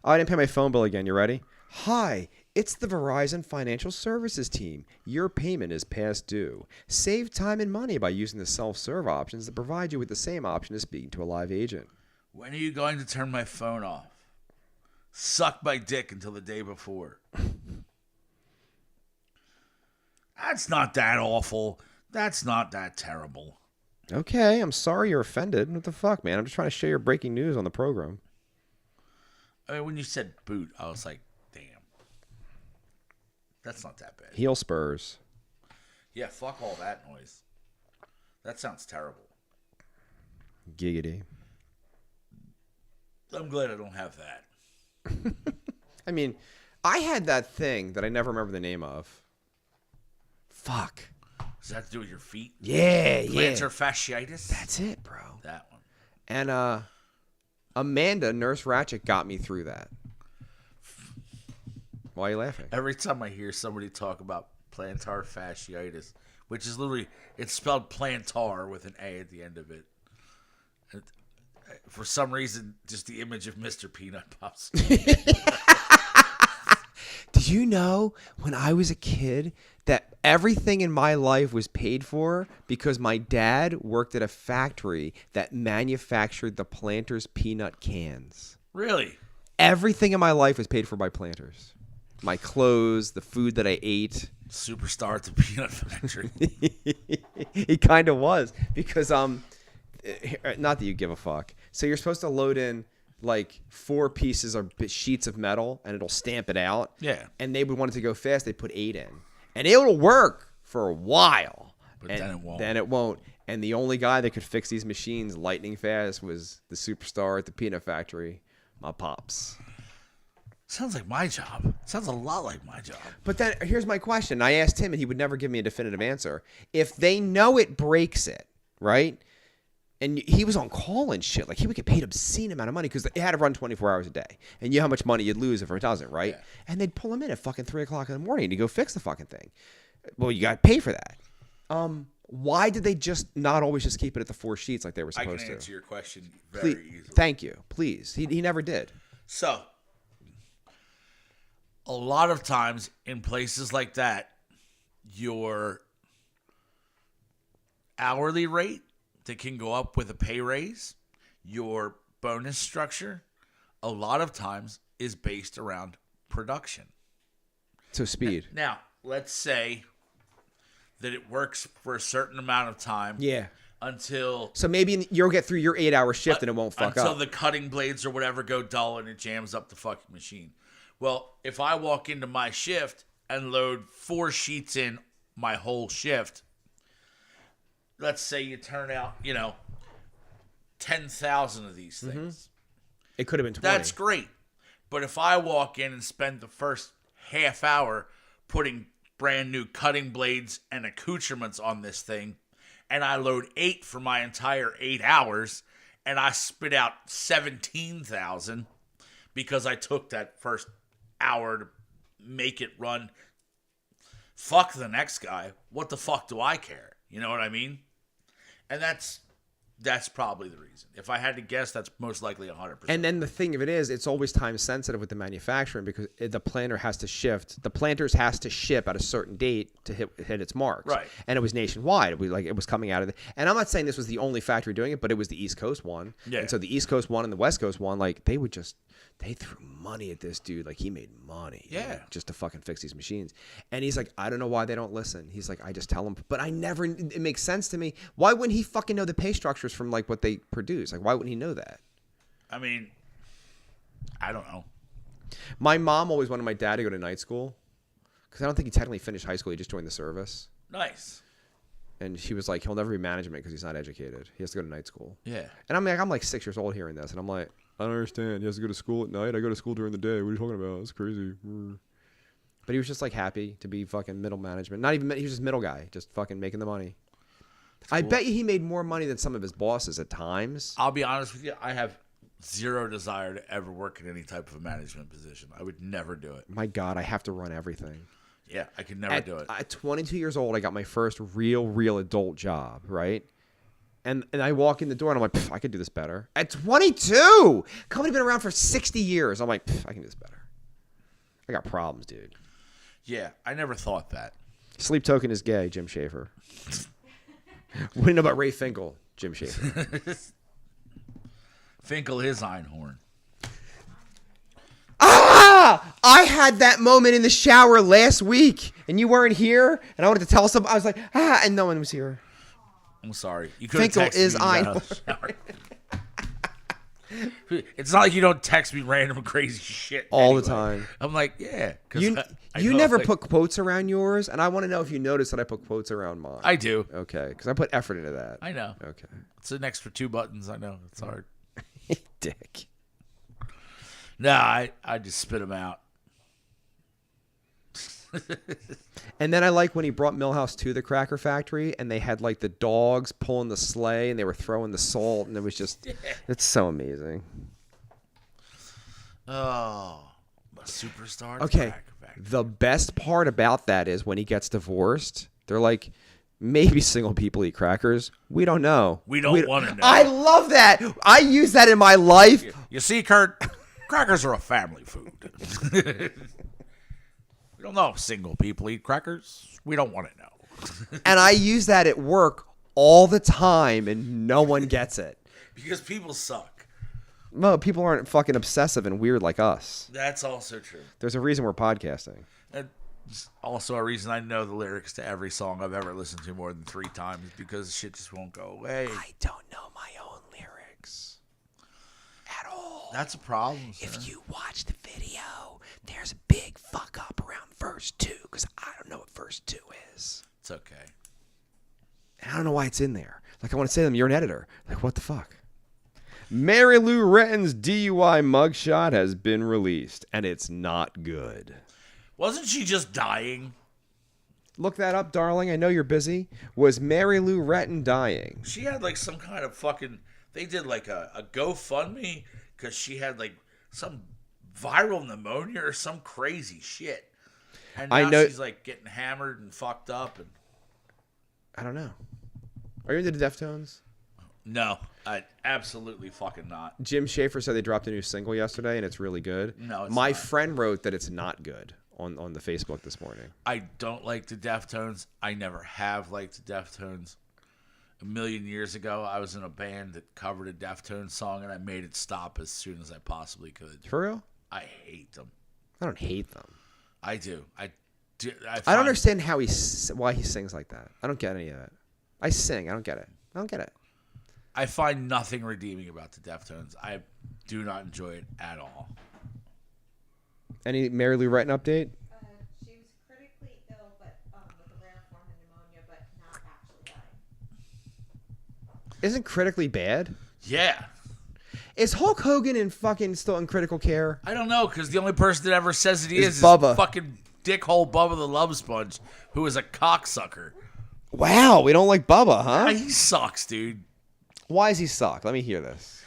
Oh, I didn't pay my phone bill again. You ready? Hi, it's the Verizon Financial Services team. Your payment is past due. Save time and money by using the self-serve options that provide you with the same option as speaking to a live agent. When are you going to turn my phone off? Suck my dick until the day before. That's not that awful. That's not that terrible. Okay, I'm sorry you're offended. What the fuck, man? I'm just trying to share your breaking news on the program. I mean, when you said boot, I was like, damn. That's not that bad. Heel spurs. Yeah, fuck all that noise. That sounds terrible. Giggity. I'm glad I don't have that. I mean, I had that thing that I never remember the name of. Fuck. Does that have to do with your feet? Yeah. Plantar fasciitis? That's it, bro. That one. And Amanda, Nurse Ratchet, got me through that. Why are you laughing? Every time I hear somebody talk about plantar fasciitis, which is literally, it's spelled plantar with an A at the end of it. And for some reason, just the image of Mr. Peanut pops. Did you know when I was a kid that everything in my life was paid for because my dad worked at a factory that manufactured the Planters peanut cans? Really? Everything in my life was paid for by Planters. My clothes, the food that I ate. Superstar at the peanut factory. He kind of was because not that you give a fuck. So you're supposed to load in like 4 pieces or sheets of metal and it'll stamp it out. Yeah. And they would want it to go fast. They put 8 in. And it'll work for a while. But then it won't. Then it won't. And the only guy that could fix these machines lightning fast was the superstar at the peanut factory, my pops. Sounds like my job. Sounds a lot like my job. But then here's my question. I asked him and he would never give me a definitive answer. If they know it breaks it, right? And he was on call and shit. Like, he would get paid obscene amount of money because it had to run 24 hours a day. And you know how much money you'd lose if it doesn't, right? Yeah. And they'd pull him in at fucking 3 o'clock in the morning to go fix the fucking thing. Well, you got to pay for that. Why did they just not always just keep it at the 4 sheets like they were supposed to? I can answer your question very easily. Thank you. Please. He never did. So, a lot of times in places like that, your hourly rate that can go up with a pay raise, your bonus structure, a lot of times is based around production. So speed. Now, let's say that it works for a certain amount of time. Yeah. Until So maybe you'll get through your 8-hour shift and it won't fuck until up. the cutting blades or whatever go dull and it jams up the fucking machine. Well, if I walk into my shift and load 4 sheets in my whole shift, let's say you turn out, 10,000 of these things. It could have been 20. That's great. But if I walk in and spend the first half hour putting brand new cutting blades and accoutrements on this thing, and I load 8 for my entire 8 hours, and I spit out 17,000 because I took that first hour to make it run. Fuck the next guy. What the fuck do I care? You know what I mean? And that's probably the reason. If I had to guess, that's most likely 100%. And then the thing of it is, it's always time sensitive with the manufacturing because the planter has to shift. The planters has to ship at a certain date to hit its marks. Right. And it was nationwide. It was coming out of and I'm not saying this was the only factory doing it, but it was the East Coast one. Yeah. And so the East Coast one and the West Coast one, they threw money at this dude. Like, he made money. Yeah. Just to fucking fix these machines. And he's like, I don't know why they don't listen. He's like, I just tell them. But it makes sense to me. Why wouldn't he fucking know the pay structures from like what they produce? Like, why wouldn't he know that? I mean, I don't know. My mom always wanted my dad to go to night school because I don't think he technically finished high school. He just joined the service. Nice. And she was like, he'll never be management because he's not educated. He has to go to night school. Yeah. And I'm like 6 years old hearing this. And I'm like, I don't understand. He has to go to school at night. I go to school during the day. What are you talking about? It's crazy. But he was just like happy to be fucking middle management. Not even, he was just middle guy, just fucking making the money. I bet you he made more money than some of his bosses at times. I'll be honest with you. I have zero desire to ever work in any type of a management position. I would never do it. My God, I have to run everything. Yeah, I could never do it. At 22 years old, I got my first real adult job, right? And I walk in the door and I'm like, I could do this better. At 22! Company been around for 60 years. I'm like, I can do this better. I got problems, dude. Yeah, I never thought that. Sleep Token is gay, Jim Schaefer. What do you know about Ray Finkel, Jim Schaefer? Finkel is Einhorn. Ah! I had that moment in the shower last week, and you weren't here, and I wanted to tell somebody. I was like, and no one was here. I'm sorry. You could have Finkel texted is me when you got out of the shower. It's not like you don't text me random crazy shit All the anyway. time. I'm like, yeah. 'Cause You I you know, never like, put quotes around yours, and I want to know if you noticed that I put quotes around mine. I do. Okay, because I put effort into that. I know. Okay. It's an extra 2 buttons. I know. It's hard. Dick. Nah, I just spit them out. And then I like when he brought Millhouse to the Cracker Factory, and they had like the dogs pulling the sleigh, and they were throwing the salt, and it was just, it's so amazing. Oh, a superstar. at the Okay, Cracker Factory. the best part about that is when he gets divorced, they're like, maybe single people eat crackers. We don't know. We don't wanna know. I love that. I use that in my life. You see, Kurt, crackers are a family food. We don't know if single people eat crackers. We don't want to know. And I use that at work all the time, and no one gets it. Because people suck. No, people aren't fucking obsessive and weird like us. That's also true. There's a reason we're podcasting. That's also a reason I know the lyrics to every song I've ever listened to more than 3 times because shit just won't go away. I don't know my own lyrics at all. That's a problem, sir. If you watch the video, there's a big fuck up around verse 2 because I don't know what verse 2 is. It's okay. And I don't know why it's in there. Like, I want to say to them, you're an editor. Like, what the fuck? Mary Lou Retton's DUI mugshot has been released, and it's not good. Wasn't she just dying? Look that up, darling. I know you're busy. Was Mary Lou Retton dying? She had like some kind of fucking. They did like a GoFundMe because she had like some viral pneumonia or some crazy shit. And now I know- she's like getting hammered and fucked up. And I don't know. Are you into the Deftones? No, I absolutely fucking not. Jim Schaefer said they dropped a new single yesterday, and it's really good. No, it's My not. friend wrote that it's not good on the Facebook this morning. I don't like the Deftones. I never have liked the Deftones. A million years ago, I was in a band that covered a Deftones song, and I made it stop as soon as I possibly could. For real? I hate them. I don't hate them. I do. I I don't understand why he sings like that. I don't get any of it. I sing. I don't get it. I don't get it. I find nothing redeeming about the Deftones. I do not enjoy it at all. Any Mary Lou Retton update? She was critically ill, but with a rare form of pneumonia, but not actually dying. Isn't critically bad? Yeah. Is Hulk Hogan still in critical care? I don't know, because the only person that ever says that he is Bubba. fucking dickhole Bubba the Love Sponge, who is a cocksucker. Wow, we don't like Bubba, huh? He sucks, dude. Why does he suck? Let me hear this.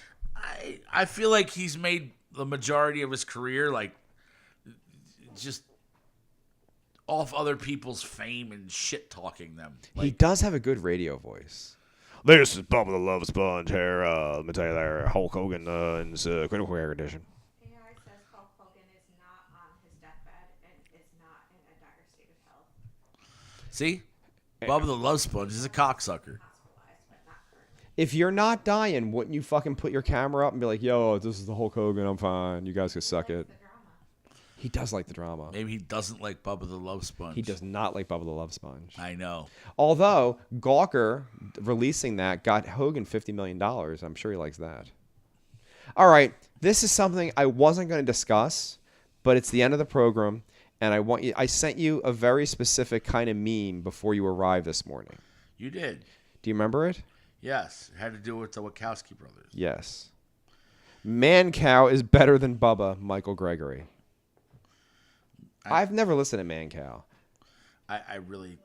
I feel like he's made the majority of his career like just off other people's fame and shit talking them. He does have a good radio voice. This is Bubba the Love Sponge here. Let me tell you there, Hulk Hogan in his critical care edition. AI says Hulk Hogan is not on his deathbed and is not in a dire state of health. See? Bubba the Love Sponge is a cocksucker. Hospitalized, but not currently. If you're not dying, wouldn't you fucking put your camera up and be like, yo, this is the Hulk Hogan, I'm fine. You guys can suck it. The drama. He does like the drama. Maybe he doesn't like Bubba the Love Sponge. He does not like Bubba the Love Sponge. I know. Although, Gawker releasing that got Hogan $50 million. I'm sure he likes that. All right. This is something I wasn't going to discuss, but it's the end of the program, and I sent you a very specific kind of meme before you arrived this morning. You did. Do you remember it? Yes. It had to do with the Wachowski brothers. Yes. Man-Cow is better than Bubba, Michael Gregory. I've never listened to Man-Cow. I really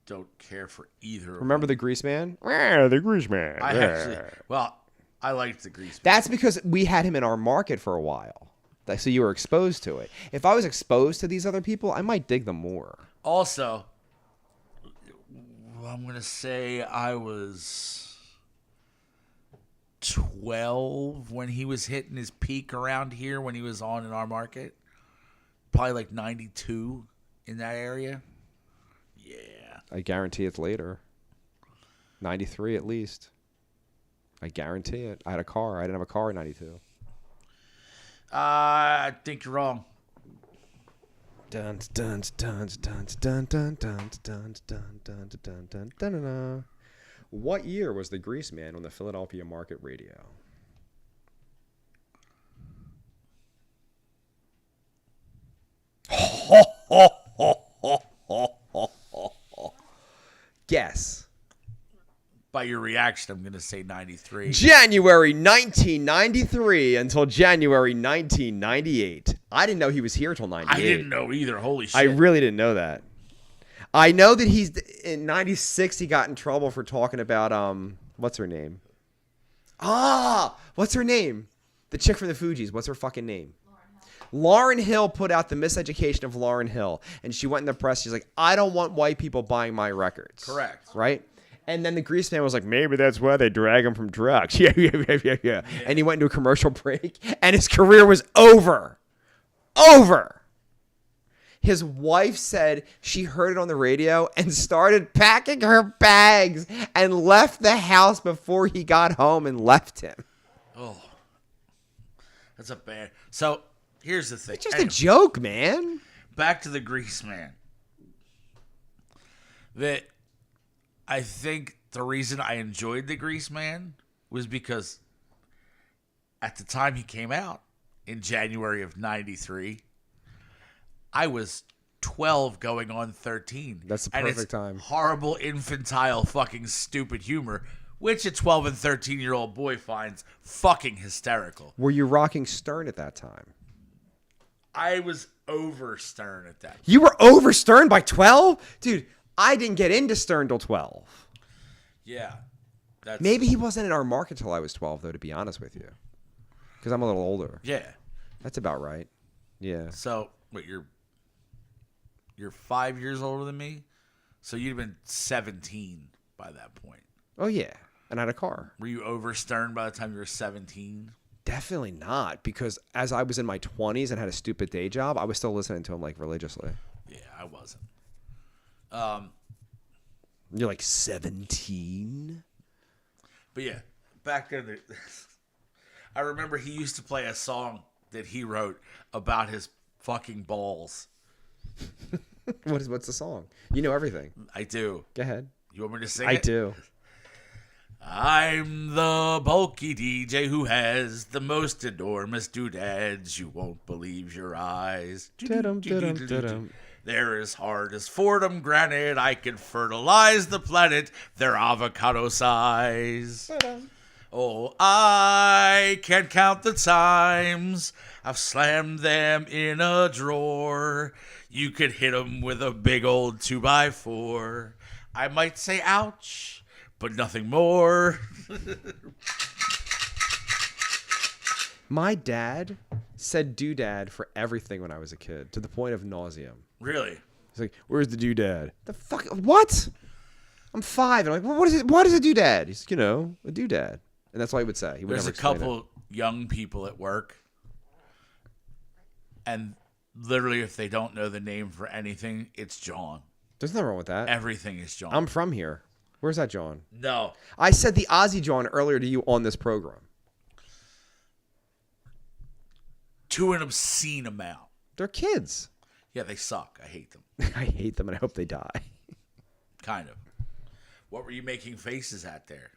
don't care for either of Remember them. the Grease Man? Yeah, the Grease Man. I liked the Grease. That's because we had him in our market for a while. So you were exposed to it. If I was exposed to these other people, I might dig them more. Also, I'm going to say I was 12 when he was hitting his peak around here when he was on in our market. Probably like 92 in that area. Yeah. I guarantee it's later. 93 at least. I guarantee it. I had a car. I didn't have a car in 92. I think you're wrong. Dun dun dun dun dun dun dun dun dun dun dun dun dun. What year was the Grease Man on the Philadelphia Market Radio? Guess. By your reaction, I'm going to say 93. January 1993 until January 1998. I didn't know he was here till 98. I didn't know either. Holy shit. I really didn't know that. I know that he's in 96 he got in trouble for talking about what's her name? What's her name? The chick from the Fugees. What's her fucking name? Lauryn Hill put out The Miseducation of Lauryn Hill, and she went in the press. She's like, I don't want white people buying my records. Correct. Right? And then the Grease Man was like, maybe that's why they drag him from drugs. Yeah. And he went into a commercial break, and his career was over. Over. His wife said she heard it on the radio and started packing her bags and left the house before he got home and left him. Oh. That's a bad. So, here's the thing. It's just a joke, man. Back to the Grease Man. That I think the reason I enjoyed the Grease Man was because at the time he came out in January of 93, I was 12 going on 13. That's the And perfect it's time. Horrible, infantile, fucking stupid humor, which a 12 and 13-year-old boy finds fucking hysterical. Were you rocking Stern at that time? I was over Stern at that point. You were over Stern by 12? Dude, I didn't get into Stern till 12. Yeah. That's, Maybe he wasn't in our market till I was 12, though, to be honest with you. Because I'm a little older. Yeah. That's about right. Yeah. So, wait, you're 5 years older than me? So you'd have been 17 by that point. Oh, yeah. and I had a car. Were you over Stern by the time you were 17? Definitely not, because as I was in my 20s and had a stupid day job, I was still listening to him like religiously. Yeah, I wasn't. You're like 17? But yeah, back then, I remember he used to play a song that he wrote about his fucking balls. What's the song? You know everything. I do. Go ahead. You want me to sing I it? do. I'm the bulky DJ who has the most enormous doodads. You won't believe your eyes. They're as hard as Fordham granite. I can fertilize the planet. They're avocado size. Oh, I can't count the times I've slammed them in a drawer. You could hit them with a big old 2x4. I might say ouch, but nothing more. My dad said doodad for everything when I was a kid, to the point of nauseum. Really? He's like, "Where's the doodad?" The fuck? What? I'm 5, and I'm like, "What is it? What is a doodad?" He's, a doodad, and that's what he would say. He would There's never a explain couple young people at work, and literally, if they don't know the name for anything, it's John. There's nothing wrong with that. Everything is John. I'm from here. Where's that John? No. I said the Aussie John earlier to you on this program. To an obscene amount. They're kids. Yeah, they suck. I hate them. I hate them, and I hope they die. Kind of. What were you making faces at there?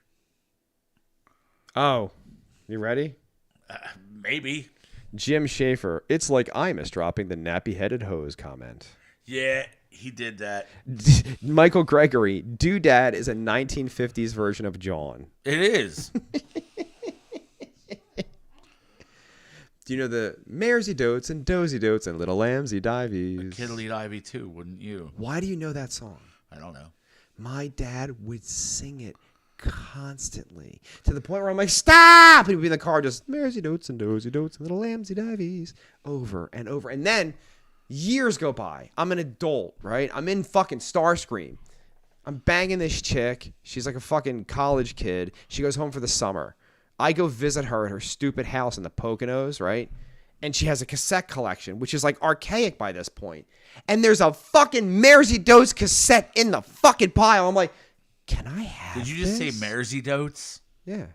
Oh, you ready? Maybe. Jim Schaefer. It's like Imus dropping the nappy-headed hose comment. Yeah, he did that. Michael Gregory. Doodad is a 1950s version of John. It is. Do you know the maresy dotes and dozy dotes and little lambsy divies? Kid'll eat Ivy too, wouldn't you? Why do you know that song? I don't know. My dad would sing it constantly to the point where I'm like, stop! He'd be in the car just, maresy dotes and dozy dotes and little lambsy divies, over and over. And then years go by. I'm an adult, right? I'm in fucking Starscream. I'm banging this chick. She's like a fucking college kid. She goes home for the summer. I go visit her at her stupid house in the Poconos, right? And she has a cassette collection, which is like archaic by this point. And there's a fucking Maresy Dotes cassette in the fucking pile. I'm like, can I have Did you just this? say Maresy Dotes? Yeah.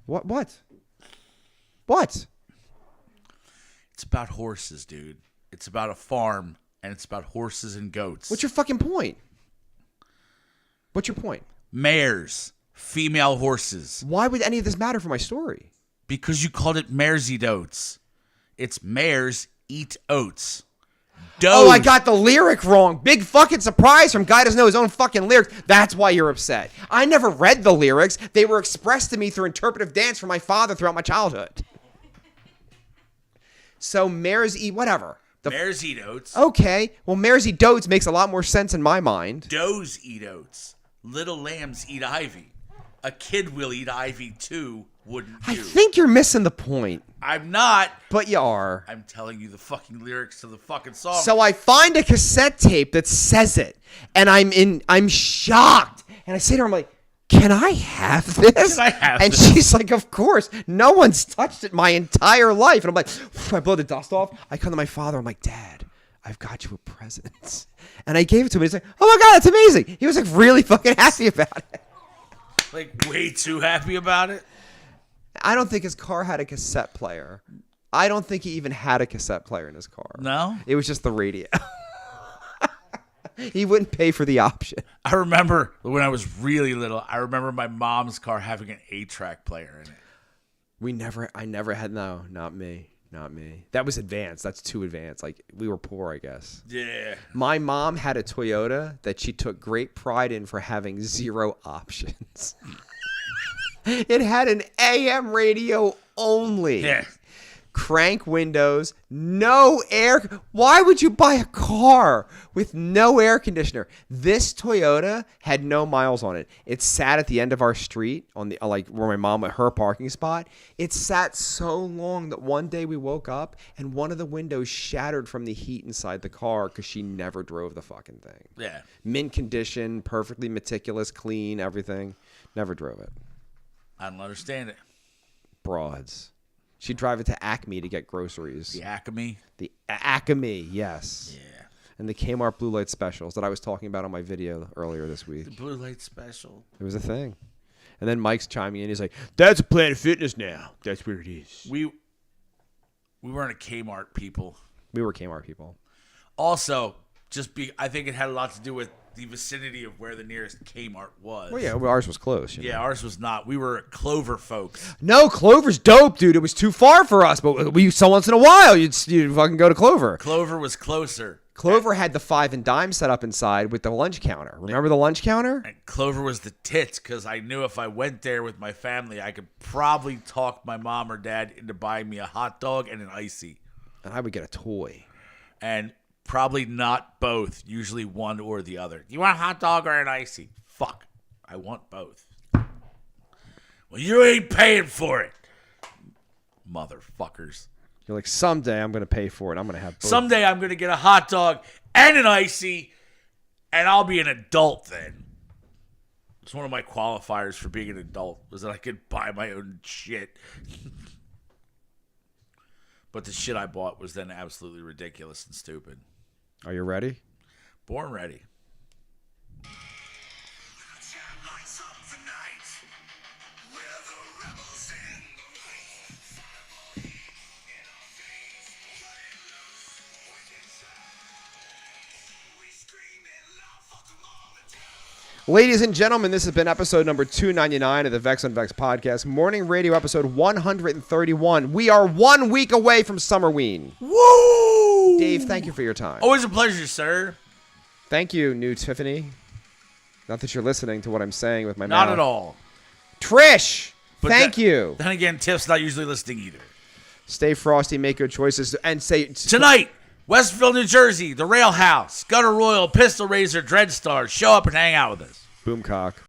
What? It's about horses, dude. It's about a farm, and it's about horses and goats. What's your fucking point? What's your point? Mares. Female horses. Why would any of this matter for my story? Because you called it Maresy Dotes. It's mares eat oats. Does. Oh, I got the lyric wrong. Big fucking surprise from guy doesn't know his own fucking lyrics. That's why you're upset. I never read the lyrics. They were expressed to me through interpretive dance from my father throughout my childhood. So mares eat whatever. Mares eat oats. Okay. Well, mares eat dotes makes a lot more sense in my mind. Does eat oats. Little lambs eat ivy. A kid will eat ivy too, wouldn't you? I think you're missing the point. I'm not. But you are. I'm telling you the fucking lyrics to the fucking song. So I find a cassette tape that says it, and I'm shocked. And I say to her, I'm like, can I have this? Can I have and this? she's like, of course. No one's touched it my entire life. And I'm like, I blow the dust off. I come to my father. I'm like, Dad, I've got you a present. And I gave it to him. He's like, oh my God, that's amazing. He was like really fucking happy about it. Like way too happy about it? I don't think his car had a cassette player. I don't think he even had a cassette player in his car. No? It was just the radio. He wouldn't pay for the option. I remember when I was really little, I remember my mom's car having an 8-track player in it. I never had, no, not me. That was advanced. That's too advanced. Like, we were poor, I guess. Yeah. My mom had a Toyota that she took great pride in for having 0 options. It had an AM radio only. Yeah. crank windows, no air. Why would you buy a car with no air conditioner? This Toyota had no miles on it. It sat at the end of our street on the like where my mom at her parking spot. It sat so long that one day we woke up and one of the windows shattered from the heat inside the car because she never drove the fucking thing. Yeah. Mint condition, perfectly meticulous, clean, everything. Never drove it. I don't understand it. Broads. She'd drive it to Acme to get groceries. The Acme. The Acme, yes. Yeah. And the Kmart blue light specials that I was talking about on my video earlier this week. The blue light special. It was a thing. And then Mike's chiming in. He's like, that's a Planet Fitness now. That's where it is. We weren't a Kmart people. We were Kmart people. Also, I think it had a lot to do with the vicinity of where the nearest Kmart was. Well, yeah, ours was close. You know? Yeah, ours was not. We were Clover folks. No, Clover's dope, dude. It was too far for us, but we so once in a while you'd fucking go to Clover. Clover was closer. Clover had the 5 and dime set up inside with the lunch counter. Remember the lunch counter? And Clover was the tits because I knew if I went there with my family, I could probably talk my mom or dad into buying me a hot dog and an icy. And I would get a toy. And probably not both, usually one or the other. You want a hot dog or an icy? Fuck. I want both. Well, you ain't paying for it. Motherfuckers. You're like, someday I'm going to pay for it. I'm going to have both. Someday I'm going to get a hot dog and an icy, and I'll be an adult then. It's one of my qualifiers for being an adult, was that I could buy my own shit. But the shit I bought was then absolutely ridiculous and stupid. Are you ready? Born ready. Ladies and gentlemen, this has been episode number 299 of the Vex on Vex podcast, morning radio episode 131. We are 1 week away from Summerween. Woo! Dave, thank you for your time. Always a pleasure, sir. Thank you, new Tiffany. Not that you're listening to what I'm saying with my mouth. Not at all. Trish, But thank you. Then again, Tiff's not usually listening either. Stay frosty, make good choices, and say... Tonight, Westville, New Jersey, the Rail House, Gutter Royal, Pistol Razor, Dreadstar. Show up and hang out with us. Boomcock.